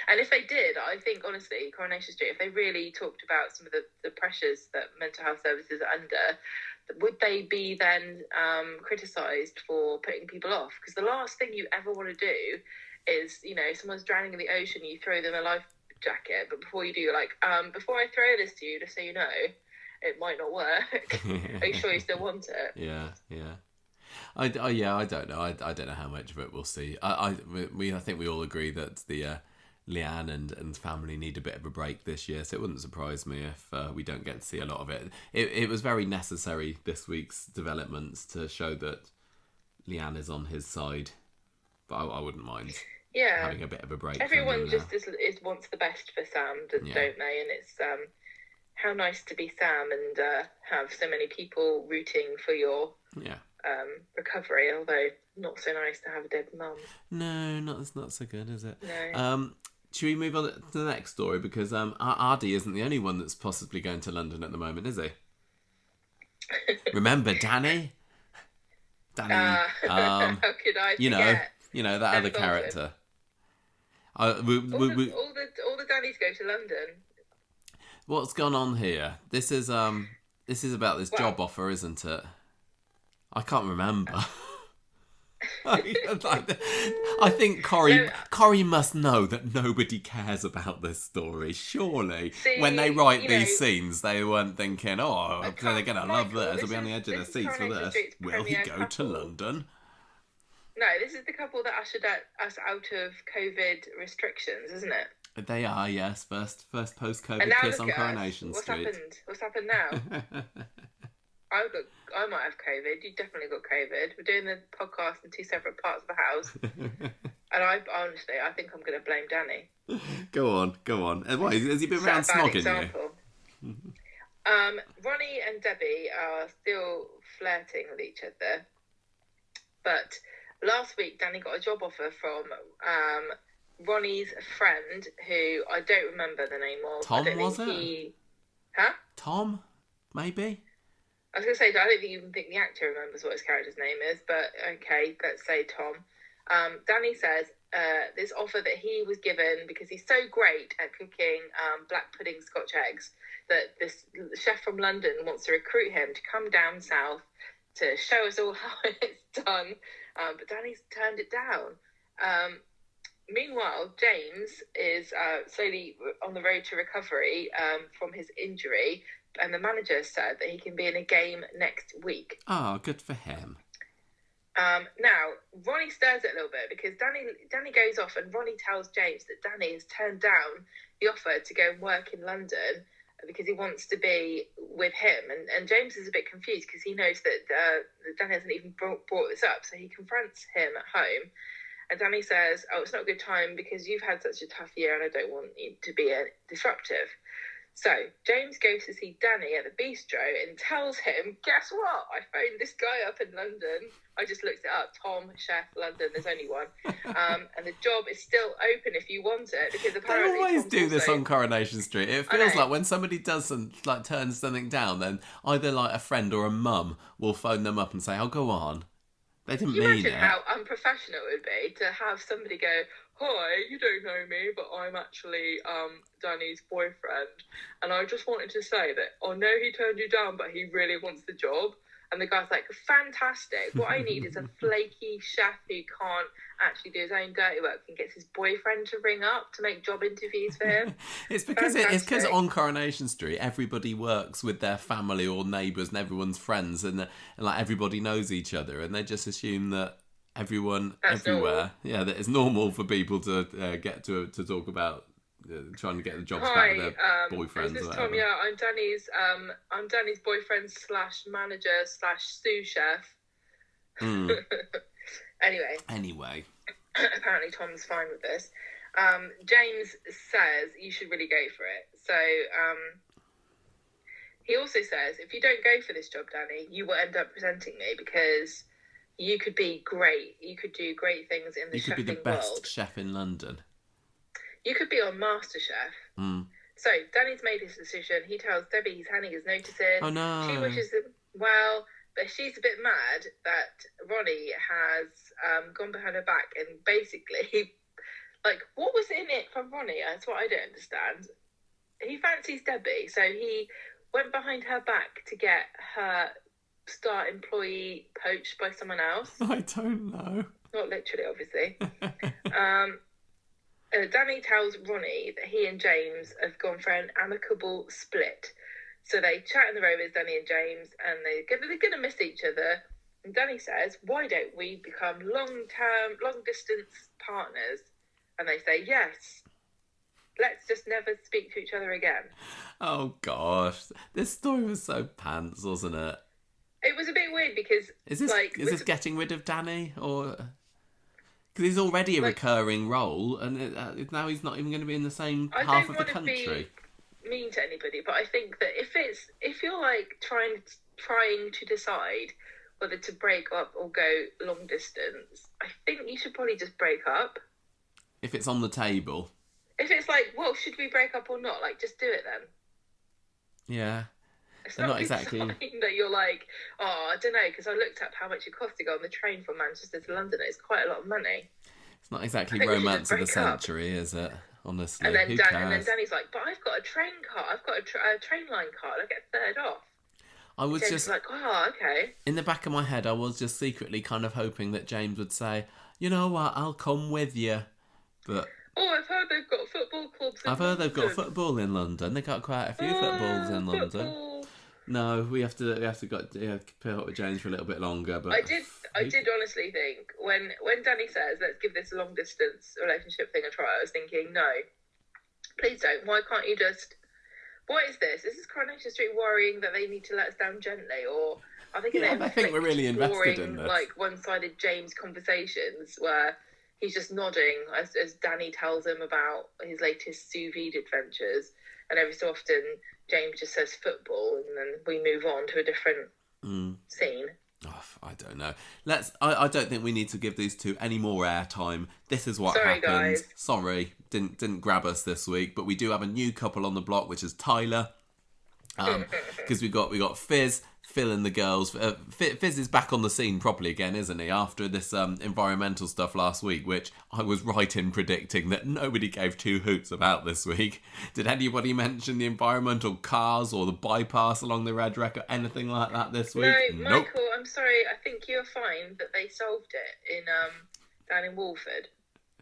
And if they did, I think, honestly, Coronation Street, if they really talked about some of the pressures that mental health services are under, would they be then criticised for putting people off? Because the last thing you ever want to do is, someone's drowning in the ocean, you throw them a life jacket, but before you do, you're like, before I throw this to you, just so you know, it might not work. Are you sure you still want it? Yeah. I don't know. I don't know how much of it we'll see. I think we all agree that the Leanne and family need a bit of a break this year, so it wouldn't surprise me if we don't get to see a lot of it. It was very necessary, this week's developments, to show that Leanne is on his side, but I wouldn't mind having a bit of a break. Everyone just wants the best for Sam, don't they? And it's how nice to be Sam and have so many people rooting for your recovery, although not so nice to have a dead mum. No, it's not so good, is it? No. Should we move on to the next story? Because Aadi isn't the only one that's possibly going to London at the moment, is he? Remember Danny? How could I forget? That other character. All the Dannys go to London. What's gone on here? This is about this job offer, isn't it? I can't remember. I think Corrie must know that nobody cares about this story. Surely, when they write these scenes, they weren't thinking, "Oh, they're going to love this. They'll be on the edge of their seats for this." Will he go to London? No, this is the couple that ushered us out of COVID restrictions, isn't it? They are, yes. First post-COVID kiss on Coronation Street. What's happened now? I might have COVID. You definitely got COVID. We're doing the podcast in two separate parts of the house. And I think I'm going to blame Danny. Go on. Why, has he been around snogging you? Ronnie and Debbie are still flirting with each other. But last week, Danny got a job offer from Ronnie's friend, who I don't remember the name of. Tom, was it? Huh? Tom, maybe? I was going to say, I don't even think the actor remembers what his character's name is, but okay, let's say Tom. Danny says this offer that he was given because he's so great at cooking black pudding Scotch eggs that this chef from London wants to recruit him to come down south to show us all how it's done. But Danny's turned it down. Meanwhile, James is slowly on the road to recovery from his injury, and the manager said that he can be in a game next week. Oh, good for him. Now, Ronnie stirs it a little bit because Danny goes off and Ronnie tells James that Danny has turned down the offer to go and work in London because he wants to be with him. And James is a bit confused because he knows that Danny hasn't even brought this up, so he confronts him at home. And Danny says, "Oh, it's not a good time because you've had such a tough year and I don't want you to be disruptive." So James goes to see Danny at the bistro and tells him, "Guess what? I phoned this guy up in London. I just looked it up. Tom, chef, London. There's only one. And the job is still open if you want it because apparently they always Tom's do this also... on Coronation Street. It feels like when somebody does turns something down, then either like a friend or a mum will phone them up and say, "Oh, go on." They didn't mean it. Imagine how unprofessional it would be to have somebody go, "Hi, you don't know me, but I'm actually Danny's boyfriend. And I just wanted to say that I know he turned you down, but he really wants the job." And the guy's like, "Fantastic. What I need is a flaky chef who can't actually do his own dirty work and gets his boyfriend to ring up to make job interviews for him." It's because on Coronation Street everybody works with their family or neighbours and everyone's friends and like everybody knows each other and they just assume that everyone everywhere, that it's normal for people to get to talk about trying to get the jobs back with their boyfriends. This or is Tom. Yeah, I'm Danny's boyfriend / manager / sous chef. Anyway, apparently Tom's fine with this. James says you should really go for it. So he also says if you don't go for this job, Danny, you will end up presenting me because you could be great. You could do great things in the chefing world. You could be the best chef in London. You could be on MasterChef. So Danny's made his decision. He tells Debbie he's handing his notice in. Oh no. She wishes him well, but she's a bit mad that Ronnie has gone behind her back and basically, like, what was in it from Ronnie? That's what I don't understand. He fancies Debbie, so he went behind her back to get her star employee poached by someone else. I don't know. Not literally, obviously. Danny tells Ronnie that he and James have gone for an amicable split. So they chat in the Rovers, Danny and James, and they're going to miss each other. And Danny says, why don't we become long-term, long-distance partners? And they say, yes. Let's just never speak to each other again. Oh, gosh. This story was so pants, wasn't it? It was a bit weird because... Is this getting rid of Danny? Or... Because he's already a recurring role, and now he's not even going to be in the same half of the country. I don't want to be mean to anybody, but I think that if you're like trying to decide whether to break up or go long distance, I think you should probably just break up. If it's on the table. If it's like, well, should we break up or not? Like, just do it then. Yeah. It's not exactly that you're like, oh, I don't know, because I looked up how much it costs to go on the train from Manchester to London. It's quite a lot of money. It's not exactly romance of the century, is it? Honestly, and then who cares? And then Danny's like, but I've got a train card. I've got a train line card. I get third off. I was just like, oh, okay. In the back of my head, I was just secretly kind of hoping that James would say, you know what, I'll come with you. But I've heard they've got football clubs in London. I've heard they've got football in London. They've got quite a few footballs in London. Football. No, we have to put up with James for a little bit longer. But I did honestly think when Danny says let's give this long distance relationship thing a try, I was thinking, no, please don't. Why can't you just? What is this? Is this Coronation Street worrying that they need to let us down gently, or are they going to? I think we're really invested in this. Like one-sided James conversations where he's just nodding as Danny tells him about his latest sous vide adventures, and every so often James just says football, and then we move on to a different scene. Oh, I don't know. I don't think we need to give these two any more airtime. This is what happened. Guys. Sorry, didn't grab us this week, but we do have a new couple on the block, which is Tyler. Because we got Fizz, Phil, and the girls. Fizz is back on the scene properly again, isn't he? After this environmental stuff last week, which I was right in predicting that nobody gave two hoots about this week. Did anybody mention the environmental cars or the bypass along the Red Wreck or anything like that this week? No, nope. Michael, I'm sorry. I think you're fine that they solved it in down in Walford.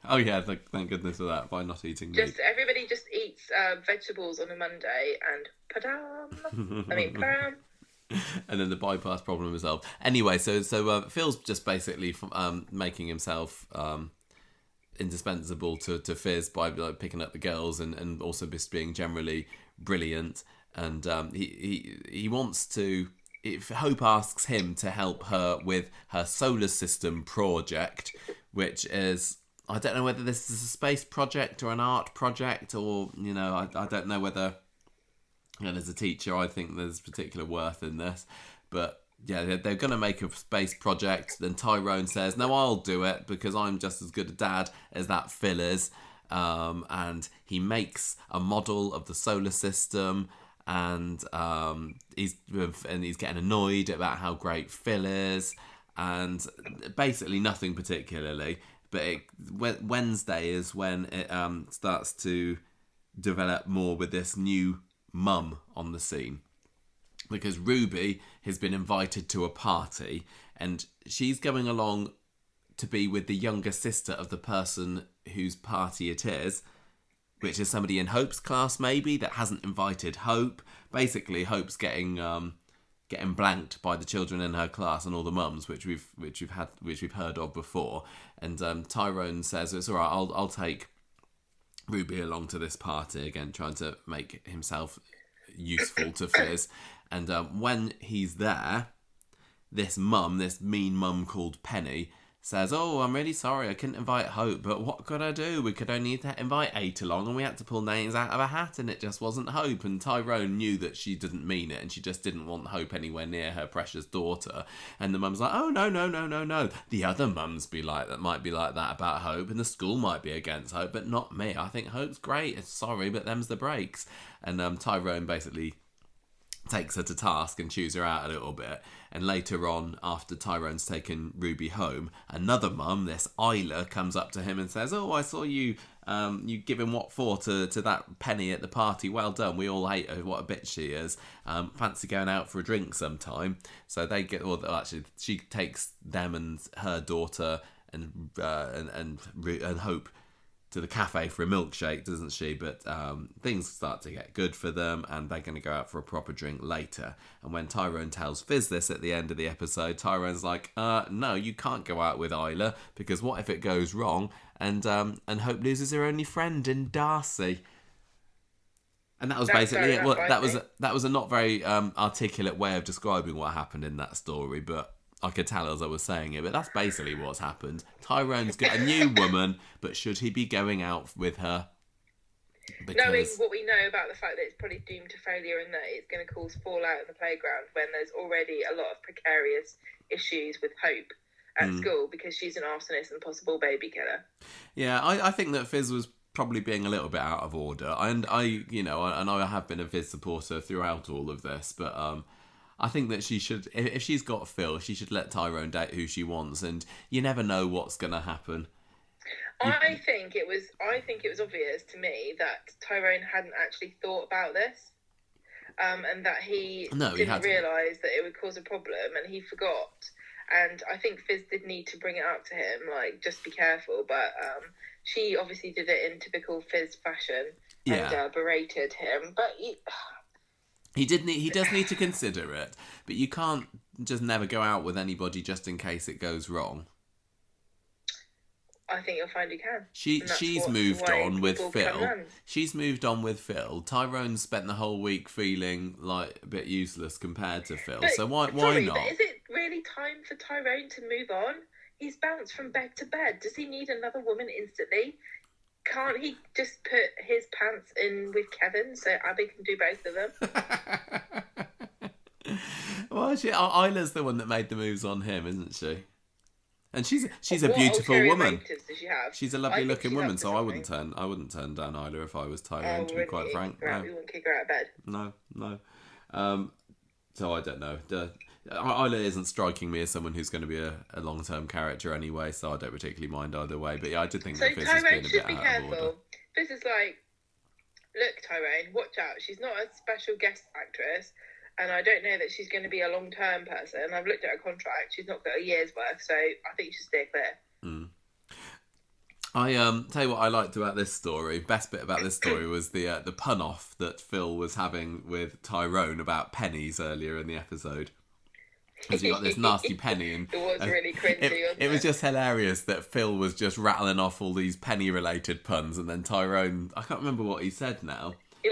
Oh yeah, thank goodness for that. By not eating meat. Everybody just eats vegetables on a Monday, and padam. And then the bypass problem is solved. Anyway, so Phil's just basically making himself indispensable to Fizz by like picking up the girls and also just being generally brilliant. And he wants to. If Hope asks him to help her with her solar system project, which is, I don't know whether this is a space project or an art project, or I don't know whether. And as a teacher, I think there's particular worth in this. But yeah, they're going to make a space project. Then Tyrone says, no, I'll do it because I'm just as good a dad as that Phil is. And he makes a model of the solar system. And he's getting annoyed about how great Phil is. And basically nothing particularly. But Wednesday is when it starts to develop more with this new mum on the scene, because Ruby has been invited to a party and she's going along to be with the younger sister of the person whose party it is, which is somebody in Hope's class maybe that hasn't invited Hope. Basically Hope's getting blanked by the children in her class and all the mums, which we've heard of before. And Tyrone says it's all right, I'll take Ruby along to this party, again trying to make himself useful to Fizz. And when he's there, this mean mum called Penny says, "Oh, I'm really sorry, I couldn't invite Hope, but what could I do? We could only invite 8 along, and we had to pull names out of a hat, and it just wasn't Hope." And Tyrone knew that she didn't mean it, and she just didn't want Hope anywhere near her precious daughter. And the mum's like, "Oh, no, no, no, no, no. The other mums might be like that about Hope, and the school might be against Hope, but not me. I think Hope's great. Sorry, but them's the breaks." And Tyrone basically takes her to task and chews her out a little bit. And later on, after Tyrone's taken Ruby home, another mum, this Isla, comes up to him and says, "Oh, I saw you you giving what for to that Penny at the party. Well done. We all hate her. What a bitch she is. Fancy going out for a drink sometime." So they get, well, actually, she takes them and her daughter and Hope to the cafe for a milkshake, doesn't she? But things start to get good for them, and they're going to go out for a proper drink later. And when Tyrone tells Fizz this at the end of the episode, Tyrone's like, "No, you can't go out with Isla, because what if it goes wrong and Hope loses her only friend in Darcy?" And that was basically it. Well, that was a not very articulate way of describing what happened in that story, but I could tell as I was saying it, but that's basically what's happened. Tyrone's got a new woman, but should he be going out with her? Because... knowing what we know about the fact that it's probably doomed to failure and that it's going to cause fallout in the playground when there's already a lot of precarious issues with Hope at school because she's an arsonist and possible baby killer. Yeah, I think that Fizz was probably being a little bit out of order. And I have been a Fizz supporter throughout all of this, but I think that she should, if she's got Phil, she should let Tyrone date who she wants, and you never know what's going to happen. I think it was obvious to me that Tyrone hadn't actually thought about this, and that he didn't realise that it would cause a problem, and he forgot. And I think Fizz did need to bring it up to him, like, just be careful. But she obviously did it in typical Fizz fashion and berated him. But he does need to consider it, but you can't just never go out with anybody just in case it goes wrong. I think you'll find you can. She's moved on with Phil. She's moved on with Phil. Tyrone spent the whole week feeling like a bit useless compared to Phil. So why not? But is it really time for Tyrone to move on? He's bounced from bed to bed. Does he need another woman instantly? Can't he just put his pants in with Kevin so Abby can do both of them? Well, Isla's the one that made the moves on him, isn't she? And she's a beautiful woman. Does she have? She's a lovely looking woman, so I wouldn't turn down Isla if I was Tyrone, to be quite frank. No. You wouldn't kick her out of bed. No. So I don't know. Isla isn't striking me as someone who's going to be a long-term character anyway, so I don't particularly mind either way. But yeah, I did think that Fizz has been a bit out of order. Fizz is like, look, Tyrone, watch out. She's not a special guest actress, and I don't know that she's going to be a long-term person. I've looked at her contract. She's not got a year's worth, so I think you should steer clear. I tell you what I liked about this story. Best bit about this story was the pun off that Phil was having with Tyrone about pennies earlier in the episode. Because you got this nasty penny, and it was really cringy. It was just hilarious that Phil was just rattling off all these penny-related puns, and then Tyrone, I can't remember what he said now. He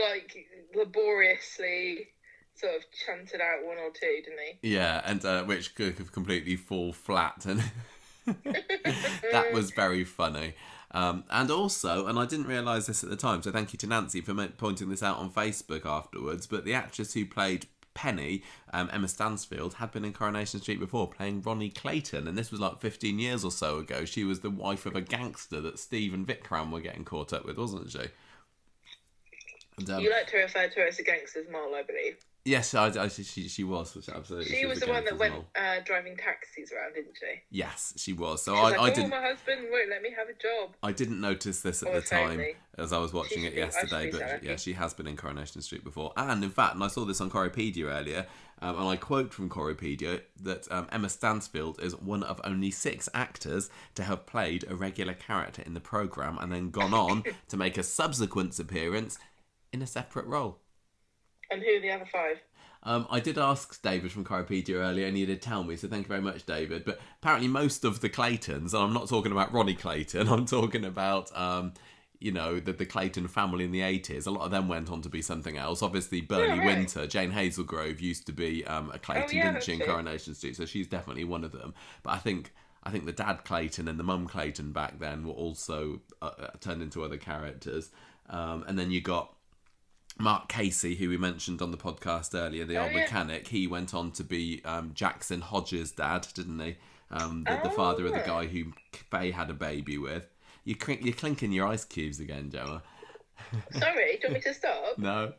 laboriously sort of chanted out one or two, didn't he? Yeah, and which could have completely fall flat, and that was very funny. And also, and I didn't realise this at the time, so thank you to Nancy for pointing this out on Facebook afterwards, but the actress who played Penny, Emma Stansfield, had been in Coronation Street before, playing Ronnie Clayton, and this was like 15 years or so ago. She was the wife of a gangster that Steve and Vikram were getting caught up with, wasn't she? And, you like to refer to her as a gangster's mole, I believe. Yes, she was. Absolutely. She was the one that went driving taxis around, didn't she? Yes, she was. So I didn't. My husband won't let me have a job. I didn't notice this at the time as I was watching it yesterday, but yeah, she has been in Coronation Street before. And in fact, and I saw this on Corriepedia earlier, and I quote from Corriepedia that Emma Stansfield is one of only 6 actors to have played a regular character in the programme and then gone on to make a subsequent appearance in a separate role. And who are the other 5? I did ask David from Corriepedia earlier, and he did tell me, so thank you very much, David. But apparently most of the Claytons, and I'm not talking about Ronnie Clayton, I'm talking about, the Clayton family in the 80s. A lot of them went on to be something else. Obviously, Burley Winter, Jane Hazelgrove used to be a Clayton, didn't she, in Coronation Street, so she's definitely one of them. But I think I think the dad Clayton and the mum Clayton back then were also turned into other characters. And then you got Mark Casey, who we mentioned on the podcast earlier, the old mechanic. He went on to be Jackson Hodges' dad, didn't he? The father of the guy who Faye had a baby with. You're clinking your ice cubes again, Gemma. Sorry, do you want me to stop? No.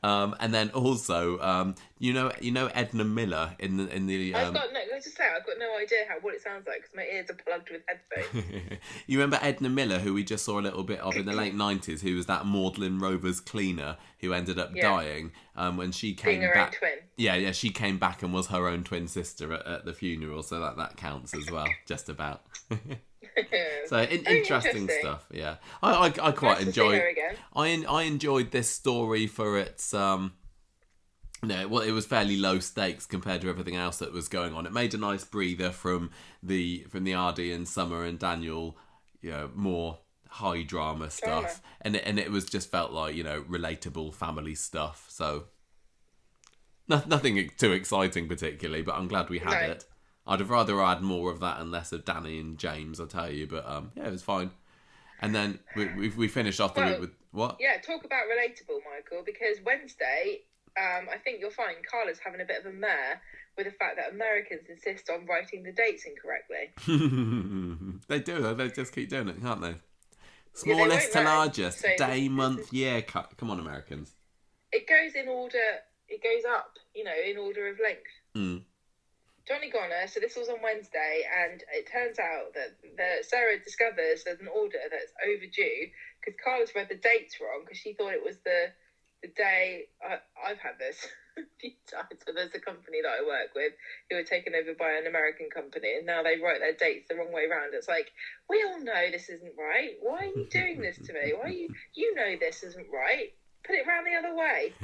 And then also, you know Edna Miller in the. I've got no idea what it sounds like because my ears are plugged with headphones. You remember Edna Miller, who we just saw a little bit of in the late 90s, who was that Magdalen Rovers cleaner who ended up dying when she came Being her back. own twin. Yeah, she came back and was her own twin sister at the funeral, so that counts as well, just about. So interesting stuff. Yeah, I quite enjoyed. I enjoyed this story for its it was fairly low stakes compared to everything else that was going on. It made a nice breather from the Aadi and Summer and Daniel, more high drama stuff, and it was just felt like relatable family stuff. So nothing too exciting particularly, but I'm glad we had it. I'd have rather had more of that and less of Danny and James, I'll tell you. But it was fine. And then we finished off the week with what? Yeah, talk about relatable, Michael, because Wednesday, I think you'll find Carla's having a bit of a mare with the fact that Americans insist on writing the dates incorrectly. They do. They just keep doing it, can't they? Smallest to largest, day, month, year. Come on, Americans. It goes in order. It goes up, in order of length. Mm. Johnny Goner, so this was on Wednesday, and it turns out that Sarah discovers there's an order that's overdue because Carla's read the dates wrong because she thought it was the day. I've had this a few times. So there's a company that I work with who were taken over by an American company, and now they write their dates the wrong way around. It's like, we all know this isn't right. Why are you doing this to me? Why you know this isn't right? Put it round the other way.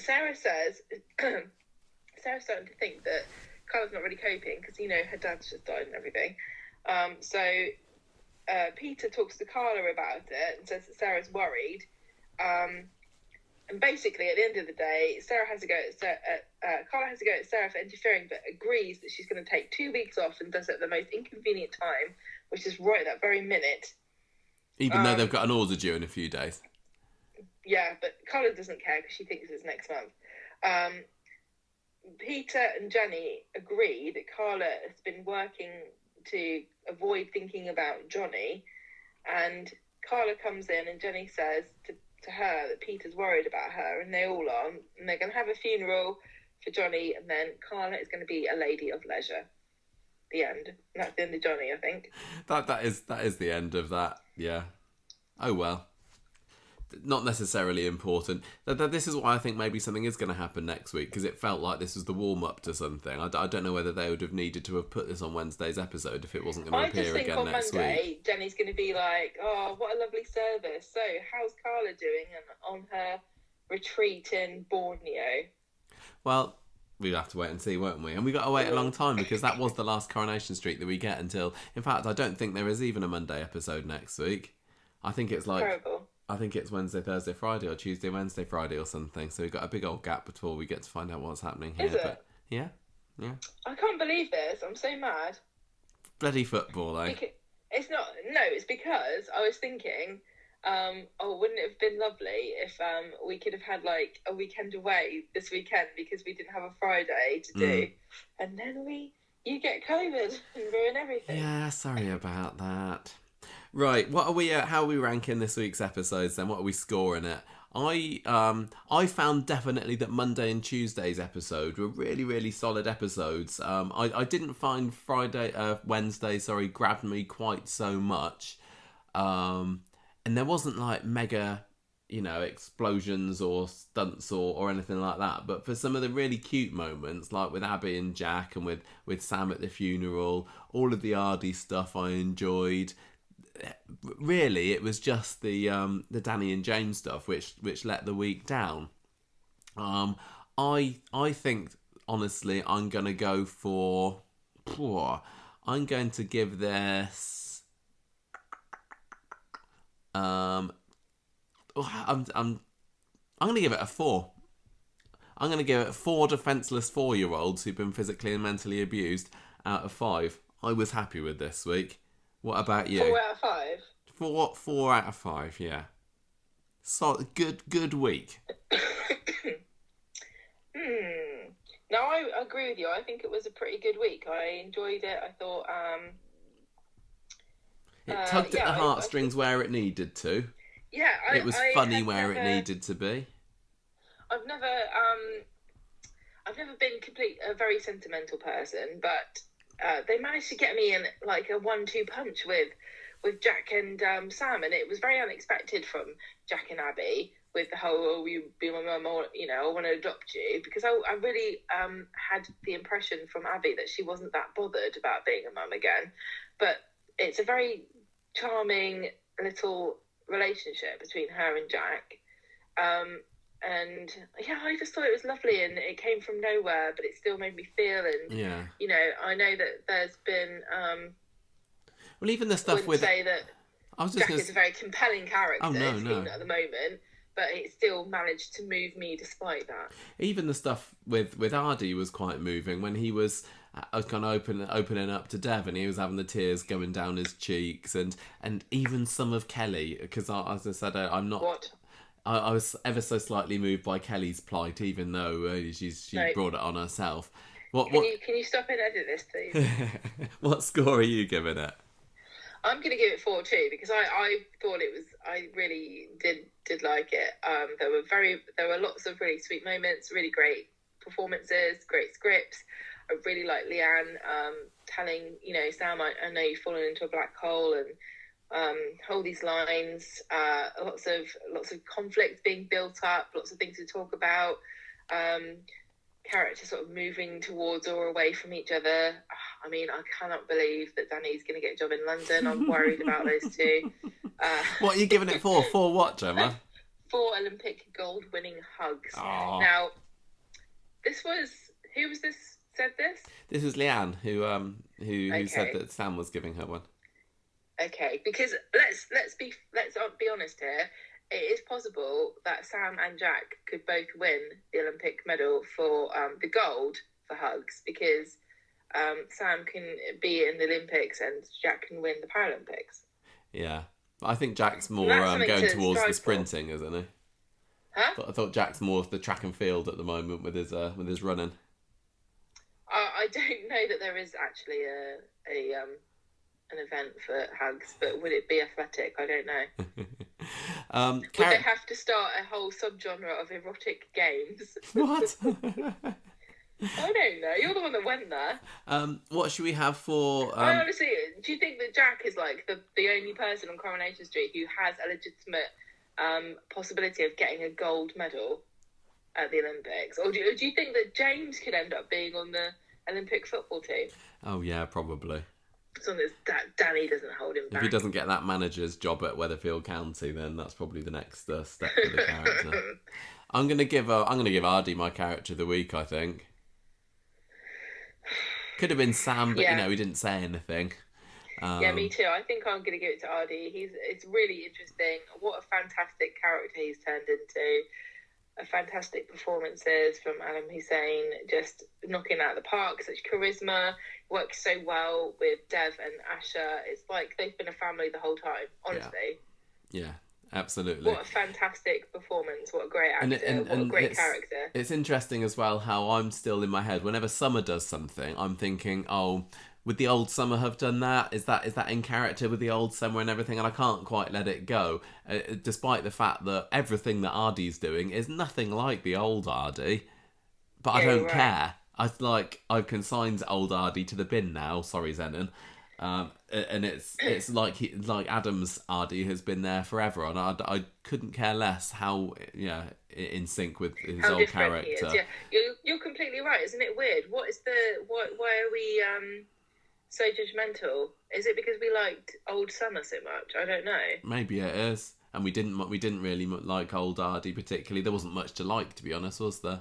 Sarah says. Sarah's starting to think that Carla's not really coping because, her dad's just died and everything. So Peter talks to Carla about it and says that Sarah's worried. And basically, at the end of the day, Carla has to go at Sarah for interfering, but agrees that she's going to take 2 weeks off and does it at the most inconvenient time, which is right that very minute. Even though they've got an order due in a few days. Yeah, but Carla doesn't care because she thinks it's next month. Peter and Jenny agree that Carla has been working to avoid thinking about Johnny, and Carla comes in and Jenny says to her that Peter's worried about her, and they all are, and they're going to have a funeral for Johnny, and then Carla is going to be a lady of leisure. The end. And that's the end of Johnny, I think. That is the end of that. Yeah. Oh well. Not necessarily important. This is why I think maybe something is going to happen next week, because it felt like this was the warm-up to something. I don't know whether they would have needed to have put this on Wednesday's episode if it wasn't going to appear again next week. I just think on Monday, Jenny's going to be like, oh, what a lovely service. So, how's Carla doing on her retreat in Borneo? Well, we'll have to wait and see, won't we? And we got to wait a long time because that was the last Coronation streak that we get until... In fact, I don't think there is even a Monday episode next week. I think it's like... Terrible. I think it's Wednesday, Thursday, Friday, or Tuesday, Wednesday, Friday, or something. So we've got a big old gap before we get to find out what's happening here. Is it? But yeah. I can't believe this. I'm so mad. Bloody football, eh? It's not. No, it's because I was thinking, wouldn't it have been lovely if we could have had like a weekend away this weekend because we didn't have a Friday to do, and then you get COVID and ruin everything. Yeah, sorry about that. Right, what are we? How are we ranking this week's episodes then? What are we scoring it? I found definitely that Monday and Tuesday's episode were really, really solid episodes. I didn't find Wednesday, grabbed me quite so much. And there wasn't like mega, explosions or stunts or anything like that. But for some of the really cute moments, like with Abby and Jack and with Sam at the funeral, all of the Aadi stuff I enjoyed. Really, it was just the Danny and James stuff which let the week down. I think honestly I'm gonna go for. I'm going to give this. I'm gonna give it a 4. I'm gonna give it 4 defenseless 4-year-olds who've been physically and mentally abused, out of 5. I was happy with this week. What about you? 4 out of 5. 4 out of 5, yeah. So good week. No, I agree with you. I think it was a pretty good week. I enjoyed it. I thought it tugged at the heartstrings where it needed to. Yeah, it was funny where it needed to be. I've never been a very sentimental person, but they managed to get me in like a 1-2 punch with Jack and Sam, and it was very unexpected from Jack and Abby with the whole, oh, you be my mum, or, you know, I want to adopt you, because I really had the impression from Abby that she wasn't that bothered about being a mum again. But it's a very charming little relationship between her and Jack. And yeah, I just thought it was lovely, and it came from nowhere, but it still made me feel. And you know, I know that there's been well, even the stuff with say that Jack is a very compelling character at the moment, but it still managed to move me despite that. Even the stuff with Aadi was quite moving when he was kind of opening up to Dev, and he was having the tears going down his cheeks, and even some of Kelly, because as I said, I'm not. What? I was ever so slightly moved by Kelly's plight, even though she brought it on herself. Can you stop and edit this, please? What score are you giving it? I'm going to give it 4 too, because I thought it was. I really did like it. There were lots of really sweet moments, really great performances, great scripts. I really like Leanne telling, you know, Sam, I know you've fallen into a black hole, and all these lines, lots of conflict being built up, lots of things to talk about, characters sort of moving towards or away from each other. I mean, I cannot believe that Danny's going to get a job in London. I'm worried about those two. What are you giving it for? 4 what, Gemma? 4 Olympic gold winning hugs. Aww. Now, who was this said this? This was Leanne who said that Sam was giving her one. Okay, because let's be honest here. It is possible that Sam and Jack could both win the Olympic medal for the gold for hugs, because Sam can be in the Olympics and Jack can win the Paralympics. Yeah, I think Jack's more going towards the sprinting, isn't he? Huh? I thought Jack's more of the track and field at the moment with his running. I don't know that there is actually an event for hugs, but would it be athletic? I don't know. Would they have to start a whole subgenre of erotic games? What? I don't know. You're the one that went there. What should we have for? I honestly, do you think that Jack is like the only person on Coronation Street who has a legitimate possibility of getting a gold medal at the Olympics, or do you think that James could end up being on the Olympic football team? Oh yeah, probably. As long as Danny doesn't hold him back. If he doesn't get that manager's job at Weatherfield County, then that's probably the next step for the character. I'm gonna give Aadi my character of the week. I think could have been Sam, but you know, he didn't say anything. Yeah, me too. I think I'm gonna give it to Aadi. It's really interesting. What a fantastic character he's turned into. Fantastic performances from Adam Hussein, just knocking out the park, such charisma, works so well with Dev and Asha. It's like they've been a family the whole time, honestly. Yeah, absolutely. What a fantastic performance, what a great actor, what a great character. It's interesting as well how I'm still in my head, whenever Summer does something, I'm thinking, oh, would the old Summer have done that? Is that in character with the old Summer and everything? And I can't quite let it go, despite the fact that everything that Aadi's doing is nothing like the old Aadi. But I don't care. I've consigned old Aadi to the bin now. Sorry, Zenon. And it's like Adam's Aadi has been there forever, and I couldn't care less how in sync with his old character. He is, yeah. You're completely right. Isn't it weird? Why are we so judgmental? Is it because we liked old Summer so much? I don't know. Maybe it is, and we didn't really like old Aadi particularly. There wasn't much to like, to be honest, was there?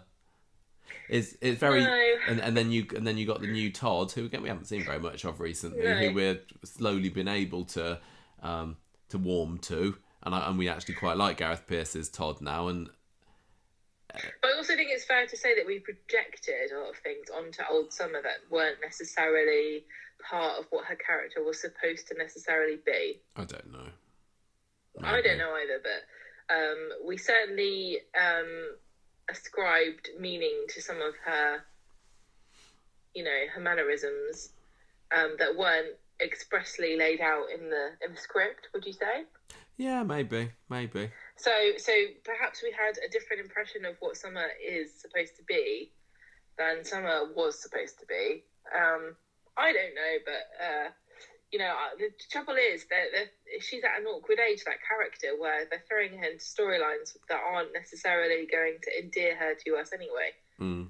It's very no. and then you got the new Todd, who again we haven't seen very much of recently, who we're slowly been able to warm to, and we actually quite like Gareth Peirce's Todd now, and But I also think it's fair to say that we projected a lot of things onto old Summer that weren't necessarily part of what her character was supposed to necessarily be. I don't know. Maybe. I don't know either, but we certainly ascribed meaning to some of her, her mannerisms that weren't expressly laid out in the script. Would you say? Yeah, maybe. So perhaps we had a different impression of what Summer is supposed to be than Summer was supposed to be. I don't know, but the trouble is that she's at an awkward age, that character, where they're throwing her into storylines that aren't necessarily going to endear her to us anyway. Mm.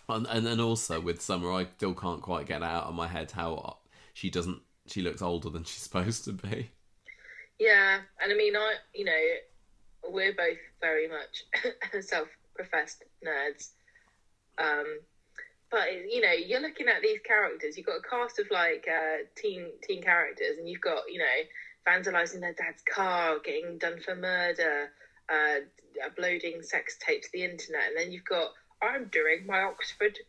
And also with Summer, I still can't quite get out of my head how she looks older than she's supposed to be. Yeah, and I mean, we're both very much self-professed nerds. But, you're looking at these characters. You've got a cast of, teen characters, and you've got, vandalising their dad's car, getting done for murder, uploading sex tapes to the internet, and then you've got, I'm doing my Oxford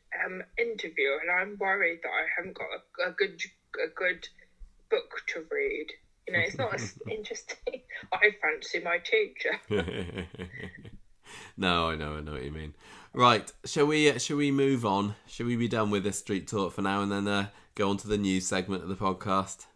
interview, and I'm worried that I haven't got a good book to read. It's not as interesting. I fancy my teacher. No, I know what you mean. Right, shall we move on? Shall we be done with this street talk for now and then go on to the news segment of the podcast?